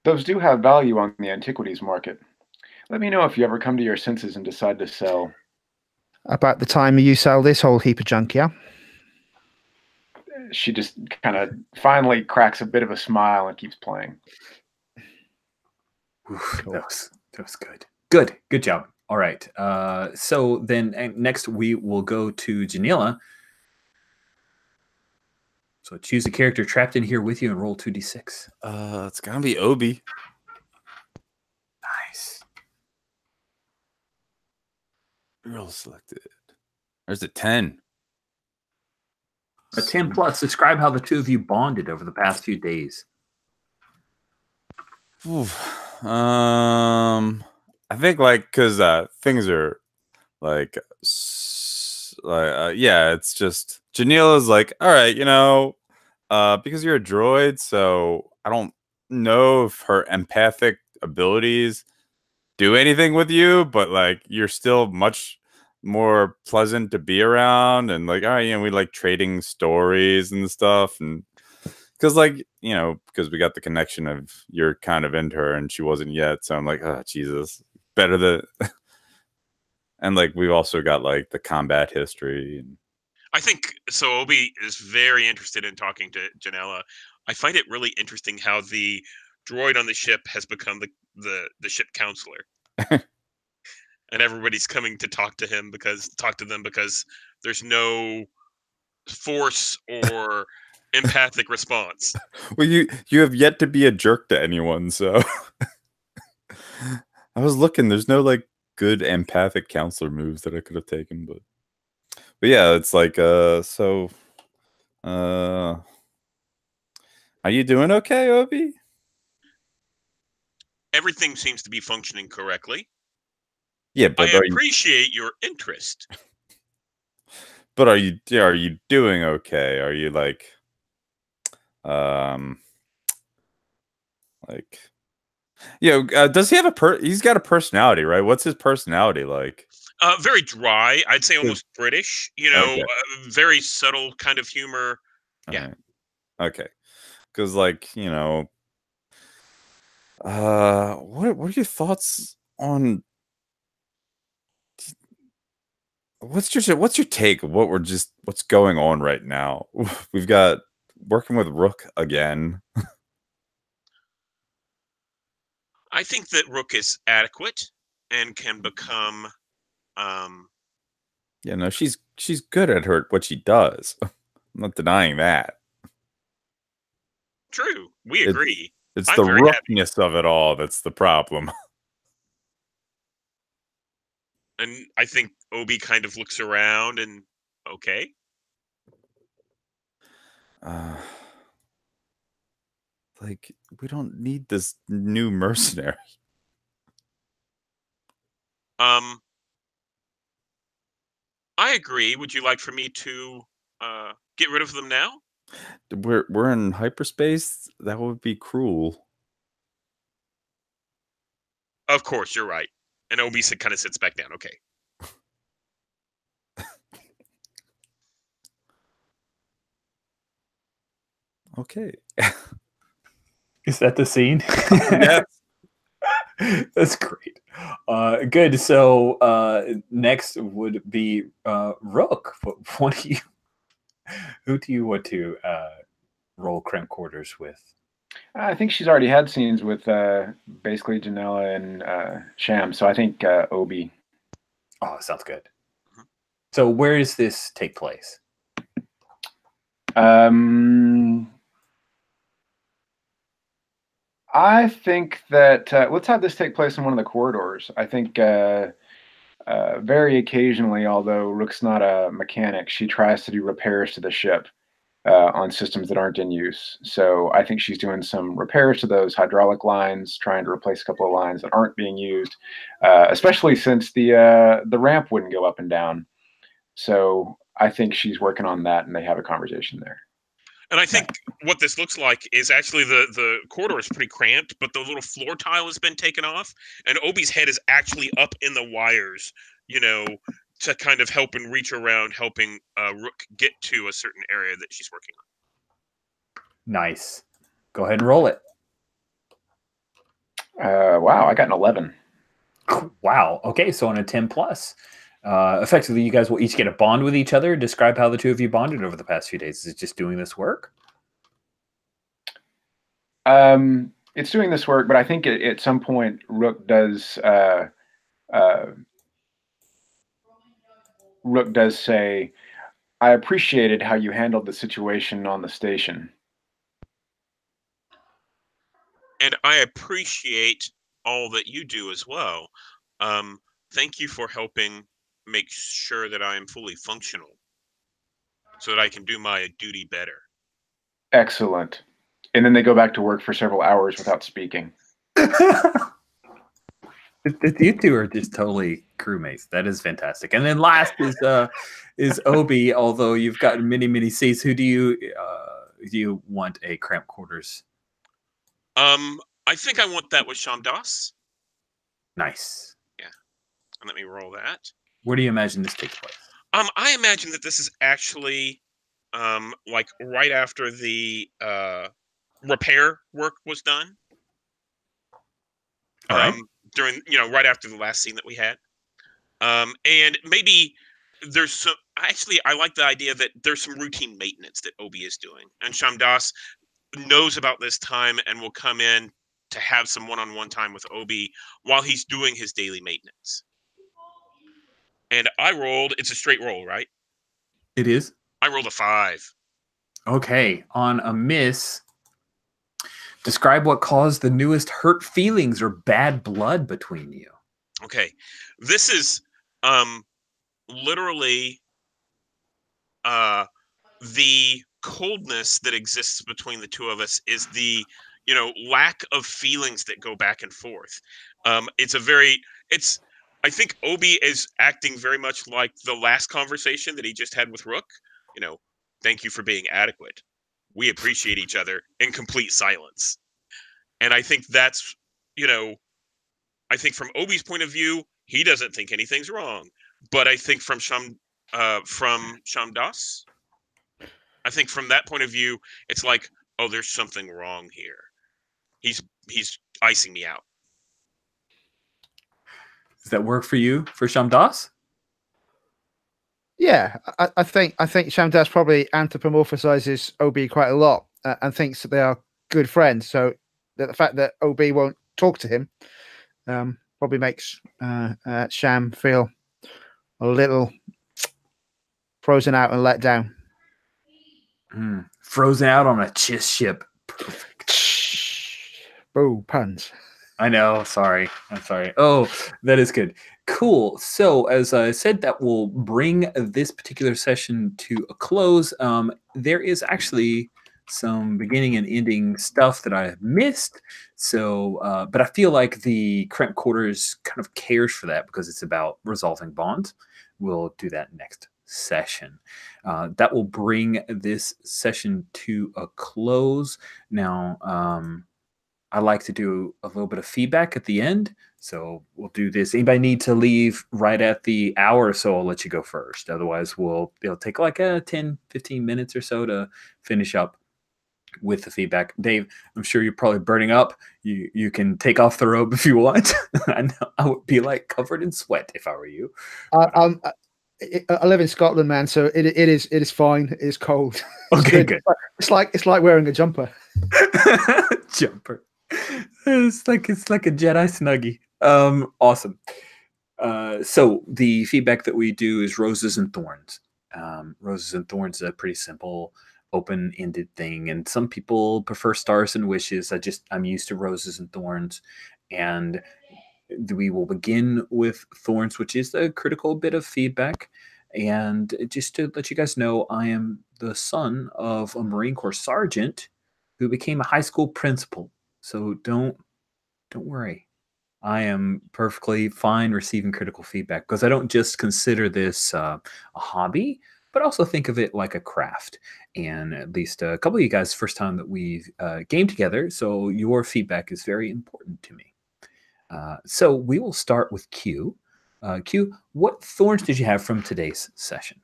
those do have value on the antiquities market. Let me know if you ever come to your senses and decide to sell. About the time you sell this whole heap of junk, yeah? She just kind of finally cracks a bit of a smile and keeps playing. Oof, cool. That was good. Good job. All right. So then next we will go to Janela. So choose a character trapped in here with you and roll 2d6. It's gonna be Obi. Nice. Real selected. There's a 10. A 10 plus. Describe how the two of you bonded over the past few days. I think because things are yeah, it's just Janila's like, all right, because you're a droid, so I don't know if her empathic abilities do anything with you, but you're still much more pleasant to be around, and all right, we like trading stories and stuff, and because because we got the connection of you're kind of into her and she wasn't yet, so I'm like, oh Jesus, better the and we've also got the combat history. And I think so. Obi is very interested in talking to Janela. I find it really interesting how the droid on the ship has become the ship counselor. And everybody's coming to talk to them because there's no force or empathic response. Well, you have yet to be a jerk to anyone, so I was looking. There's no like good empathic counselor moves that I could have taken, but yeah, it's like so are you doing okay, Obi? Everything seems to be functioning correctly. Yeah, but I appreciate your interest. But are you doing okay? Are you like does he have he's got a personality, right? What's his personality like? Very dry. I'd say almost British. You know, Okay. very subtle kind of humor. Yeah. Right. Okay. Because like, what are your thoughts on what's your take of what's going on right now? We've got working with Rook again. I think that Rook is adequate and can become Yeah, no, she's good at what she does. I'm not denying that. true. We agree. It's I'm the very happy. roughness of it all that's the problem. And I think Obi kind of looks around and okay. Like, we don't need this new mercenary. I agree. Would you like for me to get rid of them now? We're in hyperspace. That would be cruel. Of course, you're right. And Obi kind of sits back down. Okay. Okay. Is that the scene? Yes. That's great. Good. So next would be Rook. What do you? Who do you want to roll crimp quarters with? I think she's already had scenes with basically Janela and Sham, so I think Obi. Oh, sounds good. So where does this take place? I think that let's have this take place in one of the corridors. I think very occasionally, although Rook's not a mechanic, she tries to do repairs to the ship on systems that aren't in use. So I think she's doing some repairs to those hydraulic lines, trying to replace a couple of lines that aren't being used, especially since the ramp wouldn't go up and down. So I think she's working on that, and they have a conversation there. And I think what this looks like is actually the corridor is pretty cramped, but the little floor tile has been taken off, and Obi's head is actually up in the wires, to kind of help and reach around, helping Rook get to a certain area that she's working on. Nice. Go ahead and roll it. Wow, I got an 11. Wow. Okay, so on a 10 plus. Effectively, you guys will each get a bond with each other. Describe how the two of you bonded over the past few days. Is it just doing this work? It's doing this work, but I think at some point Rook does say, "I appreciated how you handled the situation on the station." And I appreciate all that you do as well. Thank you for helping make sure that I am fully functional so that I can do my duty better. Excellent. And then they go back to work for several hours without speaking. You two are just totally crewmates. That is fantastic. And then last is Obi. Although you've got many seats, who do you want a cramped quarters? I think I want that with Shamdas. Nice. Yeah. And let me roll that. Where do you imagine this takes place? I imagine that this is actually like right after the repair work was done. All right. During right after the last scene that we had. And maybe there's some actually I like the idea that there's some routine maintenance that Obi is doing. And Shamdas knows about this time and will come in to have some one-on-one time with Obi while he's doing his daily maintenance. And it's a straight roll, right? It is. I rolled a 5. Okay, on a miss, Describe what caused the newest hurt feelings or bad blood between you. Okay, this is literally the coldness that exists between the two of us is the lack of feelings that go back and forth. I think Obi is acting very much like the last conversation that he just had with Rook. Thank you for being adequate. We appreciate each other in complete silence. And I think that's, I think from Obi's point of view, he doesn't think anything's wrong. But I think from Shamdas, I think from that point of view, it's like, oh, there's something wrong here. He's icing me out. Does that work for you, for Shamdas? Yeah, I think Shamdas probably anthropomorphizes Obi quite a lot and thinks that they are good friends. So the fact that Obi won't talk to him probably makes Sham feel a little frozen out and let down. Frozen out on a chiss ship. Perfect. Boo, puns. I know. Sorry. I'm sorry. Oh, that is good. Cool. So, as I said, that will bring this particular session to a close. There is actually some beginning and ending stuff that I have missed. So, but I feel like the Cramped Quarters kind of cares for that because it's about resolving bonds. We'll do that next session. That will bring this session to a close. Now, I like to do a little bit of feedback at the end. So we'll do this. Anybody need to leave right at the hour or so? I'll let you go first. Otherwise, it'll take like 10, 15 minutes or so to finish up with the feedback. Dave, I'm sure you're probably burning up. You can take off the robe if you want. I know I would be like covered in sweat if I were you. I live in Scotland, man, so it is fine. It is cold. Okay, good. It's like wearing a jumper. Jumper. It's like a Jedi snuggie. Awesome. So the feedback that we do is Roses and Thorns. Roses and Thorns is a pretty simple, open-ended thing, and some people prefer Stars and Wishes. I'm used to Roses and Thorns, and we will begin with Thorns, which is a critical bit of feedback. And just to let you guys know, I am the son of a Marine Corps sergeant who became a high school principal. So don't worry. I am perfectly fine receiving critical feedback because I don't just consider this a hobby, but also think of it like a craft. And at least a couple of you guys, first time that we've gamed together, so your feedback is very important to me. So we will start with Q. Q, what thorns did you have from today's session?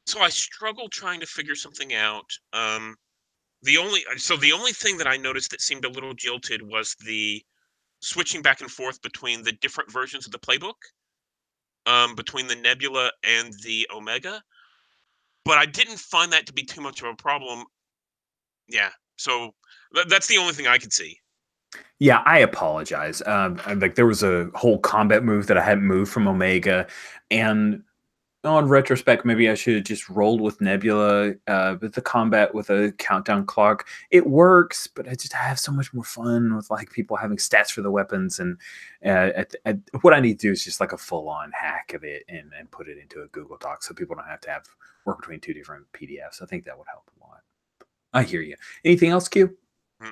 So I struggled trying to figure something out. The only thing that I noticed that seemed a little jilted was the switching back and forth between the different versions of the playbook, between the Nebula and the Omega. But I didn't find that to be too much of a problem. Yeah, so that's the only thing I could see. Yeah, I apologize. Like there was a whole combat move that I hadn't moved from Omega, and on retrospect, maybe I should have just rolled with Nebula, with the combat with a countdown clock. It works, but I have so much more fun with like people having stats for the weapons. And what I need to do is just like a full-on hack of it and put it into a Google Doc so people don't have to work between two different PDFs. I think that would help a lot. I hear you. Anything else, Q? No.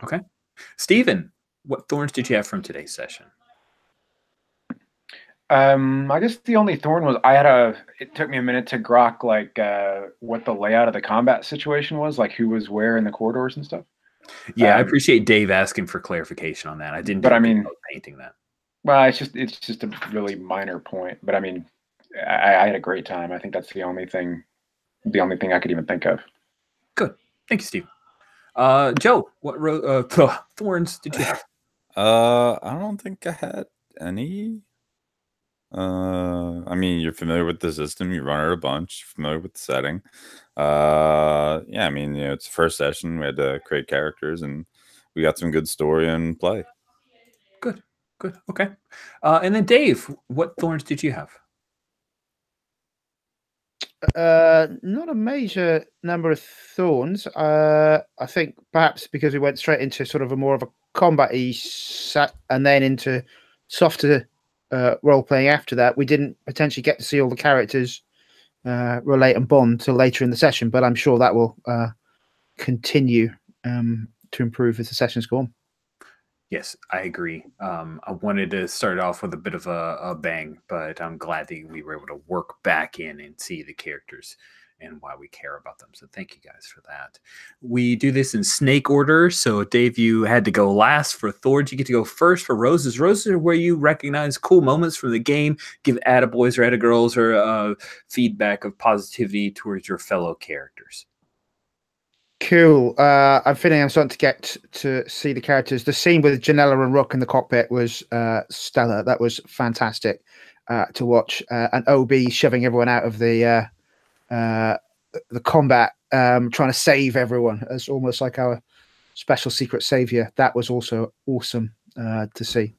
Okay. Steven, what thorns did you have from today's session? I guess the only thorn was it took me a minute to grok like what the layout of the combat situation was, like who was where in the corridors and stuff. Yeah, I appreciate Dave asking for clarification on that. I didn't, but I mean, painting that. Well, it's just a really minor point, but I mean, I had a great time. I think that's the only thing I could even think of. Good, thank you, Steve. Joe, what thorns did you have? I don't think I had any. I mean, you're familiar with the system. You run it a bunch. You're familiar with the setting. Yeah, I mean, it's the first session. We had to create characters, and we got some good story and play. Good. Okay. And then Dave, what thorns did you have? Not a major number of thorns. I think perhaps because we went straight into sort of a more of a combat-y set and then into softer role playing after that, we didn't potentially get to see all the characters relate and bond till later in the session. But I'm sure that will continue to improve as the sessions go on. Yes, I agree. I wanted to start off with a bit of a bang, but I'm glad that we were able to work back in and see the characters and why we care about them. So thank you guys for that. We do this in snake order. So Dave, you had to go last. For Thords, you get to go first. For Roses, Roses are where you recognize cool moments from the game, give attaboys or attagirls or feedback of positivity towards your fellow characters. Cool. I'm feeling I'm starting to get to see the characters. The scene with Janella and Rook in the cockpit was stellar. That was fantastic to watch. And OB shoving everyone out of the combat, trying to save everyone as almost like our special secret savior. That was also awesome to see.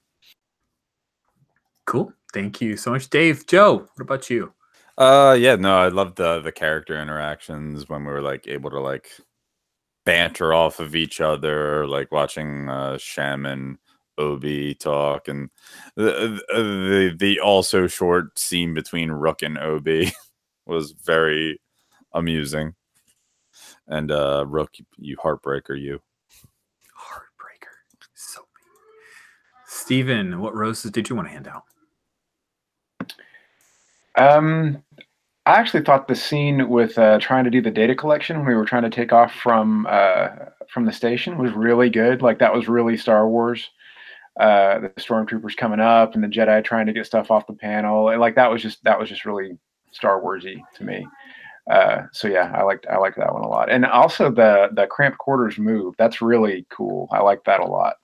Cool. Thank you so much, Dave. Joe, what about you? Yeah, no, I loved the character interactions when we were like able to like banter off of each other, like watching Shem and Obi talk, and the also short scene between Rook and Obi was very amusing. And Rook, you heartbreaker, you. Heartbreaker. So mean. Steven, what roses did you want to hand out? I actually thought the scene with trying to do the data collection when we were trying to take off from the station was really good. Like that was really Star Wars. The stormtroopers coming up and the Jedi trying to get stuff off the panel. And like that was just really Star Warsy to me. So yeah, I liked that one a lot. And also the cramped quarters move. That's really cool. I like that a lot.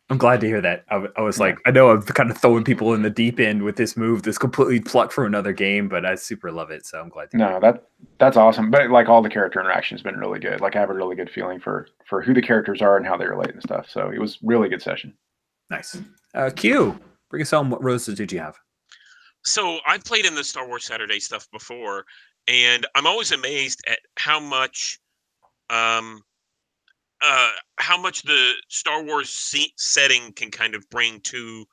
I'm glad to hear that. I was like, I know I'm kind of throwing people in the deep end with this move that's completely plucked from another game, but I super love it. So I'm glad to hear it. That's awesome. But like all the character interaction has been really good. Like I have a really good feeling for who the characters are and how they relate and stuff. So it was really good session. Nice. Q, bring us home. What roses did you have? So I've played in the Star Wars Saturday stuff before, and I'm always amazed at how much the Star Wars setting can kind of bring to,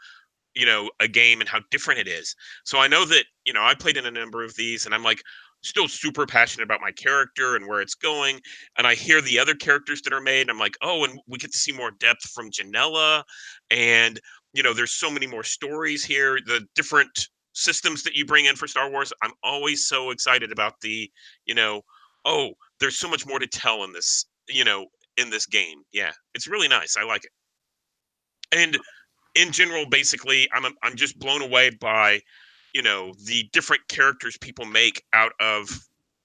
a game and how different it is. So I know that, I played in a number of these and I'm like still super passionate about my character and where it's going. And I hear the other characters that are made and I'm like, oh, and we get to see more depth from Janella. And, there's so many more stories here, the different systems that you bring in for Star Wars. I'm always so excited about the, oh, there's so much more to tell in this, in this game. Yeah, it's really nice. I like it. And in general, basically, I'm just blown away by, the different characters people make out of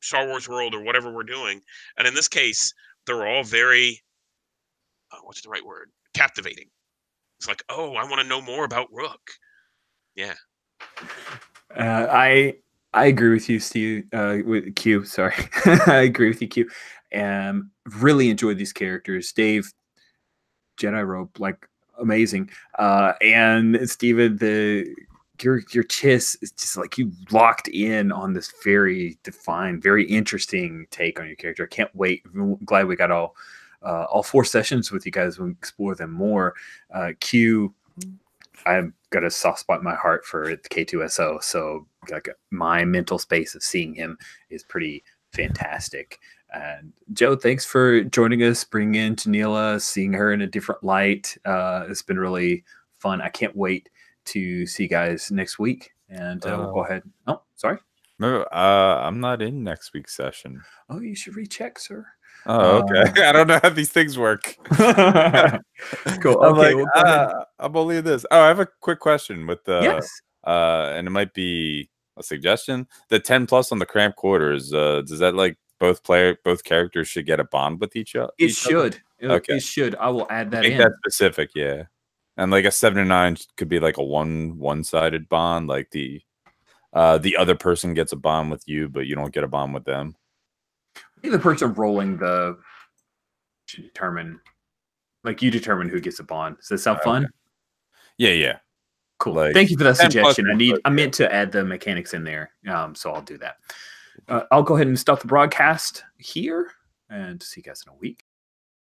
Star Wars world or whatever we're doing. And in this case, they're all very, what's the right word? Captivating. It's like, oh, I want to know more about Rook. Yeah. I agree with you, Steve. With Q, sorry. I agree with you, Q. Really enjoyed these characters. Dave, Jedi rope, like amazing. And Steven, your chiss is just like you locked in on this very defined, very interesting take on your character. I can't wait. I'm glad we got all 4 sessions with you guys. We'll explore them more. Q, I've got a soft spot in my heart for the K2SO. So like my mental space of seeing him is pretty fantastic. And Joe, thanks for joining us, bringing in Janella, seeing her in a different light. It's been really fun. I can't wait to see you guys next week. And we'll go ahead. Oh, sorry. No, I'm not in next week's session. Oh, you should recheck, sir. Oh, okay. I don't know how these things work. Cool. Okay, I'm only in this. Oh, I have a quick question with the yes. And it might be a suggestion. The 10+ on the cramped quarters. Does that like both characters should get a bond with each other? It should. Okay. It should. I will add that in. That specific, yeah. And like a 7 to 9 could be like a one-sided bond, like the other person gets a bond with you, but you don't get a bond with them. The person rolling should determine, like you determine who gets a bond. Does that sound fun? Yeah. Cool. Like, thank you for that suggestion. I meant to add the mechanics in there, so I'll do that. I'll go ahead and stop the broadcast here and see you guys in a week.